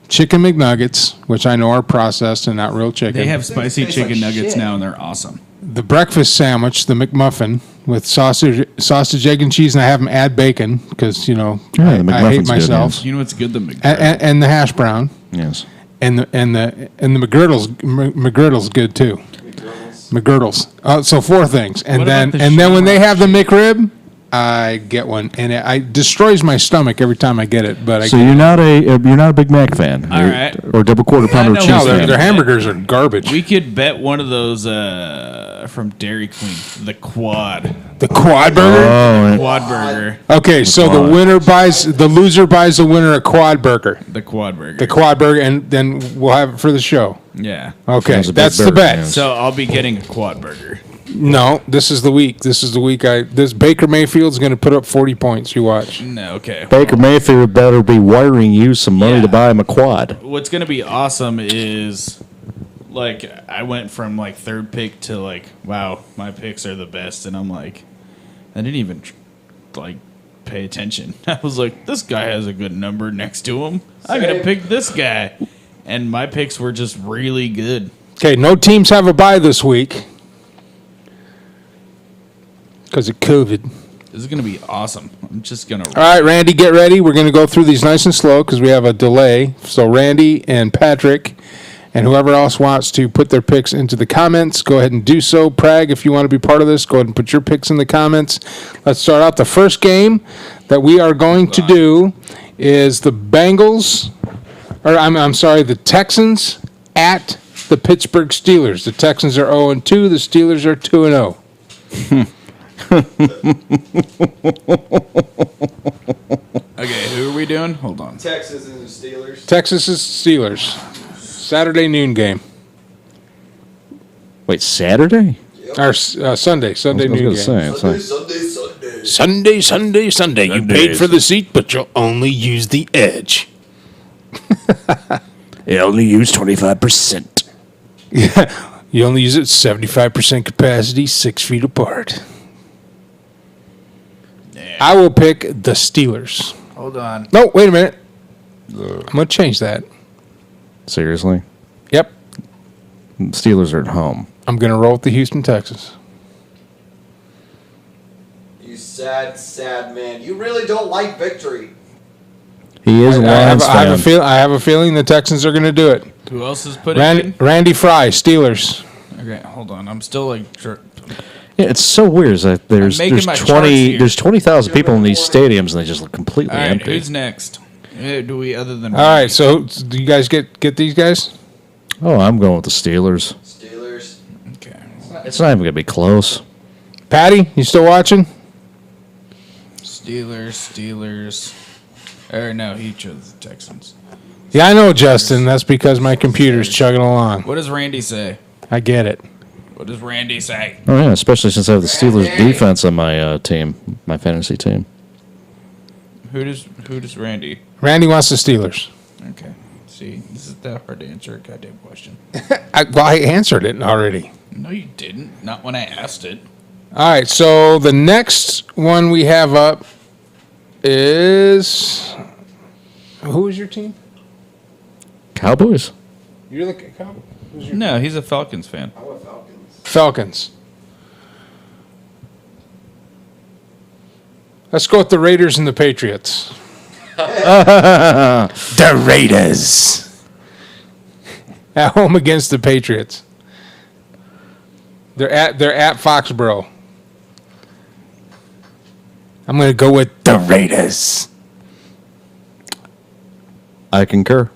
[SPEAKER 1] Chicken McNuggets, which I know are processed and not real chicken.
[SPEAKER 9] They have spicy chicken nuggets now, and they're awesome.
[SPEAKER 1] The breakfast sandwich, the McMuffin, with sausage, egg, and cheese, and I have them add bacon because,
[SPEAKER 17] the
[SPEAKER 1] I hate
[SPEAKER 17] McMuffin's
[SPEAKER 1] myself.
[SPEAKER 17] good,
[SPEAKER 9] You know what's good? The McGriddle.
[SPEAKER 1] And the hash brown.
[SPEAKER 17] Yes.
[SPEAKER 1] And the McGriddle's good too. McGriddles. So 4 things, and
[SPEAKER 9] What
[SPEAKER 1] then
[SPEAKER 9] about the
[SPEAKER 1] and then when they
[SPEAKER 9] Shamrock
[SPEAKER 1] have the McRib, I get one, and it destroys my stomach every time I get it. But
[SPEAKER 17] So you're not a Big Mac fan,
[SPEAKER 9] All right.
[SPEAKER 17] or double quarter pounder
[SPEAKER 9] know
[SPEAKER 17] cheese
[SPEAKER 1] no,
[SPEAKER 17] fan.
[SPEAKER 1] their hamburgers are garbage.
[SPEAKER 9] We could bet one of those from Dairy Queen, the Quad.
[SPEAKER 1] The Quad Burger.
[SPEAKER 17] Oh,
[SPEAKER 9] Quad Burger.
[SPEAKER 1] Okay, so the loser buys the winner a Quad Burger.
[SPEAKER 9] The Quad Burger.
[SPEAKER 1] The Quad Burger, and then we'll have it for the show.
[SPEAKER 9] Yeah.
[SPEAKER 1] Okay,
[SPEAKER 17] Sounds a big
[SPEAKER 1] that's the
[SPEAKER 17] burger,
[SPEAKER 1] bet.
[SPEAKER 17] yes.
[SPEAKER 9] So I'll be getting a Quad Burger.
[SPEAKER 1] No, this is the week. This Baker Mayfield's going to put up 40 points. You watch.
[SPEAKER 9] No, okay.
[SPEAKER 17] Baker Mayfield better be wiring you some money to buy him a quad.
[SPEAKER 9] What's going to be awesome is, like, I went from, like, 3rd pick to, like, wow, my picks are the best. And I'm like, I didn't even, like, pay attention. I was like, this guy has a good number next to him. I'm going to pick this guy. And my picks were just really good.
[SPEAKER 1] Okay, no teams have a bye this week because of COVID.
[SPEAKER 9] This is going to be awesome. I'm just going to...
[SPEAKER 1] All right, Randy, get ready. We're going to go through these nice and slow because we have a delay. So Randy and Patrick and whoever else wants to put their picks into the comments, go ahead and do so. Prag, if you want to be part of this, go ahead and put your picks in the comments. Let's start out. The first game that we are going to do is the Bengals, or I'm sorry, the Texans at the Pittsburgh Steelers. The Texans are 0-2. The Steelers are 2-0.
[SPEAKER 9] Okay, who are we doing? Hold on.
[SPEAKER 18] Texas and the Steelers.
[SPEAKER 1] Texas is Steelers. Saturday noon game.
[SPEAKER 17] Wait, Saturday?
[SPEAKER 1] Or Sunday noon game. Sunday. You paid for the seat, but you'll only use the edge.
[SPEAKER 17] You only use 25%.
[SPEAKER 1] Yeah, you only use it 75% capacity, 6 feet apart. I will pick the Steelers.
[SPEAKER 9] Hold on.
[SPEAKER 1] No, wait a minute. I'm going to change that.
[SPEAKER 17] Seriously?
[SPEAKER 1] Yep.
[SPEAKER 17] Steelers are at home.
[SPEAKER 1] I'm going to roll with the Houston Texans.
[SPEAKER 8] You sad man. You really don't like victory.
[SPEAKER 17] He is a Lions fan.
[SPEAKER 1] I have a feeling the Texans are going to do it.
[SPEAKER 9] Who else is putting in?
[SPEAKER 1] Randy Fry, Steelers.
[SPEAKER 9] Okay, hold on. I'm still like...
[SPEAKER 17] Yeah, it's so weird. Is that there's 20,000 people in these stadiums and they just look completely
[SPEAKER 9] All right,
[SPEAKER 17] empty.
[SPEAKER 9] who's next? Do we other than?
[SPEAKER 1] All right, so do you guys get these guys?
[SPEAKER 17] Oh, I'm going with the Steelers.
[SPEAKER 8] Steelers.
[SPEAKER 9] Okay.
[SPEAKER 17] It's not even gonna be close.
[SPEAKER 1] Patty, you still watching?
[SPEAKER 9] Steelers. Or no, he chose the Texans.
[SPEAKER 1] Yeah, I know, Justin. That's because my computer's chugging along.
[SPEAKER 9] What does Randy say?
[SPEAKER 1] I get it.
[SPEAKER 9] What does Randy say?
[SPEAKER 17] Oh yeah, especially since I have the Steelers defense on my team, my fantasy team.
[SPEAKER 9] Who does Randy?
[SPEAKER 1] Randy wants the Steelers.
[SPEAKER 9] Okay. See, this is that hard to answer a goddamn question.
[SPEAKER 1] I answered it already.
[SPEAKER 9] No, you didn't. Not when I asked it.
[SPEAKER 1] All right, so the next one we have up is... Who is your team?
[SPEAKER 17] Cowboys.
[SPEAKER 1] You're the Cowboys?
[SPEAKER 9] No, he's a Falcons fan.
[SPEAKER 1] Falcons. Let's go with the Raiders and the Patriots. The Raiders. At home against the Patriots. They're at Foxborough. I'm going to go with the Raiders.
[SPEAKER 17] I concur.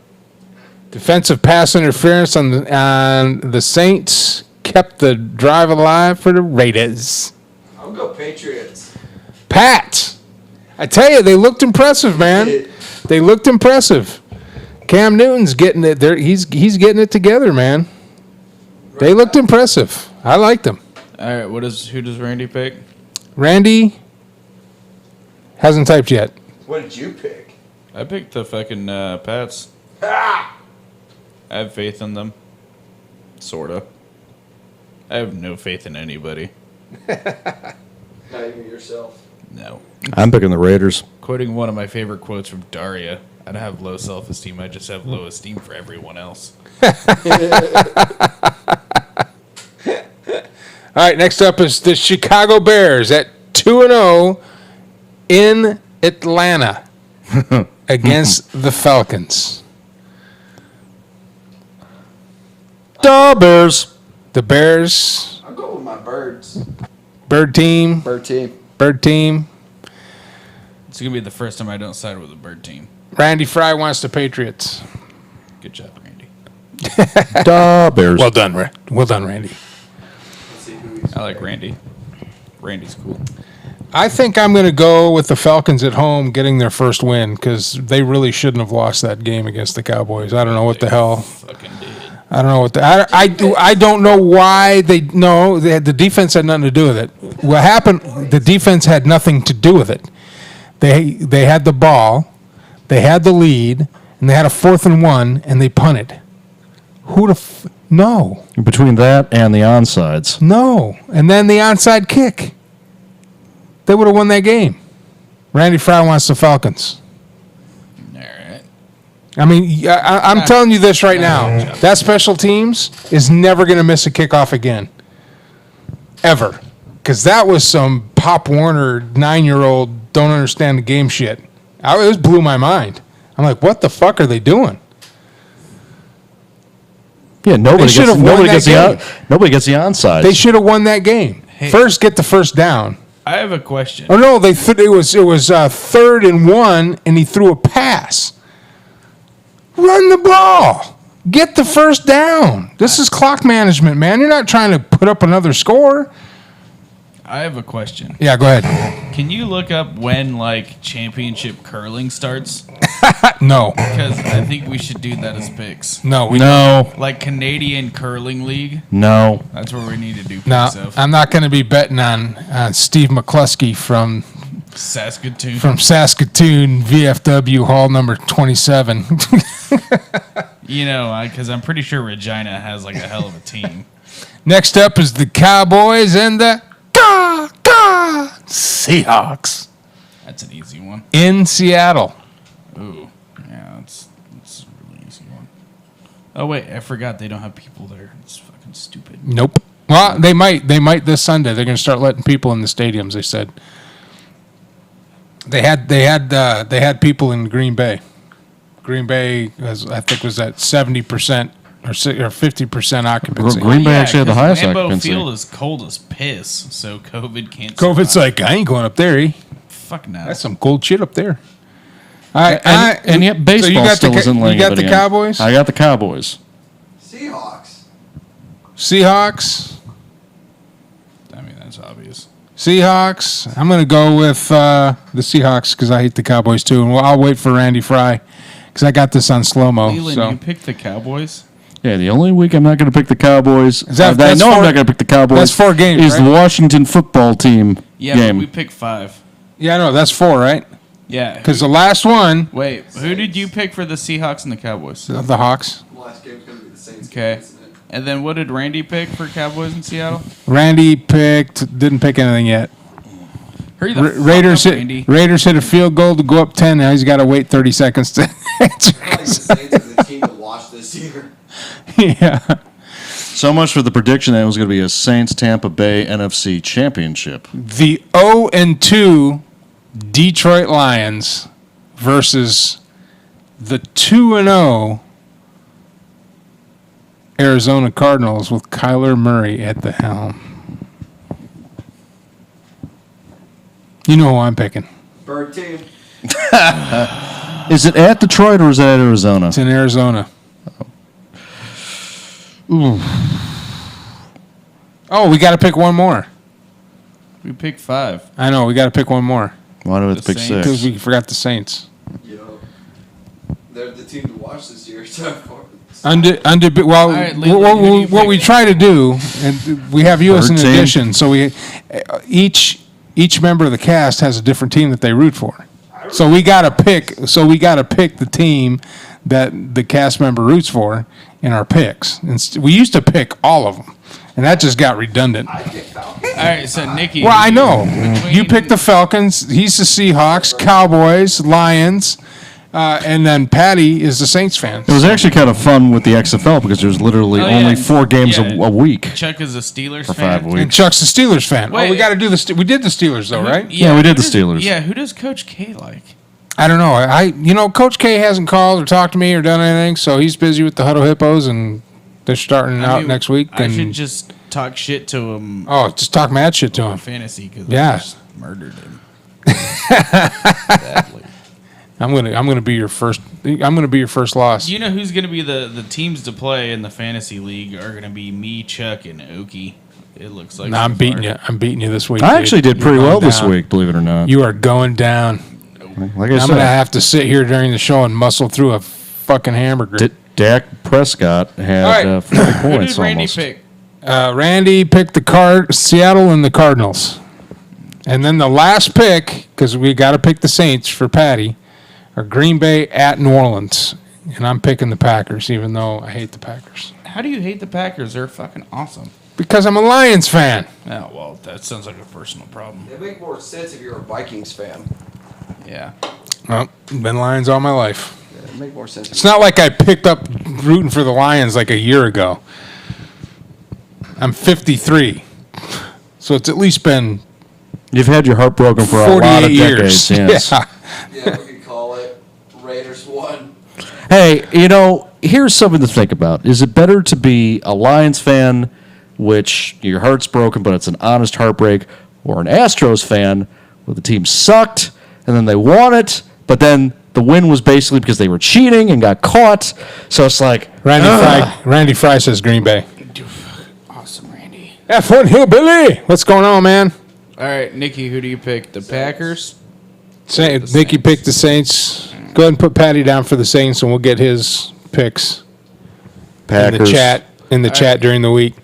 [SPEAKER 1] Defensive pass interference on the Saints kept the drive alive for the Raiders.
[SPEAKER 8] I'll go Patriots.
[SPEAKER 1] Pat, I tell you, they looked impressive, man. They looked impressive. Cam Newton's getting it there. He's getting it together, man. They looked impressive. I liked them.
[SPEAKER 9] All right, who does Randy pick?
[SPEAKER 1] Randy hasn't typed yet.
[SPEAKER 8] What did you pick?
[SPEAKER 9] I picked the fucking Pats.
[SPEAKER 8] Ah!
[SPEAKER 9] I have faith in them. Sorta. I have no faith in anybody.
[SPEAKER 8] Not even yourself.
[SPEAKER 9] No.
[SPEAKER 17] I'm picking the Raiders.
[SPEAKER 9] Quoting one of my favorite quotes from Daria, I don't have low self-esteem. I just have low esteem for everyone else.
[SPEAKER 1] All right, next up is the Chicago Bears at 2-0 in Atlanta against the Falcons.
[SPEAKER 17] The Bears.
[SPEAKER 1] The Bears.
[SPEAKER 8] I'll go with my birds.
[SPEAKER 1] Bird team.
[SPEAKER 8] Bird team.
[SPEAKER 1] Bird team.
[SPEAKER 9] It's going to be the first time I don't side with a bird team.
[SPEAKER 1] Randy Fry wants the Patriots.
[SPEAKER 9] Good job, Randy.
[SPEAKER 17] The Bears.
[SPEAKER 1] Well done, well done, Randy.
[SPEAKER 9] I like Randy. Randy's cool.
[SPEAKER 1] I think I'm going to go with the Falcons at home getting their first win because they really shouldn't have lost that game against the Cowboys. I don't know what the hell.
[SPEAKER 9] Fucking did.
[SPEAKER 1] I don't know what I don't know why the defense had nothing to do with it. What happened? The defense had nothing to do with it. They had the ball, they had the lead, and they had a 4th and 1, and they punted. No.
[SPEAKER 17] Between that and the onsides.
[SPEAKER 1] No, and then the onside kick. They would have won that game. Randy Fry wants the Falcons.
[SPEAKER 9] All right.
[SPEAKER 1] I mean, I'm telling you this right now. That special teams is never going to miss a kickoff again. Ever. Because that was some Pop Warner 9-year-old don't understand the game shit. It blew my mind. I'm like, what the fuck are they doing?
[SPEAKER 17] Yeah, nobody gets the onside.
[SPEAKER 1] They should have won that game.
[SPEAKER 9] Hey.
[SPEAKER 1] First, get the first down.
[SPEAKER 9] I have a question.
[SPEAKER 1] Oh no, it was 3rd and 1, and he threw a pass. Run the ball. Get the first down. This is clock management, man. You're not trying to put up another score.
[SPEAKER 9] I have a question.
[SPEAKER 1] Yeah, go ahead.
[SPEAKER 9] Can you look up when championship curling starts?
[SPEAKER 1] No.
[SPEAKER 9] Because I think we should do that as picks.
[SPEAKER 1] No.
[SPEAKER 9] Like Canadian Curling League?
[SPEAKER 17] No.
[SPEAKER 9] That's where we need to do picks
[SPEAKER 1] No,
[SPEAKER 9] of.
[SPEAKER 1] I'm not going to be betting on Steve McCluskey from
[SPEAKER 9] Saskatoon.
[SPEAKER 1] VFW Hall number 27.
[SPEAKER 9] Because I'm pretty sure Regina has a hell of a team.
[SPEAKER 1] Next up is the Cowboys and the Seahawks.
[SPEAKER 9] That's an easy one.
[SPEAKER 1] In Seattle.
[SPEAKER 9] Ooh. Yeah, that's a really easy one. Oh, wait. I forgot they don't have people there. It's fucking stupid.
[SPEAKER 1] Nope. Well, they might this Sunday. They're going to start letting people in the stadiums, they said. They had people in Green Bay. Green Bay, I think, was at 70% or 50% occupancy.
[SPEAKER 17] Green Bay actually had the highest
[SPEAKER 9] Lambeau
[SPEAKER 17] occupancy.
[SPEAKER 9] Field is cold as piss, so COVID can't.
[SPEAKER 1] COVID's
[SPEAKER 9] survive.
[SPEAKER 1] I ain't going up there.
[SPEAKER 9] Fuck no.
[SPEAKER 1] That's some cold shit up there. All right,
[SPEAKER 17] And yet baseball still isn't laying
[SPEAKER 1] You got
[SPEAKER 17] anybody
[SPEAKER 1] the
[SPEAKER 17] in.
[SPEAKER 1] Cowboys?
[SPEAKER 17] I got the Cowboys.
[SPEAKER 1] Seahawks.
[SPEAKER 9] I mean, that's obvious.
[SPEAKER 1] Seahawks. I'm going to go with the Seahawks because I hate the Cowboys too. And I'll wait for Randy Fry because I got this on slow-mo.
[SPEAKER 9] Leland, you picked the Cowboys?
[SPEAKER 17] Yeah, the only week I'm not going to pick the Cowboys.
[SPEAKER 1] I'm
[SPEAKER 17] not going to pick the Cowboys.
[SPEAKER 1] That's 4 games,
[SPEAKER 17] Is
[SPEAKER 1] right?
[SPEAKER 17] the Washington football team
[SPEAKER 9] Yeah,
[SPEAKER 17] game.
[SPEAKER 9] but we picked 5.
[SPEAKER 1] Yeah, I know. That's 4, right?
[SPEAKER 9] Yeah.
[SPEAKER 1] Because the last one,
[SPEAKER 9] Wait, who did you pick for the Seahawks and the Cowboys?
[SPEAKER 1] the Hawks.
[SPEAKER 8] The last game's going to be the Saints.
[SPEAKER 9] Okay.
[SPEAKER 8] Game, isn't it?
[SPEAKER 9] And then what did Randy pick for Cowboys in Seattle?
[SPEAKER 1] Randy didn't pick anything yet.
[SPEAKER 9] Hurry the fuck
[SPEAKER 1] Raiders
[SPEAKER 9] up,
[SPEAKER 1] hit
[SPEAKER 9] Randy.
[SPEAKER 1] Raiders hit a field goal to go up 10. Now he's got to wait 30 seconds to answer.
[SPEAKER 8] I like the Saints as the team to watch this year.
[SPEAKER 1] Yeah.
[SPEAKER 17] So much for the prediction that it was going to be a Saints-Tampa Bay NFC championship.
[SPEAKER 1] The 0-2 Detroit Lions versus the 2-0 Arizona Cardinals with Kyler Murray at the helm. You know who I'm picking.
[SPEAKER 8] Bird team.
[SPEAKER 17] Is it at Detroit or is it at Arizona?
[SPEAKER 1] It's in Arizona.
[SPEAKER 17] Ooh.
[SPEAKER 1] Oh, we got to pick one more.
[SPEAKER 9] We picked 5.
[SPEAKER 1] I know, we got to pick one more.
[SPEAKER 17] Why do we have
[SPEAKER 9] The
[SPEAKER 17] to pick
[SPEAKER 9] Saints.
[SPEAKER 17] 6?
[SPEAKER 1] Because we forgot the Saints.
[SPEAKER 8] They're the team to watch this year.
[SPEAKER 1] Well,
[SPEAKER 9] right, Leland, who do you
[SPEAKER 1] what
[SPEAKER 9] pick?
[SPEAKER 1] we try to do, and we have you as an
[SPEAKER 17] Bird team.
[SPEAKER 1] addition, so we each member of the cast has a different team that they root for. So we got to pick. So we got to pick the team that the cast member roots for in our picks. And we used to pick all of them, And that just got redundant.
[SPEAKER 9] All right, so Nikki.
[SPEAKER 1] Well, I know. You picked the Falcons. He's the Seahawks, Cowboys, Lions, and then Patty is the Saints fan.
[SPEAKER 17] It was actually kind of fun with the XFL because there's literally only 4 games a week.
[SPEAKER 9] Chuck is a Steelers
[SPEAKER 17] for
[SPEAKER 9] fan.
[SPEAKER 17] 5 weeks.
[SPEAKER 1] And Chuck's the Steelers fan.
[SPEAKER 9] Wait,
[SPEAKER 1] we got to do the. We did the Steelers though, right?
[SPEAKER 17] Yeah, we did the Steelers.
[SPEAKER 9] Yeah, who does Coach K like?
[SPEAKER 1] I don't know. Coach K hasn't called or talked to me or done anything, so he's busy with the Huddle Hippos, and they're starting out next week.
[SPEAKER 9] I
[SPEAKER 1] and
[SPEAKER 9] should just talk shit to him.
[SPEAKER 1] Oh, just talk mad shit to him.
[SPEAKER 9] Fantasy, because
[SPEAKER 1] Yeah.
[SPEAKER 9] I just murdered him. Badly.
[SPEAKER 1] I'm gonna be your first. I'm gonna be your first loss.
[SPEAKER 9] You know who's gonna be the teams to play in the fantasy league are gonna be me, Chuck, and Okie. It looks like.
[SPEAKER 1] No, I'm beating you. I'm beating you this week.
[SPEAKER 17] I
[SPEAKER 1] dude.
[SPEAKER 17] actually did
[SPEAKER 1] You're
[SPEAKER 17] pretty
[SPEAKER 1] going
[SPEAKER 17] well this
[SPEAKER 1] down.
[SPEAKER 17] week, believe it or not.
[SPEAKER 1] You are going down.
[SPEAKER 17] Like I
[SPEAKER 1] I'm
[SPEAKER 17] said,
[SPEAKER 1] gonna have to sit here during the show and muscle through a fucking hamburger.
[SPEAKER 17] Dak Prescott had
[SPEAKER 1] All right.
[SPEAKER 17] 40
[SPEAKER 9] Who
[SPEAKER 17] points
[SPEAKER 9] did Randy
[SPEAKER 17] almost.
[SPEAKER 9] pick?
[SPEAKER 1] Randy picked the Seattle and the Cardinals, and then the last pick, because we got to pick the Saints for Patty, are Green Bay at New Orleans, and I'm picking the Packers, even though I hate the Packers.
[SPEAKER 9] How do you hate the Packers? They're fucking awesome.
[SPEAKER 1] Because I'm a Lions fan.
[SPEAKER 9] Oh well, that sounds like a personal problem.
[SPEAKER 8] It make more sense if you're a Vikings fan.
[SPEAKER 9] Yeah.
[SPEAKER 1] Well, been Lions all my life.
[SPEAKER 8] Yeah, it make more sense.
[SPEAKER 1] It's not like I picked up rooting for the Lions like a year ago. I'm 53, so it's at least been.
[SPEAKER 17] You've had your heart broken for a lot of
[SPEAKER 1] years.
[SPEAKER 17] decades. Yes.
[SPEAKER 8] Yeah, we could call it Raiders 1.
[SPEAKER 17] Hey, here's something to think about. Is it better to be a Lions fan, which your heart's broken, but it's an honest heartbreak, or an Astros fan, where the team sucked, and then they won it, but then the win was basically because they were cheating and got caught. So it's like
[SPEAKER 1] Randy Fry says Green Bay.
[SPEAKER 9] Awesome, Randy.
[SPEAKER 1] F1 Hillbilly. What's going on, man?
[SPEAKER 9] All right, Nikki, who do you pick? The Packers?
[SPEAKER 1] Nicky picked the Saints. Go ahead and put Patty down for the Saints, and we'll get his picks
[SPEAKER 17] Packers.
[SPEAKER 1] in the chat during the week.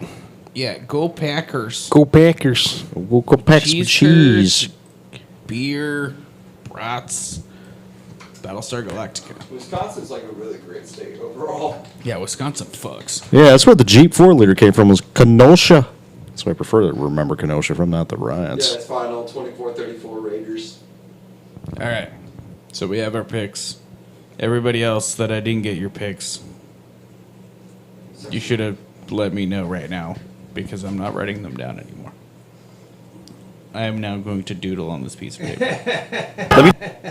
[SPEAKER 9] Yeah, go Packers.
[SPEAKER 1] Go Packers.
[SPEAKER 17] We'll go Packers with cheese.
[SPEAKER 9] Beer, brats, Battlestar Galactica.
[SPEAKER 8] Wisconsin's like a really great state overall.
[SPEAKER 9] Yeah, Wisconsin fucks.
[SPEAKER 17] Yeah, that's where the Jeep 4-liter came from, was Kenosha. That's what I prefer to remember Kenosha from, not the Riots.
[SPEAKER 8] Yeah, it's final 24-34 Raiders.
[SPEAKER 9] All right, so we have our picks. Everybody else that I didn't get your picks, you should have let me know right now because I'm not writing them down anymore. I am now going to doodle on this piece of paper.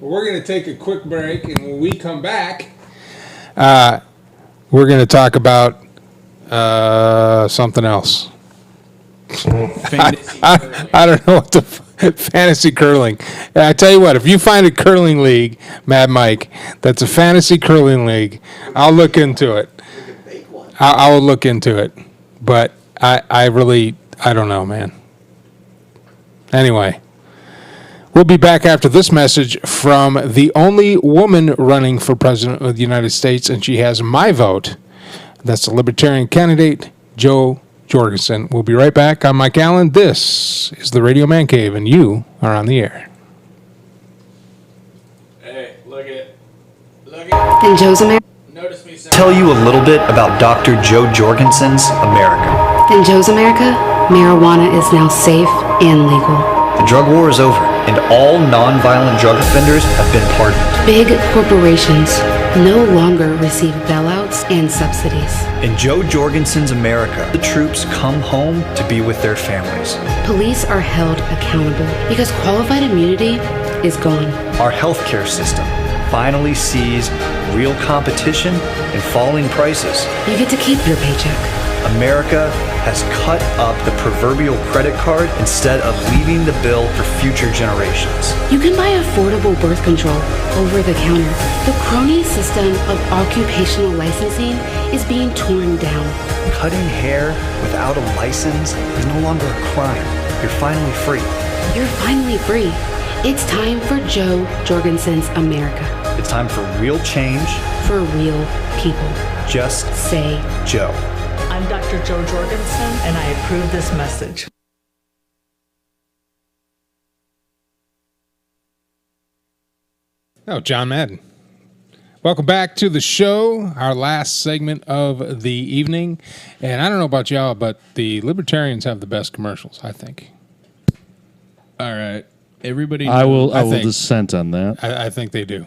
[SPEAKER 1] We're going to take a quick break, and when we come back, we're going to talk about something else. I don't know what the fantasy curling. I tell you what, if you find a curling league, Mad Mike, that's a fantasy curling league, I'll look into it. I will look into it, but I don't know, man. Anyway, we'll be back after this message from the only woman running for president of the United States, and she has my vote. That's the Libertarian candidate, Jo Jorgensen. We'll be right back. I'm Mike Allen. This is the Radio Man Cave, and you are on the air.
[SPEAKER 9] Hey, look at it. Look at
[SPEAKER 19] In Joe's America.
[SPEAKER 9] Notice me
[SPEAKER 20] Tell you a little bit about Dr. Jo Jorgensen's America.
[SPEAKER 19] In Joe's America, marijuana is now safe and legal.
[SPEAKER 20] The drug war is over, and all nonviolent drug offenders have been pardoned.
[SPEAKER 19] Big corporations no longer receive bailouts and subsidies.
[SPEAKER 20] In Jo Jorgensen's America, the troops come home to be with their families.
[SPEAKER 19] Police are held accountable because qualified immunity is gone.
[SPEAKER 20] Our healthcare system finally sees real competition and falling prices.
[SPEAKER 19] You get to keep your paycheck.
[SPEAKER 20] America has cut up the proverbial credit card instead of leaving the bill for future generations.
[SPEAKER 19] You can buy affordable birth control over the counter. The crony system of occupational licensing is being torn down.
[SPEAKER 20] Cutting hair without a license is no longer a crime. You're finally free.
[SPEAKER 19] You're finally free. It's time for Jo Jorgensen's America.
[SPEAKER 20] It's time for real change.
[SPEAKER 19] For real people.
[SPEAKER 20] Just
[SPEAKER 19] say
[SPEAKER 20] Joe.
[SPEAKER 21] I'm Dr. Jo Jorgensen, and I approve this message.
[SPEAKER 1] Oh, John Madden. Welcome back to the show, our last segment of the evening. And I don't know about y'all, but the Libertarians have the best commercials, I think.
[SPEAKER 9] All right. Everybody
[SPEAKER 16] I will
[SPEAKER 1] think-
[SPEAKER 16] dissent on that.
[SPEAKER 1] I think they do.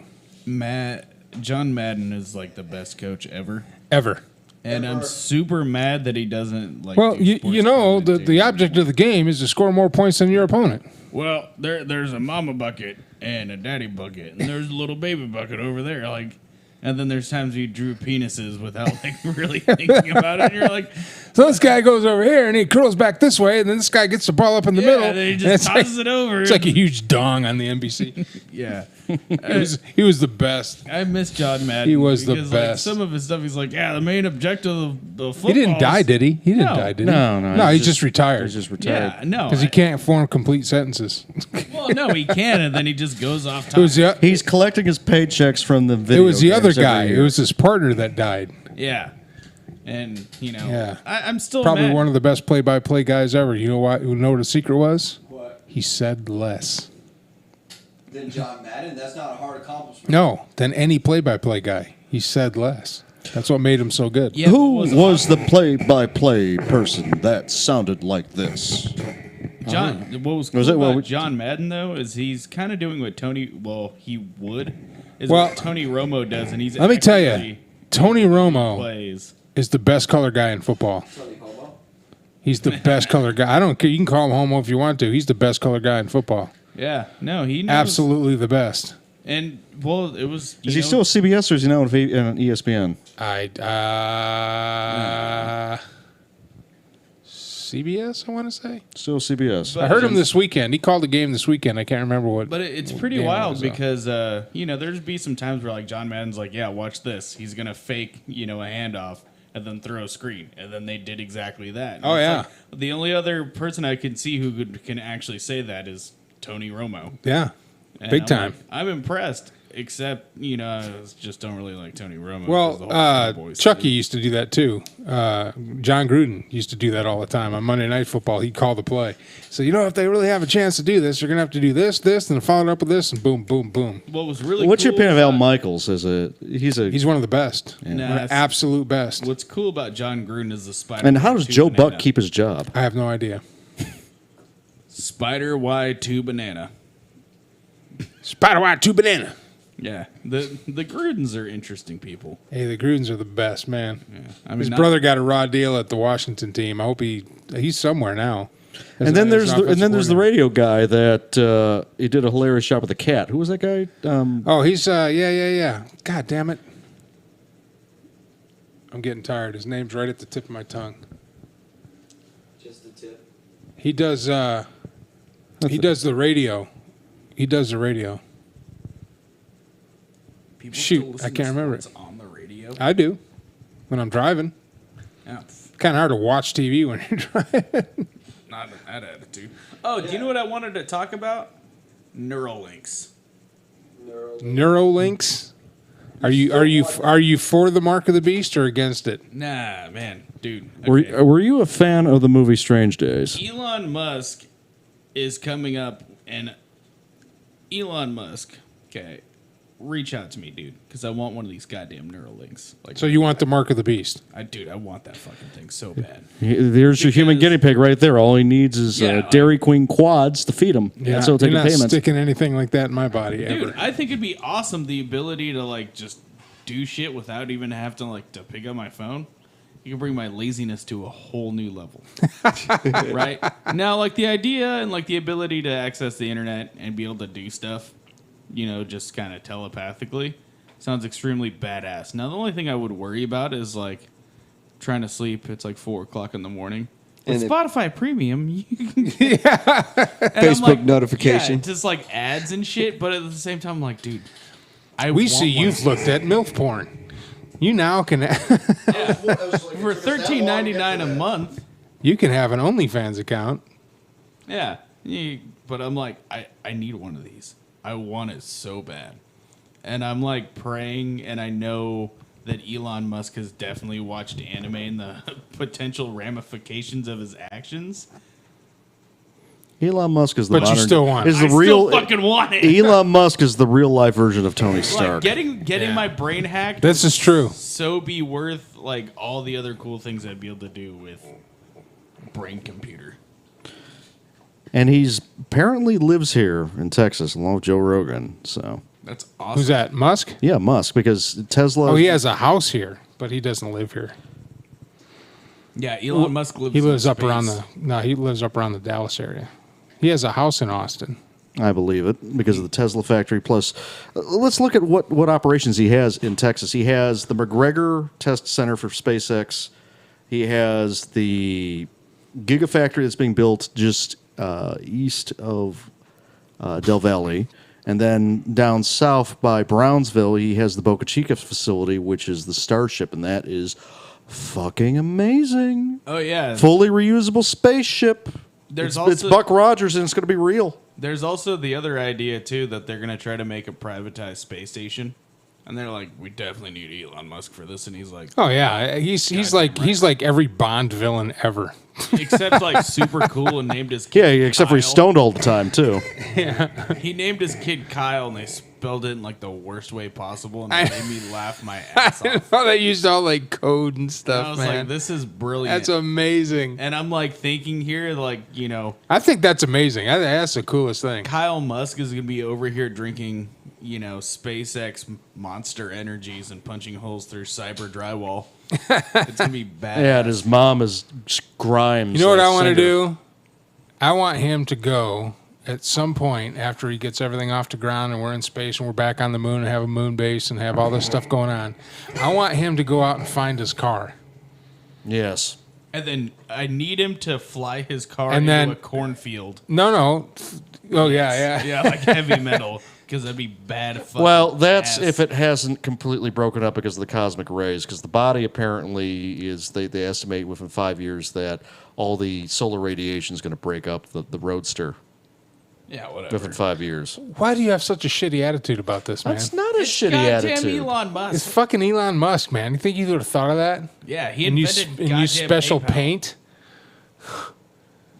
[SPEAKER 9] John Madden is like the best coach ever.
[SPEAKER 1] Ever.
[SPEAKER 9] And I'm super mad that he doesn't like.
[SPEAKER 1] Well,
[SPEAKER 9] do
[SPEAKER 1] you know, the object of the game is to score more points than your opponent.
[SPEAKER 9] Well, there's a mama bucket and a daddy bucket, and there's a little baby bucket over there. Like, and then there's times you drew penises without like really thinking about it. And you're like,
[SPEAKER 1] so this guy goes over here and he curls back this way, and then this guy gets the ball up in the middle.
[SPEAKER 9] And then he
[SPEAKER 1] and
[SPEAKER 9] just
[SPEAKER 1] it's
[SPEAKER 9] tosses
[SPEAKER 1] like,
[SPEAKER 9] it over.
[SPEAKER 1] It's like a huge dong on the NBC.
[SPEAKER 9] Yeah.
[SPEAKER 1] He was the best.
[SPEAKER 9] I miss John Madden.
[SPEAKER 1] He was the
[SPEAKER 9] because,
[SPEAKER 1] best.
[SPEAKER 9] Like, some of his stuff, he's like, the main objective of the football.
[SPEAKER 1] He didn't die, did he? He didn't
[SPEAKER 9] No.
[SPEAKER 1] die, did he?
[SPEAKER 16] No,
[SPEAKER 1] he just retired.
[SPEAKER 16] He's just retired.
[SPEAKER 9] Yeah, no.
[SPEAKER 1] Because he can't form complete sentences.
[SPEAKER 9] Well, no, he can, and then he just goes off top.
[SPEAKER 17] He's collecting his paychecks from the video.
[SPEAKER 1] It was the other
[SPEAKER 17] games every
[SPEAKER 1] guy.
[SPEAKER 17] year.
[SPEAKER 1] It was his partner that died.
[SPEAKER 9] Yeah. And,
[SPEAKER 1] Yeah.
[SPEAKER 9] I'm still
[SPEAKER 1] Probably
[SPEAKER 9] mad.
[SPEAKER 1] one of the best play-by-play guys ever. You know what? You know what the secret was? What? He said less.
[SPEAKER 8] Then John Madden, that's not a hard accomplishment.
[SPEAKER 1] No, than any play-by-play guy. He said less. That's what made him so good.
[SPEAKER 9] Yeah,
[SPEAKER 17] Who was the play-by-play person that sounded like this?
[SPEAKER 9] John, what was cool
[SPEAKER 17] Was it- well,
[SPEAKER 9] about
[SPEAKER 17] we-
[SPEAKER 9] John Madden, though, is he's kind of doing what he would, is
[SPEAKER 1] Well,
[SPEAKER 9] what Tony Romo does, and he's
[SPEAKER 1] Let me tell you,
[SPEAKER 9] actually
[SPEAKER 1] Tony Romo
[SPEAKER 9] plays.
[SPEAKER 1] is the best color guy in football. He's the best color guy. I don't care. You can call him homo if you want to. He's the best color guy in football.
[SPEAKER 9] Yeah, no, he knows.
[SPEAKER 1] Absolutely the best.
[SPEAKER 9] And, well, it was...
[SPEAKER 17] Is he still with CBS or is he now on ESPN?
[SPEAKER 1] CBS, I want to say.
[SPEAKER 17] Still CBS.
[SPEAKER 1] I heard him this weekend. He called a game this weekend. I can't remember what.
[SPEAKER 9] But it's pretty
[SPEAKER 1] game it
[SPEAKER 9] wild
[SPEAKER 1] was,
[SPEAKER 9] because, there's be some times where, like, John Madden's like, yeah, watch this. He's going to fake, a handoff and then throw a screen. And then they did exactly that. And
[SPEAKER 1] Oh,
[SPEAKER 9] it's
[SPEAKER 1] yeah.
[SPEAKER 9] like, the only other person I can see who can actually say that is Tony Romo.
[SPEAKER 1] Yeah.
[SPEAKER 9] And
[SPEAKER 1] Big
[SPEAKER 9] I'm
[SPEAKER 1] time.
[SPEAKER 9] like, I'm impressed, except, I just don't really like Tony Romo. 'cause the
[SPEAKER 1] Well,
[SPEAKER 9] whole Cowboys
[SPEAKER 1] Chucky used to do that too. John Gruden used to do that all the time. On Monday Night Football, he'd call the play. So, if they really have a chance to do this, you're going to have to do this, and follow it up with this, and boom, boom, boom.
[SPEAKER 9] What was really
[SPEAKER 17] What's
[SPEAKER 9] cool
[SPEAKER 17] your opinion of Al Michaels? He's
[SPEAKER 1] one of the best.
[SPEAKER 9] Nah,
[SPEAKER 1] One of the
[SPEAKER 9] it's-
[SPEAKER 1] absolute best.
[SPEAKER 9] What's cool about John Gruden is the Spider.
[SPEAKER 17] And how does
[SPEAKER 9] Y2
[SPEAKER 17] Joe
[SPEAKER 9] banana.
[SPEAKER 17] Buck keep his job?
[SPEAKER 1] I have no idea.
[SPEAKER 9] Spider Y2 banana.
[SPEAKER 1] Spider Y2 banana.
[SPEAKER 9] Yeah, the Grudens are interesting people.
[SPEAKER 1] Hey, the Grudens are the best, man.
[SPEAKER 9] Yeah.
[SPEAKER 1] His brother got a raw deal at the Washington team. I hope he's somewhere now.
[SPEAKER 17] And then there's the radio guy that he did a hilarious job with the cat. Who was that guy?
[SPEAKER 1] He's yeah. God damn it. I'm getting tired. His name's right at the tip of my tongue.
[SPEAKER 8] Just the tip.
[SPEAKER 1] He does the radio. He does the radio.
[SPEAKER 9] People
[SPEAKER 1] Shoot,
[SPEAKER 9] still listen
[SPEAKER 1] I can't
[SPEAKER 9] to
[SPEAKER 1] remember it.
[SPEAKER 9] sports on the radio.
[SPEAKER 1] I do. When I'm driving.
[SPEAKER 9] Yeah,
[SPEAKER 1] Kind of hard to watch TV when you're driving.
[SPEAKER 9] not that attitude. Oh, do you know what I wanted to talk about? Neuralinks.
[SPEAKER 1] Neuralinks? Are you for the mark of the beast or against it?
[SPEAKER 9] Nah, man, dude.
[SPEAKER 17] Were you a fan of the movie Strange Days?
[SPEAKER 9] Elon Musk is coming up, and Elon Musk, okay, reach out to me, dude, because I want one of these goddamn Neuralinks. Like,
[SPEAKER 1] So you want the mark of the beast?
[SPEAKER 9] I want that fucking thing so bad.
[SPEAKER 17] There's your human guinea pig right there. All he needs is Dairy Queen quads to feed him.
[SPEAKER 1] Yeah,
[SPEAKER 17] That's how
[SPEAKER 1] you're
[SPEAKER 17] taking
[SPEAKER 1] not
[SPEAKER 17] payments.
[SPEAKER 1] sticking anything like that in my body
[SPEAKER 9] Dude,
[SPEAKER 1] ever.
[SPEAKER 9] I think it'd be awesome the ability to like just do shit without even have to to pick up my phone. You can bring my laziness to a whole new level. Right? Now, like the idea and like the ability to access the internet and be able to do stuff, just kind of telepathically sounds extremely badass. Now, the only thing I would worry about is like trying to sleep. It's like 4:00 in the morning. With Spotify Premium, you can
[SPEAKER 8] Facebook notification.
[SPEAKER 9] Yeah, just like ads and shit. But at the same time, I'm like, dude,
[SPEAKER 1] We see you've looked at MILF porn. You now can
[SPEAKER 9] for $13.99 a month.
[SPEAKER 1] You can have an OnlyFans account.
[SPEAKER 9] Yeah, but I'm like, I need one of these. I want it so bad, and I'm like praying, and I know that Elon Musk has definitely watched anime and the potential ramifications of his actions.
[SPEAKER 17] Elon Musk is the
[SPEAKER 1] But you
[SPEAKER 17] modern.
[SPEAKER 1] still want it.
[SPEAKER 17] Is the
[SPEAKER 9] I
[SPEAKER 17] real
[SPEAKER 9] still fucking want it.
[SPEAKER 17] Elon Musk is the real life version of Tony
[SPEAKER 9] Like
[SPEAKER 17] Stark.
[SPEAKER 9] getting my brain hacked.
[SPEAKER 1] This is true.
[SPEAKER 9] So be worth like all the other cool things I'd be able to do with brain computer.
[SPEAKER 17] And he's apparently lives here in Texas along with Joe Rogan. So
[SPEAKER 9] That's awesome.
[SPEAKER 1] Who's that? Musk?
[SPEAKER 17] yeah, Musk, because Tesla.
[SPEAKER 1] Oh, he has a house here, but he doesn't live here.
[SPEAKER 9] Yeah, Elon Musk lives.
[SPEAKER 1] He lives
[SPEAKER 9] in
[SPEAKER 1] up around
[SPEAKER 9] space.
[SPEAKER 1] he lives up around the Dallas area. He has a house in Austin.
[SPEAKER 17] I believe it because of the Tesla factory. Plus, let's look at what operations he has in Texas. He has the McGregor Test Center for SpaceX. He has the Gigafactory that's being built just east of Del Valle. And then down south by Brownsville, he has the Boca Chica facility, which is the Starship, and that is fucking amazing.
[SPEAKER 9] Oh yeah,
[SPEAKER 17] Fully reusable spaceship.
[SPEAKER 9] There's
[SPEAKER 17] It's
[SPEAKER 9] also
[SPEAKER 17] Buck Rogers, and it's going to be real.
[SPEAKER 9] There's also the other idea too that they're gonna try to make a privatized space station, and they're like, we definitely need Elon Musk for this, and he's like,
[SPEAKER 1] Oh yeah, he's like every Bond villain ever.
[SPEAKER 9] except like super cool and named his
[SPEAKER 17] Yeah,
[SPEAKER 9] kid
[SPEAKER 17] except for he's
[SPEAKER 9] Kyle.
[SPEAKER 17] stoned all the time, too.
[SPEAKER 9] He named his kid Kyle, and they spelled it in like the worst way possible, and it made me laugh my ass off.
[SPEAKER 1] Oh, they used all like code and
[SPEAKER 9] And
[SPEAKER 1] stuff,
[SPEAKER 9] I was
[SPEAKER 1] man.
[SPEAKER 9] like, this is brilliant.
[SPEAKER 1] That's amazing.
[SPEAKER 9] And I'm like thinking here, like, you know,
[SPEAKER 1] I think that's amazing. That's the coolest thing.
[SPEAKER 9] Kyle Musk is going to be over here drinking, you know, SpaceX Monster Energies and punching holes through cyber drywall. It's going to be bad.
[SPEAKER 17] Yeah, and his mom is Grimes.
[SPEAKER 1] You know what
[SPEAKER 17] that
[SPEAKER 1] I want to
[SPEAKER 17] singer.
[SPEAKER 1] do? I want him to go at some point after he gets everything off the ground and we're in space and we're back on the moon and have a moon base and have all this stuff going on. I want him to go out and find his car.
[SPEAKER 17] Yes.
[SPEAKER 9] And then I need him to fly his car
[SPEAKER 1] And
[SPEAKER 9] into
[SPEAKER 1] then-
[SPEAKER 9] a cornfield.
[SPEAKER 1] No. Oh, yeah.
[SPEAKER 9] Yeah, like heavy metal, because that'd be bad fucking
[SPEAKER 17] Well, that's
[SPEAKER 9] ass.
[SPEAKER 17] if it hasn't completely broken up because of the cosmic rays. Because the body apparently is, they estimate within 5 years that all the solar radiation is going to break up the roadster.
[SPEAKER 9] Yeah, whatever.
[SPEAKER 17] Within 5 years.
[SPEAKER 1] Why do you have such a shitty attitude about this, man?
[SPEAKER 17] That's not a shitty
[SPEAKER 9] Goddamn
[SPEAKER 17] attitude.
[SPEAKER 9] Elon Musk.
[SPEAKER 1] It's fucking Elon Musk, man. You think you would have thought of that?
[SPEAKER 9] Yeah, he
[SPEAKER 1] And
[SPEAKER 9] invented
[SPEAKER 1] and use
[SPEAKER 9] goddamn
[SPEAKER 1] special
[SPEAKER 9] PayPal.
[SPEAKER 1] paint?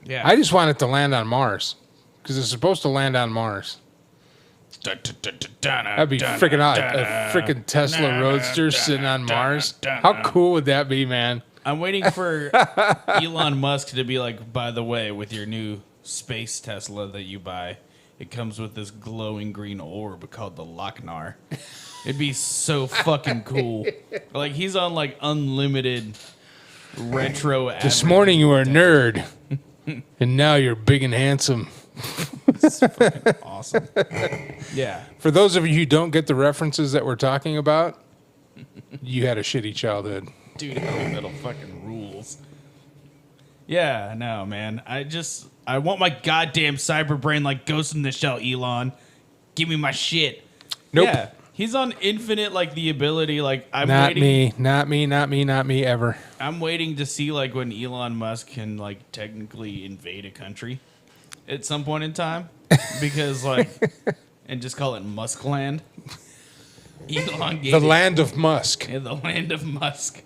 [SPEAKER 9] Yeah.
[SPEAKER 1] I just want it to land on Mars. Because it's supposed to land on Mars. That'd be freaking odd. A freaking Tesla Roadster sitting on Mars. How cool would that be, man?
[SPEAKER 9] I'm waiting for Elon Musk to be like, by the way, with your new space Tesla that you buy, it comes with this glowing green orb called the Lochnar. It'd be so fucking cool. Like, he's on like unlimited retro.
[SPEAKER 1] This morning you were a nerd. And now you're big and handsome.
[SPEAKER 9] It's fucking awesome. Yeah.
[SPEAKER 1] For those of you who don't get the references that we're talking about, you had a shitty childhood.
[SPEAKER 9] Dude, heavy metal fucking rules. Yeah, no, man. I want my goddamn cyber brain like Ghost in the Shell, Elon. Give me my shit.
[SPEAKER 1] Nope.
[SPEAKER 9] Yeah, he's on infinite, like, the ability, like, I'm
[SPEAKER 1] Not
[SPEAKER 9] waiting.
[SPEAKER 1] me, ever.
[SPEAKER 9] I'm waiting to see, like, when Elon Musk can, like, technically invade a country at some point in time. Because, like, and just call it Muskland. Elongated.
[SPEAKER 1] The land of Musk.
[SPEAKER 9] Yeah, the land of Musk.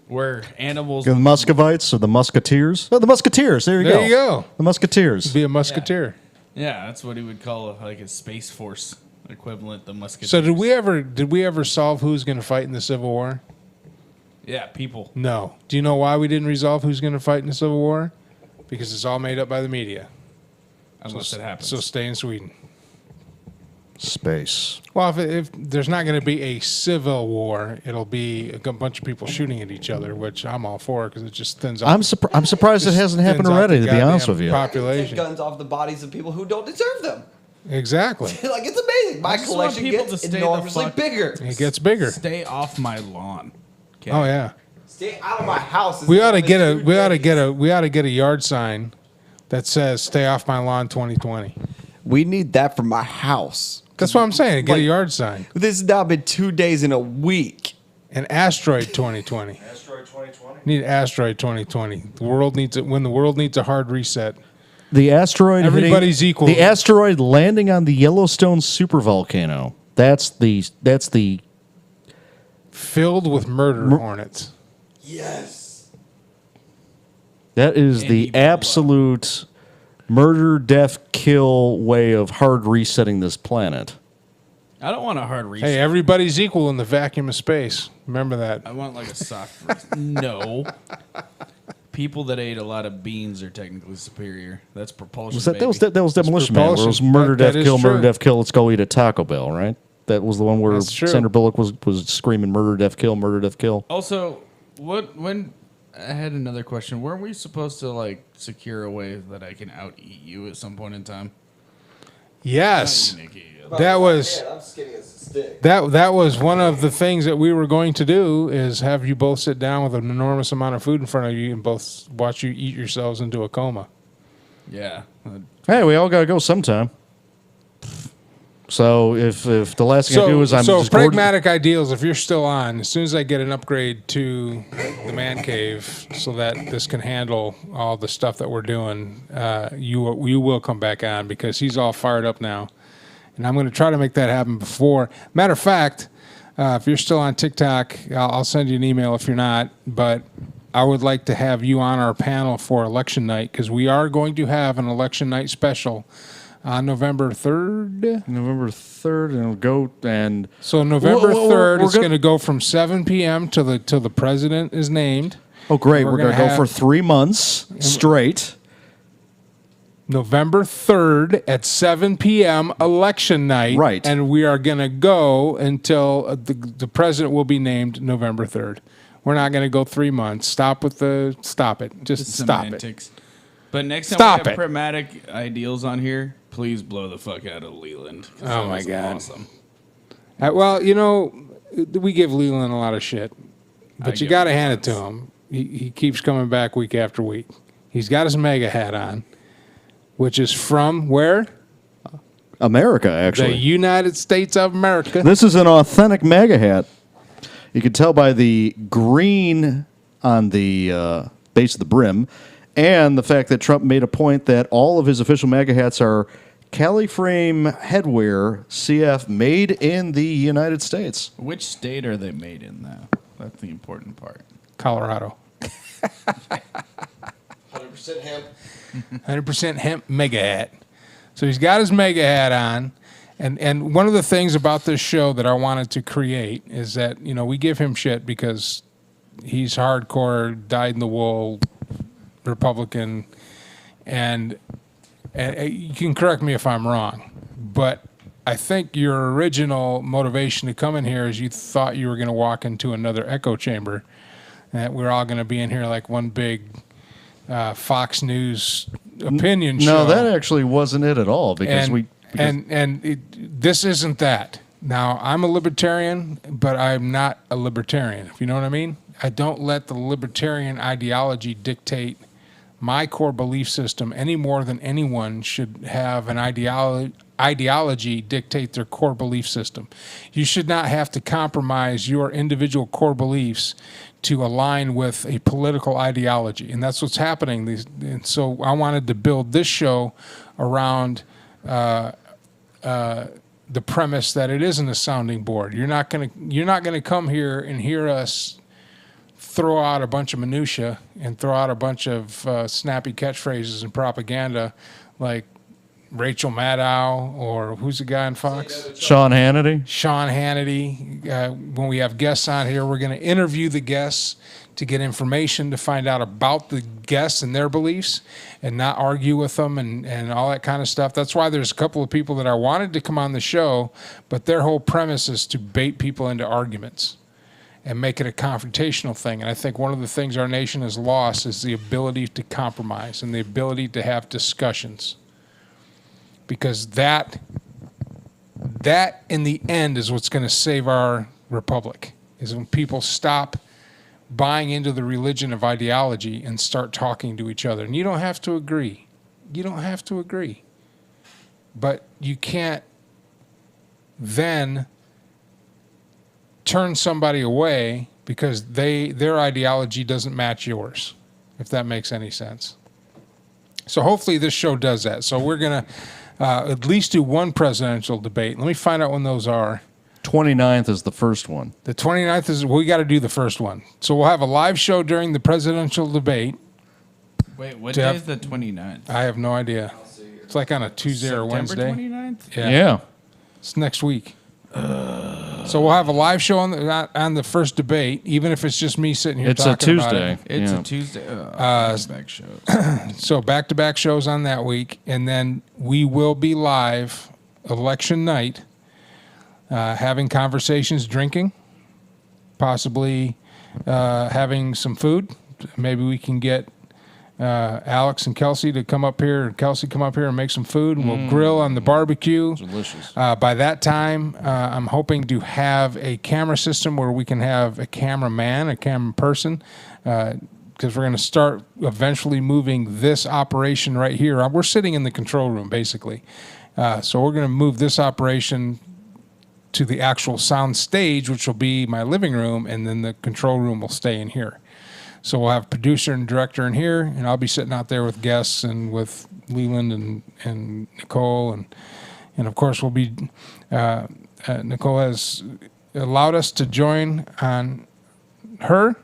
[SPEAKER 9] Where animals.
[SPEAKER 17] The Muscovites or the Musketeers? Oh, the Musketeers. There you go.
[SPEAKER 1] There you go.
[SPEAKER 17] The Musketeers.
[SPEAKER 1] Be a musketeer.
[SPEAKER 9] Yeah, that's what he would call like a space force equivalent. The Musketeers.
[SPEAKER 1] So did we ever solve who's going to fight in the Civil War?
[SPEAKER 9] Yeah, people.
[SPEAKER 1] No. Do you know why we didn't resolve who's going to fight in the Civil War? Because it's all made up by the media.
[SPEAKER 9] Unless it happens.
[SPEAKER 1] So stay in Sweden.
[SPEAKER 17] Space.
[SPEAKER 1] Well, if there's not going to be a civil war, it'll be a bunch of people shooting at each other, which I'm all for because it just thins out.
[SPEAKER 17] I'm surprised it hasn't happened already, to be honest with you.
[SPEAKER 1] Population.
[SPEAKER 8] Take guns off the bodies of people who don't deserve them.
[SPEAKER 1] Exactly.
[SPEAKER 8] Like, it's amazing. My
[SPEAKER 9] I just want
[SPEAKER 8] collection
[SPEAKER 9] people
[SPEAKER 8] gets
[SPEAKER 9] to stay the
[SPEAKER 8] enormously
[SPEAKER 9] fuck-
[SPEAKER 8] bigger.
[SPEAKER 1] It gets bigger.
[SPEAKER 9] Stay off my lawn. Okay?
[SPEAKER 1] Oh yeah.
[SPEAKER 8] Stay out of my house.
[SPEAKER 1] We ought to get a yard sign that says "Stay off my lawn 2020."
[SPEAKER 8] We need that for my house.
[SPEAKER 1] That's what I'm saying. Get a
[SPEAKER 8] Like,
[SPEAKER 1] yard sign.
[SPEAKER 8] This has now been 2 days in a week.
[SPEAKER 1] An asteroid 2020.
[SPEAKER 7] Asteroid 2020.
[SPEAKER 1] Need asteroid 2020. The world needs it. When the world needs a hard reset.
[SPEAKER 17] The asteroid.
[SPEAKER 1] Everybody's
[SPEAKER 17] hitting,
[SPEAKER 1] equal.
[SPEAKER 17] The asteroid landing on the Yellowstone supervolcano. That's the
[SPEAKER 1] Filled with murder hornets.
[SPEAKER 8] Yes.
[SPEAKER 17] That is
[SPEAKER 9] And
[SPEAKER 17] the
[SPEAKER 9] Ebola.
[SPEAKER 17] absolute
[SPEAKER 16] murder, death, kill way of hard resetting this planet.
[SPEAKER 9] I don't want a hard reset.
[SPEAKER 1] Hey, everybody's equal in the vacuum of space. Remember that.
[SPEAKER 9] I want like a soft version. No. People that ate a lot of beans are technically superior. That's propulsion.
[SPEAKER 16] That was Demolition Man. Where it was murder, death, kill, murder, death, kill. Let's go eat at Taco Bell, right? That was the one where Sandra Bullock was screaming murder, death, kill, murder, death, kill.
[SPEAKER 9] Also, when I had another question. Weren't we supposed to like secure a way that I can out eat you at some point in time?
[SPEAKER 1] Yes. That was that was one of the things that we were going to do, is have you both sit down with an enormous amount of food in front of you and both watch you eat yourselves into a coma.
[SPEAKER 9] Yeah.
[SPEAKER 16] Hey, we all gotta go sometime. So if the last thing I do is I'm
[SPEAKER 1] so
[SPEAKER 16] just
[SPEAKER 1] pragmatic ideals. If you're still on, as soon as I get an upgrade to the man cave, so that this can handle all the stuff that we're doing, you will come back on, because he's all fired up now, and I'm going to try to make that happen before. Matter of fact, if you're still on TikTok, I'll send you an email if you're not. But I would like to have you on our panel for election night, because we are going to have an election night special. On November 3rd?
[SPEAKER 16] November 3rd, and it'll go and...
[SPEAKER 1] So November 3rd is going to go from 7 p.m. till the president is named.
[SPEAKER 17] Oh, great. We're going to go for 3 months straight.
[SPEAKER 1] November 3rd at 7 p.m. election night.
[SPEAKER 17] Right.
[SPEAKER 1] And we are going to go until the president will be named November 3rd. We're not going to go 3 months. Stop it. Just stop
[SPEAKER 9] semantics. But next time
[SPEAKER 1] Stop
[SPEAKER 9] we have
[SPEAKER 1] it.
[SPEAKER 9] pragmatic ideals on here, please blow the fuck out of Leland.
[SPEAKER 1] Oh, my God.
[SPEAKER 9] Awesome.
[SPEAKER 1] Well, we give Leland a lot of shit. But you got to hand it to him. He keeps coming back week after week. He's got his mega hat on, which is from where?
[SPEAKER 17] America, actually.
[SPEAKER 1] The United States of America.
[SPEAKER 17] This is an authentic MAGA hat. You can tell by the green on the base of the brim, and the fact that Trump made a point that all of his official MAGA hats are Cali frame headwear, CF, made in the United States.
[SPEAKER 9] Which state are they made in, though? That's the important part.
[SPEAKER 1] Colorado.
[SPEAKER 8] 100% hemp.
[SPEAKER 1] 100% hemp mega hat. So he's got his mega hat on. And one of the things about this show that I wanted to create is that, we give him shit because he's hardcore, dyed-in-the-wool Republican, and you can correct me if I'm wrong, but I think your original motivation to come in here is you thought you were going to walk into another echo chamber, and that we're all going to be in here like one big Fox News opinion show.
[SPEAKER 17] No, that actually wasn't it at all, because
[SPEAKER 1] this isn't that. Now, I'm a libertarian, but I'm not a libertarian, if you know what I mean. I don't let the libertarian ideology dictate my core belief system any more than anyone should have an ideology dictate their core belief system. You should not have to compromise your individual core beliefs to align with a political ideology, and that's what's happening. And so I wanted to build this show around the premise that it isn't a sounding board. You're not gonna come here and hear us throw out a bunch of minutia and throw out a bunch of snappy catchphrases and propaganda like Rachel Maddow, or who's the guy on Fox?
[SPEAKER 17] Sean Hannity.
[SPEAKER 1] Sean Hannity. When we have guests on here, we're going to interview the guests to get information, to find out about the guests and their beliefs, and not argue with them and all that kind of stuff. That's why there's a couple of people that I wanted to come on the show, but their whole premise is to bait people into arguments and make it a confrontational thing. And I think one of the things our nation has lost is the ability to compromise and the ability to have discussions. Because that in the end is what's going to save our republic, is when people stop buying into the religion of ideology and start talking to each other. And you don't have to agree. But you can't then turn somebody away because their ideology doesn't match yours, if that makes any sense. So hopefully this show does that. So we're going to at least do one presidential debate. Let me find out when those are.
[SPEAKER 17] 29th is the first one.
[SPEAKER 1] The 29th is, we got to do the first one. So we'll have a live show during the presidential debate.
[SPEAKER 9] Wait, what day is the 29th?
[SPEAKER 1] I have no idea. It's like on a Tuesday or Wednesday.
[SPEAKER 9] September 29th?
[SPEAKER 16] Yeah.
[SPEAKER 1] It's next week. So we'll have a live show on the first debate, even if it's just me sitting here talking about it.
[SPEAKER 9] It's a Tuesday. Back-to-back shows.
[SPEAKER 1] So back-to-back shows on that week, and then we will be live election night, having conversations, drinking, possibly having some food. Maybe we can get Alex and Kelsey to come up here, and make some food, and we'll grill on the barbecue.
[SPEAKER 16] Delicious.
[SPEAKER 1] By that time, I'm hoping to have a camera system where we can have a cameraman, a camera person, because we're going to start eventually moving this operation right here. We're sitting in the control room, basically. So we're going to move this operation to the actual sound stage, which will be my living room, and then the control room will stay in here. So we'll have producer and director in here, and I'll be sitting out there with guests and with Leland and Nicole, and of course we'll be. Nicole has allowed us to join on her.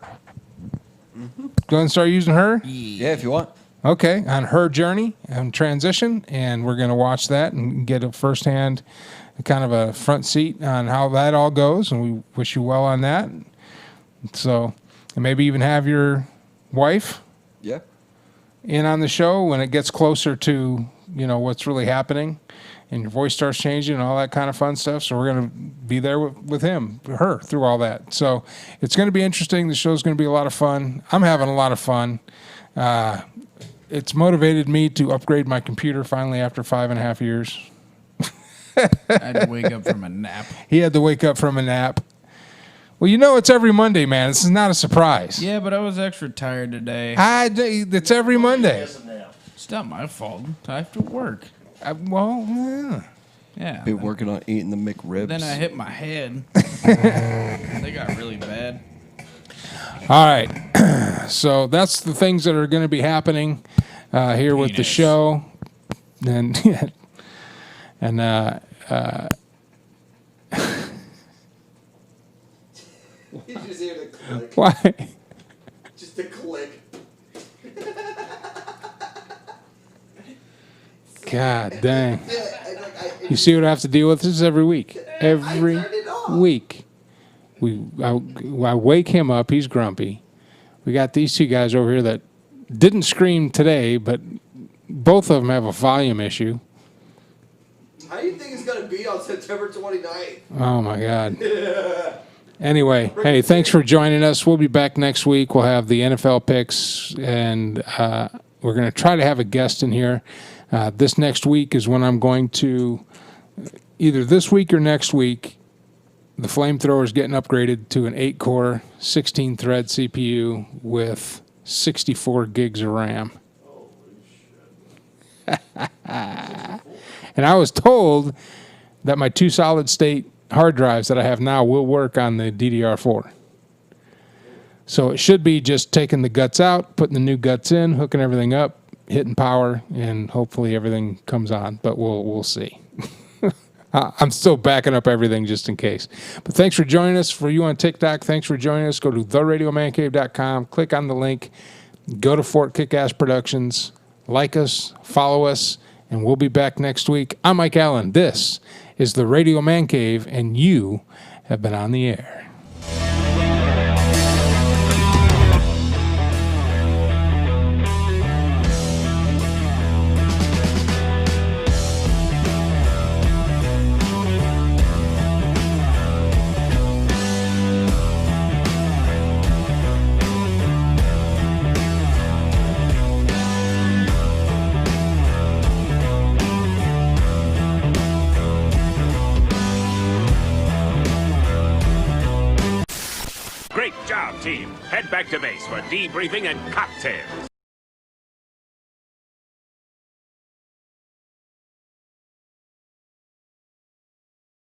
[SPEAKER 1] Mm-hmm. Go ahead and start using her.
[SPEAKER 8] Yeah, if you want.
[SPEAKER 1] Okay, on her journey and transition, and we're going to watch that and get a firsthand, kind of a front seat on how that all goes, and we wish you well on that. So. And maybe even have your wife in on the show when it gets closer to, what's really happening and your voice starts changing and all that kind of fun stuff. So we're going to be there with her through all that. So it's going to be interesting. The show's going to be a lot of fun. I'm having a lot of fun. It's motivated me to upgrade my computer finally after 5.5 years.
[SPEAKER 9] I had to wake up from a nap.
[SPEAKER 1] He had to wake up from a nap. Well, it's every Monday, man. This is not a surprise.
[SPEAKER 9] Yeah, but I was extra tired today.
[SPEAKER 1] It's every Monday.
[SPEAKER 9] It's not my fault. I have to work. Yeah.
[SPEAKER 8] Been working on eating the McRibs.
[SPEAKER 9] Then I hit my head. They got really bad.
[SPEAKER 1] All right. So that's the things that are going to be happening here with the show. And
[SPEAKER 8] You just hear the click.
[SPEAKER 1] Why?
[SPEAKER 8] Just a click.
[SPEAKER 1] God dang. You see what I have to deal with? This is every week. Every week. I wake him up. He's grumpy. We got these two guys over here that didn't scream today, but both of them have a volume issue.
[SPEAKER 8] How do you think it's going to be on September 29th?
[SPEAKER 1] Oh, my God. Anyway, hey, thanks for joining us. We'll be back next week. We'll have the NFL picks, and we're going to try to have a guest in here. This next week is when I'm going to, either this week or next week, the Flamethrower is getting upgraded to an 8-core, 16-thread CPU with 64 gigs of RAM. And I was told that my 2 solid-state hard drives that I have now will work on the DDR4. So it should be just taking the guts out, putting the new guts in, hooking everything up, hitting power, and hopefully everything comes on. But we'll see. I'm still backing up everything just in case. But thanks for joining us. For you on TikTok, thanks for joining us. Go to theradiomancave.com, click on the link, go to Fort Kickass Productions, like us, follow us, and we'll be back next week. I'm Mike Allen. This is the Radio Man Cave, and you have been on the air.
[SPEAKER 2] Great job, team. Head back to base for debriefing and cocktails.